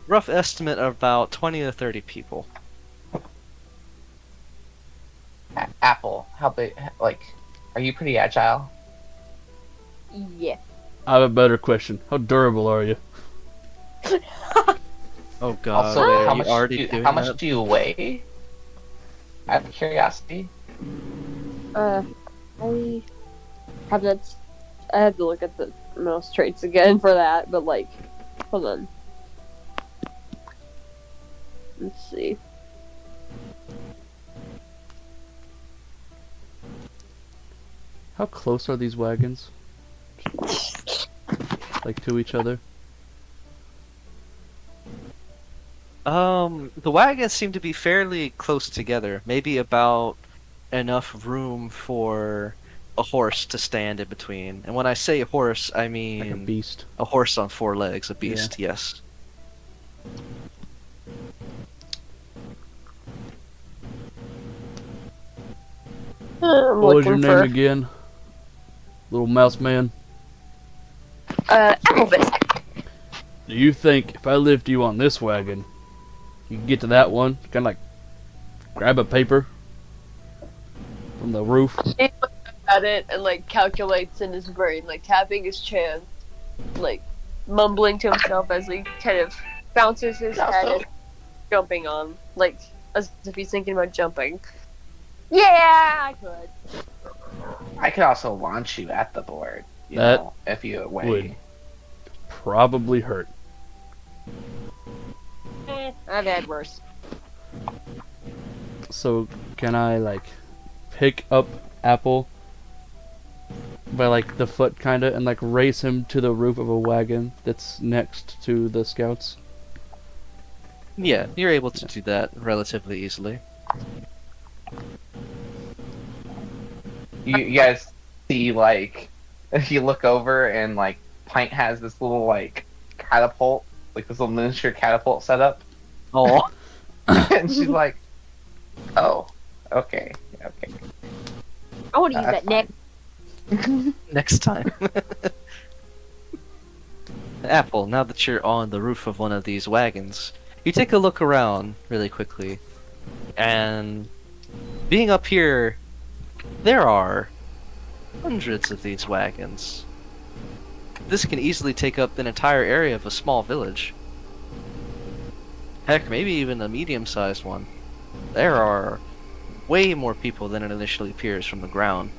Rough estimate of about 20 to 30 people. Apple, how big? Like, are you pretty agile? Yeah. I have a better question. How durable are you? Oh god, Also, are how you much? already doing How much that? do you weigh? Out of curiosity. I have that. I had to look at the mouse traits again for that, but like, hold on. Let's see. How close are these wagons? Like to each other? The wagons seem to be fairly close together. Maybe about enough room for a horse to stand in between. And when I say horse, I mean Like a beast. a horse on four legs, a beast, yes. I'm What was your looking name for again? Little mouse man. Applevis. Do you think if I lift you on this wagon, you can get to that one? Kind of like grab a paper from the roof? He looks at it and like calculates in his brain, like tapping his chin, like mumbling to himself as he kind of bounces his head and jumping on, like as if he's thinking about jumping. Yeah, I could. I could also launch you at the board. You That know, if you weigh. would probably hurt. I've had worse. So can I like pick up Apple by like the foot kinda and like race him to the roof of a wagon that's next to the scouts? Yeah, you're able to do that relatively easily. You guys see, like, if you look over and, like, Pint has this little, like, catapult, like this little miniature catapult set up. Oh, And she's like, oh, okay. I want to use That's that next. next time. Apple, now that you're on the roof of one of these wagons, you take a look around really quickly, and being up here, there are hundreds of these wagons. This can easily take up an entire area of a small village. Heck, maybe even a medium-sized one. There are way more people than it initially appears from the ground.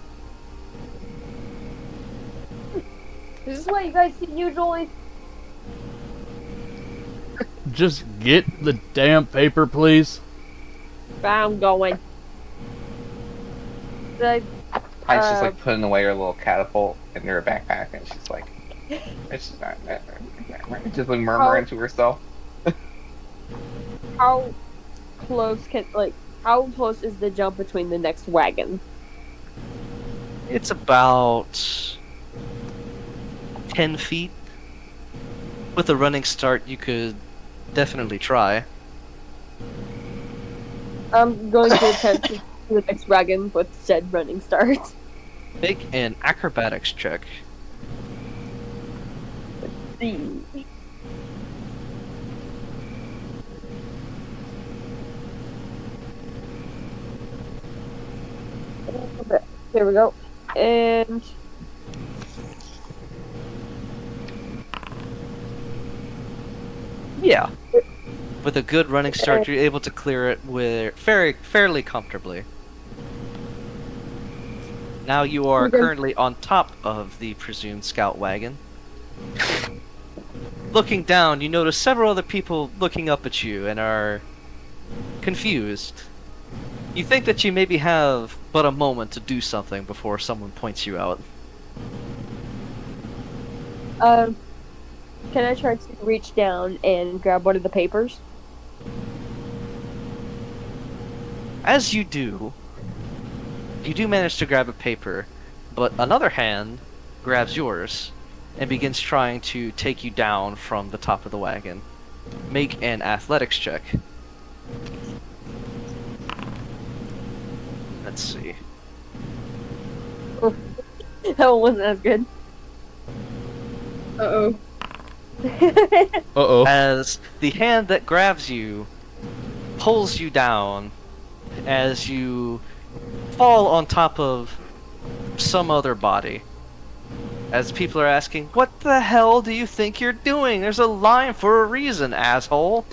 This is what you guys see usually. Just get the damn paper, please. I'm going. Pint's just, like, putting away her little catapult in her backpack, and she's like, it's just like murmuring to herself. How close is the jump between the next wagon? It's about 10 feet. With a running start, you could definitely try. I'm going to attempt to do the next dragon with said running start. Make an acrobatics check. See. Here we go. And Yeah. With a good running start, you're able to clear it with fairly comfortably. Now you are Okay. currently on top of the presumed scout wagon. Looking down, you notice several other people looking up at you and are confused. You think that you maybe have but a moment to do something before someone points you out. can I try to reach down and grab one of the papers? As you do manage to grab a paper, but another hand grabs yours and begins trying to take you down from the top of the wagon. Make an athletics check. Let's see. That one wasn't as good. Uh-oh. Uh-oh. As the hand that grabs you pulls you down as you fall on top of some other body. As people are asking, what the hell do you think you're doing? There's a line for a reason, asshole.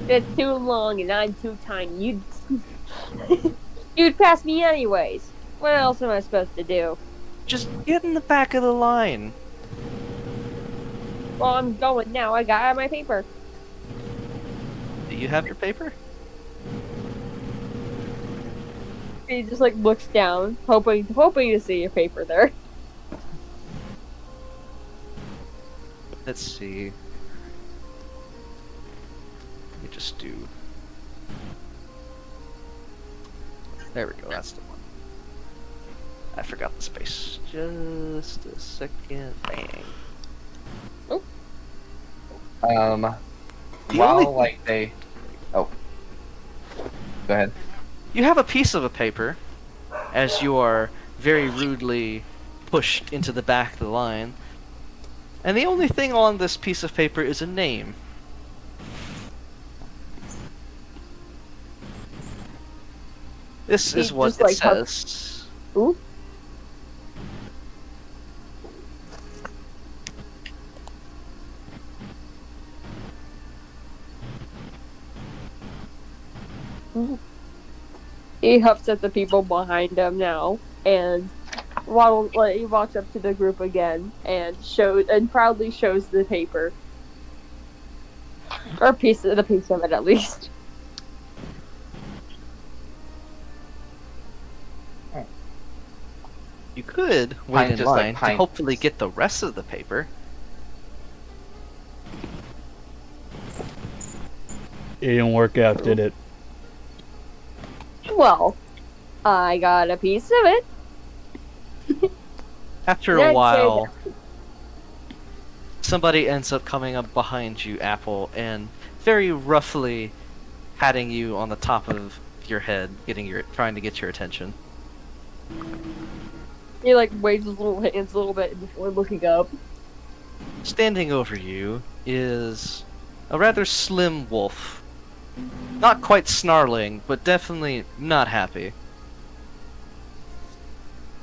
It's too long and I'm too tiny. You'd pass me anyways. What else am I supposed to do? Just get in the back of the line. Well, I'm going now. I got my paper. Do you have your paper? He just like looks down, hoping to see a paper there. Let's see. Let me just do. There we go, that's the one. I forgot the space. Just a second. Bang. The While only- like they, oh, go ahead. You have a piece of a paper as you are very rudely pushed into the back of the line. And the only thing on this piece of paper is a name. This He is what just, it like, says. Ooh. He huffs at the people behind him now, and he walks up to the group again and proudly shows the paper, or the piece of it at least. You could wait Pine in just, like, line to pine- hopefully get the rest of the paper. It didn't work out, did it? Well, I got a piece of it. After Let's a say while, somebody ends up coming up behind you, Apple, and very roughly patting you on the top of your head, trying to get your attention. He like waves his little hands a little bit before looking up. Standing over you is a rather slim wolf. Not quite snarling, but definitely not happy.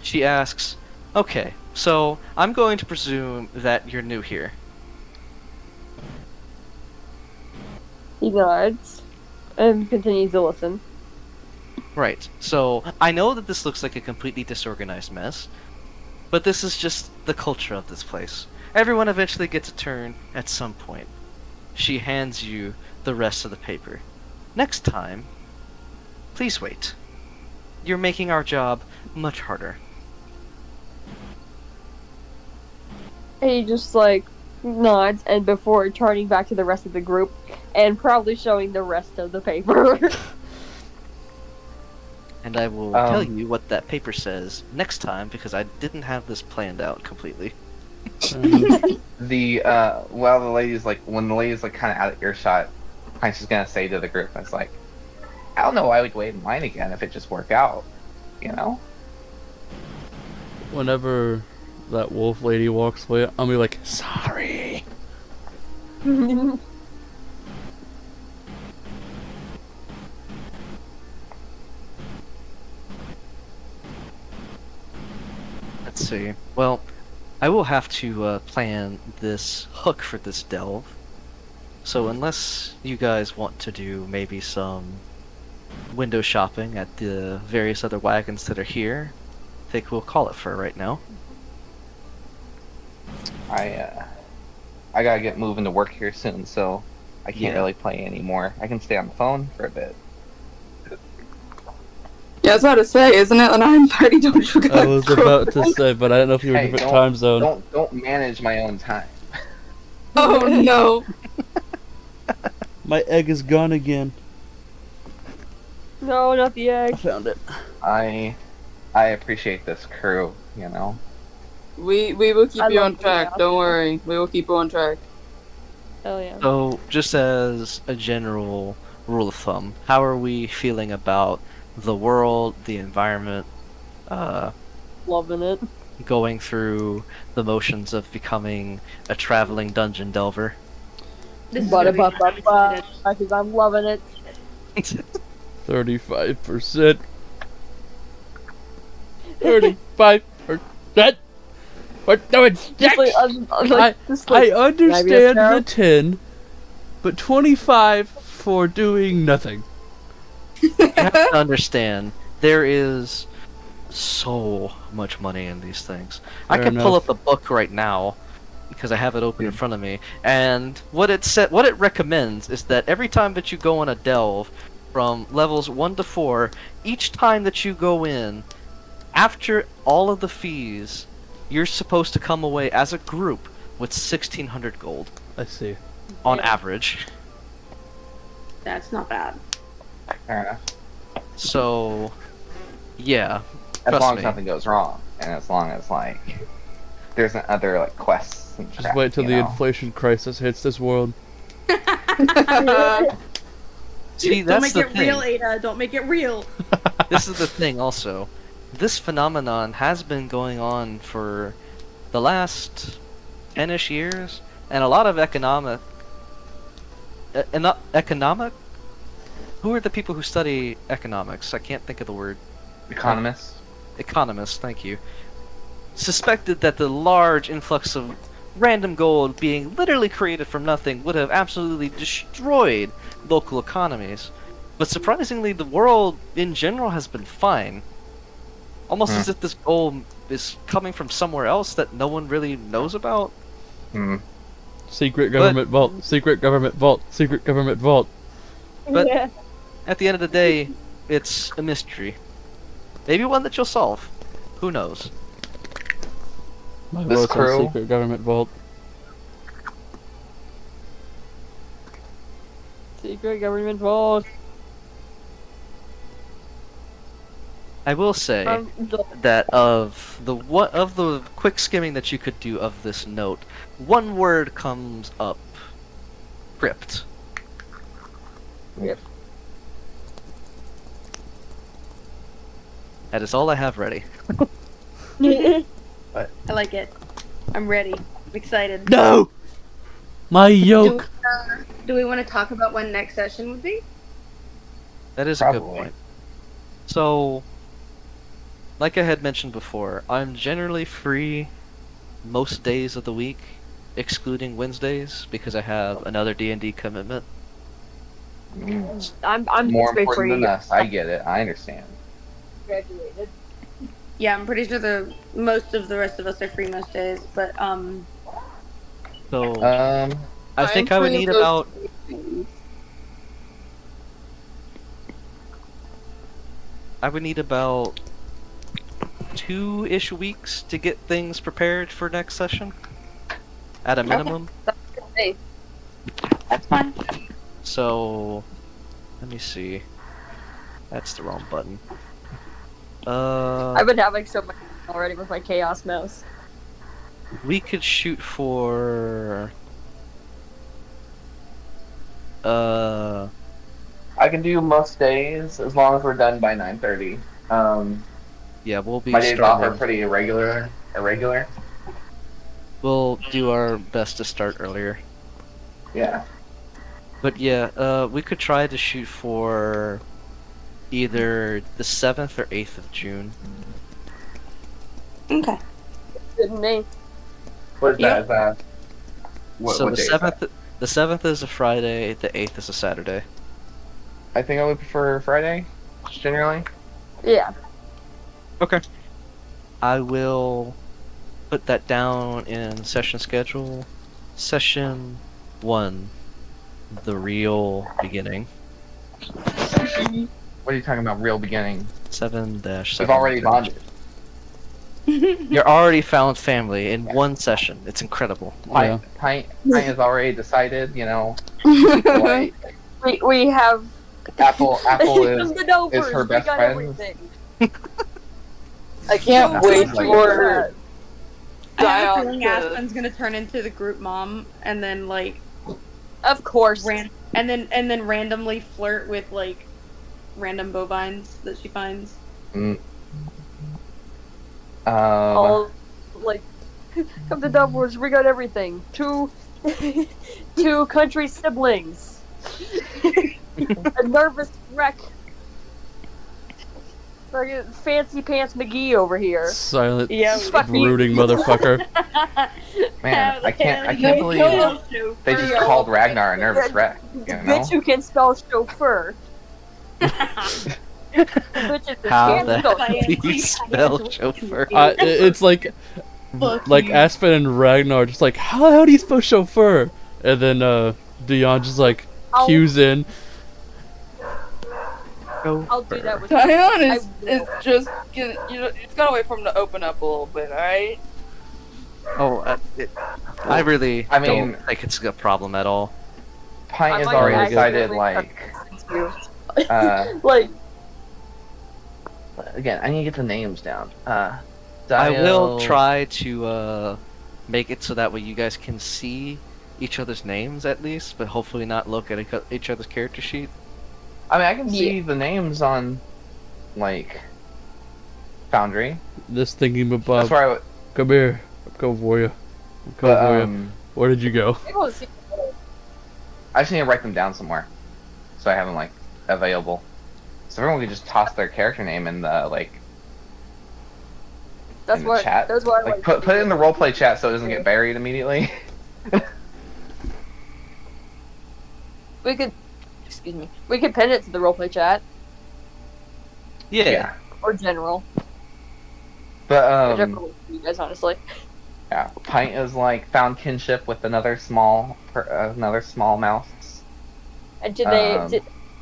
She asks, "Okay, so I'm going to presume that you're new here." He nods and continues to listen. Right, so I know that this looks like a completely disorganized mess, but this is just the culture of this place. Everyone eventually gets a turn at some point. She hands you the rest of the paper. Next time, please wait. You're making our job much harder. He just like nods and before turning back to the rest of the group and proudly showing the rest of the paper. and I will tell you what that paper says next time because I didn't have this planned out completely. The well, the lady's like, when the lady's like kind of out of earshot, Prince is gonna say to the group, it's like, I don't know why we'd wait in line again if it just worked out, you know? Whenever that wolf lady walks away, I'll be like, sorry. Let's see. Well, I will have to plan this hook for this delve. So unless you guys want to do maybe some window shopping at the various other wagons that are here, I think we'll call it for right now. I gotta get moving to work here soon, so I can't Yeah. really play anymore. I can stay on the phone for a bit. Yeah, I was about to say, isn't it the 9:30? Don't you I was about to say, but I don't know if you were Hey, different time zone. Don't manage my own time. Oh no. My egg is gone again. No, not the I egg. found it. I appreciate this crew, you know. We will keep I you love on you, track. yeah. Don't worry. We will keep you on track. Hell yeah. So, just as a general rule of thumb, how are we feeling about the world, the environment, Loving it. going through the motions of becoming a traveling dungeon delver? This is But gonna be fun. because I'm loving it. 35%. 35%. We're doing Just like, six. just I like, understand Sparrow? the 10, but 25 for doing nothing. You have to understand, there is so much money in these things. I Fair can pull enough. up the book right now because I have it open in front of me, and what it recommends is that every time that you go on a delve from levels 1 to 4, each time that you go in, after all of the fees, you're supposed to come away as a group with 1,600 gold I see. on average. That's not bad. Fair enough. So, yeah. As Trust long me. as nothing goes wrong, and as long as like there's other like quests and Just crap, wait till you the know? inflation crisis hits this world. See, Don't that's make the it thing. real, Ada. Don't make it real. This is the thing also. This phenomenon has been going on for the last 10-ish years, and a lot of economic... economic? Who are the people who study economics? I can't think of the word. Economists. Economists, thank you. Suspected that the large influx of random gold being literally created from nothing would have absolutely destroyed local economies. But surprisingly, the world in general has been fine. Almost as if this gold is coming from somewhere else that no one really knows about. Hmm. Secret government vault. Secret government vault. Secret government vault. But- Yeah. At the end of the day, it's a mystery. Maybe one that you'll solve. Who knows? My This vote's on crew- secret government vault. Secret government vault. I will say that of the quick skimming that you could do of this note, one word comes up. Crypt. Yep. That is all I have ready. I like it. I'm ready. I'm excited. No! My yoke! Do we want to talk about when next session would be? That is a good Probably. point. So, like I had mentioned before, I'm generally free most days of the week, excluding Wednesdays, because I have another D&D commitment. I'm More straight important free. than us. I get it. I understand. Graduated. Yeah, I'm pretty sure most of the rest of us are free most days, but So, Um, I think I would need about... I would need about 2-ish weeks to get things prepared for next session. At a minimum. that's fine. So, let me see. That's the wrong button. I've been having so much fun already with my Chaos Mouse. We could shoot for. I can do most days as long as we're done by 9:30. Yeah, we'll be My days off are starting. pretty irregular. We'll do our best to start earlier. Yeah. But yeah, we could try to shoot for either the 7th or 8th of June. Okay. Good name. What is Yep. that? Is that So what the day is that? 7th is a Friday, the 8th is a Saturday. I think I would prefer Friday, just generally. Yeah. Okay. I will put that down in session schedule. Session 1, the real beginning. What are you talking about? Real beginning. 7-7. We've already bonded. You're already found family in one session. It's incredible. Yeah. Pint has already decided. Like We have. Apple is the Novers, her we best got friend. everything. I can't That's wait like- for I have a Dion feeling to. Aspen's gonna turn into the group mom, and then like Of course. and then randomly flirt with like random bovines that she finds. All like, come to Novers, we got everything. Two country siblings. A nervous wreck. Fucking Fancy Pants McGee over here. Silent, Yeah, Fuck me. brooding motherfucker. Man, I can't believe they just called Ragnar a nervous wreck. You know? Bitch who can spell chauffeur. Bitch is How the spell hell do you spell chauffeur? It's like you. Aspen and Ragnar just like, how the hell do you spell chauffeur? And then Dion just like cues in. I'll do that with Dion I is will. just you just gotta wait for him to open up a little bit, alright? Oh, I really I mean- don't think it's a problem at all. Pint I has might already accidentally decided, like, like, again, I need to get the names down. I Dio- will try to make it so that way you guys can see each other's names at least, but hopefully not look at each other's character sheet. I mean, I can see the names on, like, Foundry. This thinking That's about where I would. come here, I'm coming for you. I'm coming But, for you. Where did you go? I don't see. I just need to write them down somewhere, so I have them like available. So everyone can just toss their character name in the like That's in the what. chat. That's what I Like put it in the roleplay chat so it doesn't get buried immediately. We could. Excuse me. We could pin it to the roleplay chat Yeah. or general. But Whichever one you guys, honestly. yeah, Pint is like found kinship with another small mouse. And today, Um,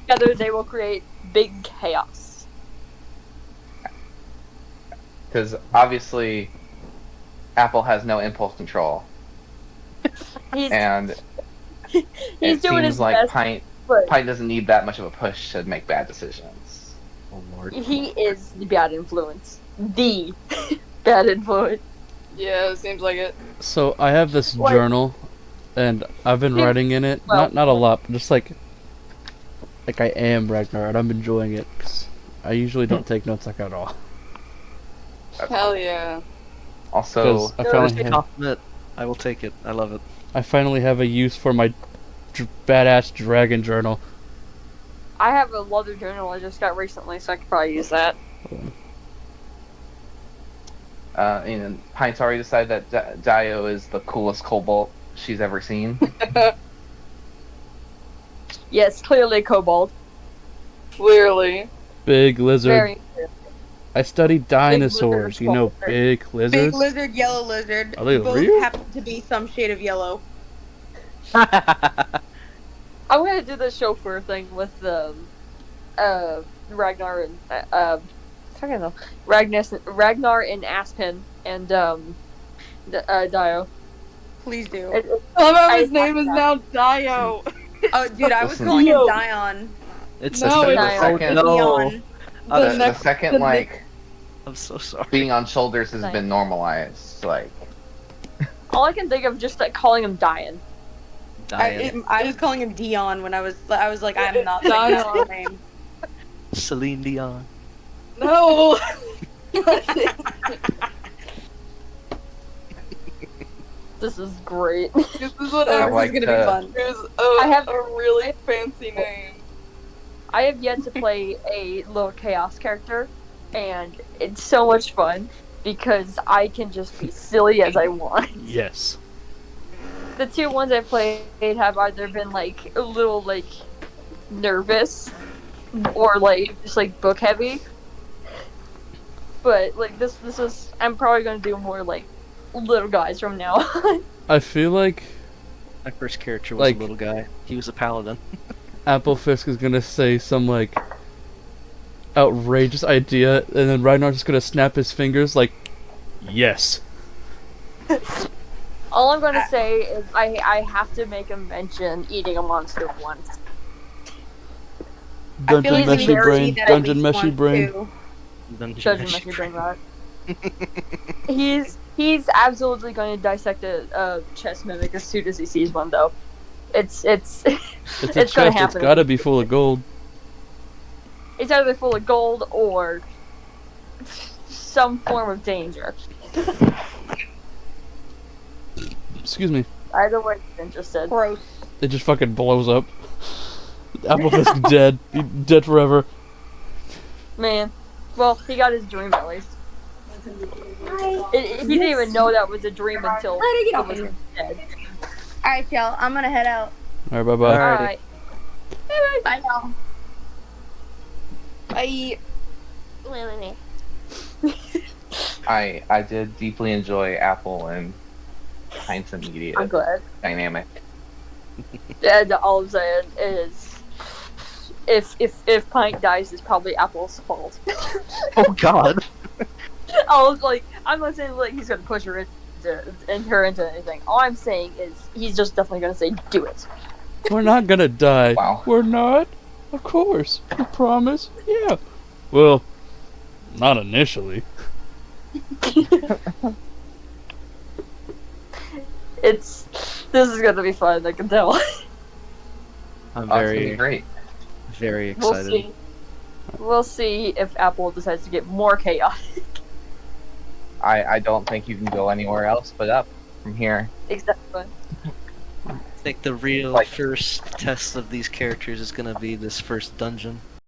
together they will create big chaos. Because obviously, Apple has no impulse control, He's and he's it doing seems his like best, Pint but doesn't need that much of a push to make bad decisions. Oh lord. he is the bad influence. The bad influence. Yeah, it seems like it. So I have this What? journal, and I've been Yeah, writing in it. well- Not a lot, but just like I am Ragnar, and I'm enjoying it. 'Cause I usually don't take notes like at all. Hell yeah. Also, Because I finally have, Compliment. I will take it. I love it. I finally have a use for my badass dragon journal. I have a leather journal I just got recently, so I could probably use that. and Pint's already decided that Dio is the coolest Cobalt she's ever seen. Yes, clearly Cobalt. Clearly. Big lizard. Very. I studied lizard dinosaurs. You know, sculptor. big Big lizards. lizard, yellow lizard. Are they Both real? happen to be some shade of yellow. I'm gonna do the chauffeur thing with Ragnar and fucking hell, Ragnar and Aspen and Dio. Please do. I love how his I- name is now Dio. Oh, dude, I was Listen. calling him Yo. Dion. It's No, the it's second, no. Neon. Oh, the next- second the like I'm so sorry. Being on shoulders has Nice. been normalized. Like, All I can think of is just like calling him Diane. Diane. I was calling him Dion when I was like, I'm not It's saying his Dion. full name. Celine Dion. No. This is great. This is what I I This like is gonna be to- fun. There's I have- a really fancy name. I have yet to play a little chaos character, and it's so much fun because I can just be silly as I want. Yes. The two ones I played have either been like a little like nervous or like just like book heavy. But like this is I'm probably gonna do more like little guys from now on. I feel like My first character was Like- a little guy. He was a paladin. Applefisk is gonna say some like outrageous idea, and then Ragnar's just gonna snap his fingers like, yes. All I'm gonna say is I have to make him mention eating a monster once. I feel Dungeon like meshy we brain. see that at Dungeon least meshy once, brain. too. Judging Meshy Brain Rot. He's absolutely going to dissect a chess mimic as soon as he sees one, though. It's It's a It's chest. gonna It's happen. gotta be full of gold. it's either full of gold or some form of danger. Excuse me. Either way, I'm interested. Gross. It just fucking blows up. Applefisk dead. He dead forever. Man, well, he got his dream at least. He didn't even know that was a dream until Ready to get he off was of here. dead. Alright, y'all. I'm gonna head out. Alright, bye bye. Alrighty. Alright. Bye now. Bye. I did deeply enjoy Apple and Heinz Immediate I'm glad. dynamic. And all I'm saying is, if Pint dies, it's probably Apple's fault. Oh God. I'm not saying like he's gonna push her into anything. All I'm saying is he's just definitely gonna say, "Do it." We're not gonna die. Wow. We're not? Of course. You promise? Yeah. Well, not initially. This is gonna be fun. I can tell. I'm Oh, it's gonna be very, great. very We'll excited. see. We'll see if Apple decides to get more chaotic. I don't think you can go anywhere else but up from here. Exactly. I think the real Like- first test of these characters is gonna be this first dungeon.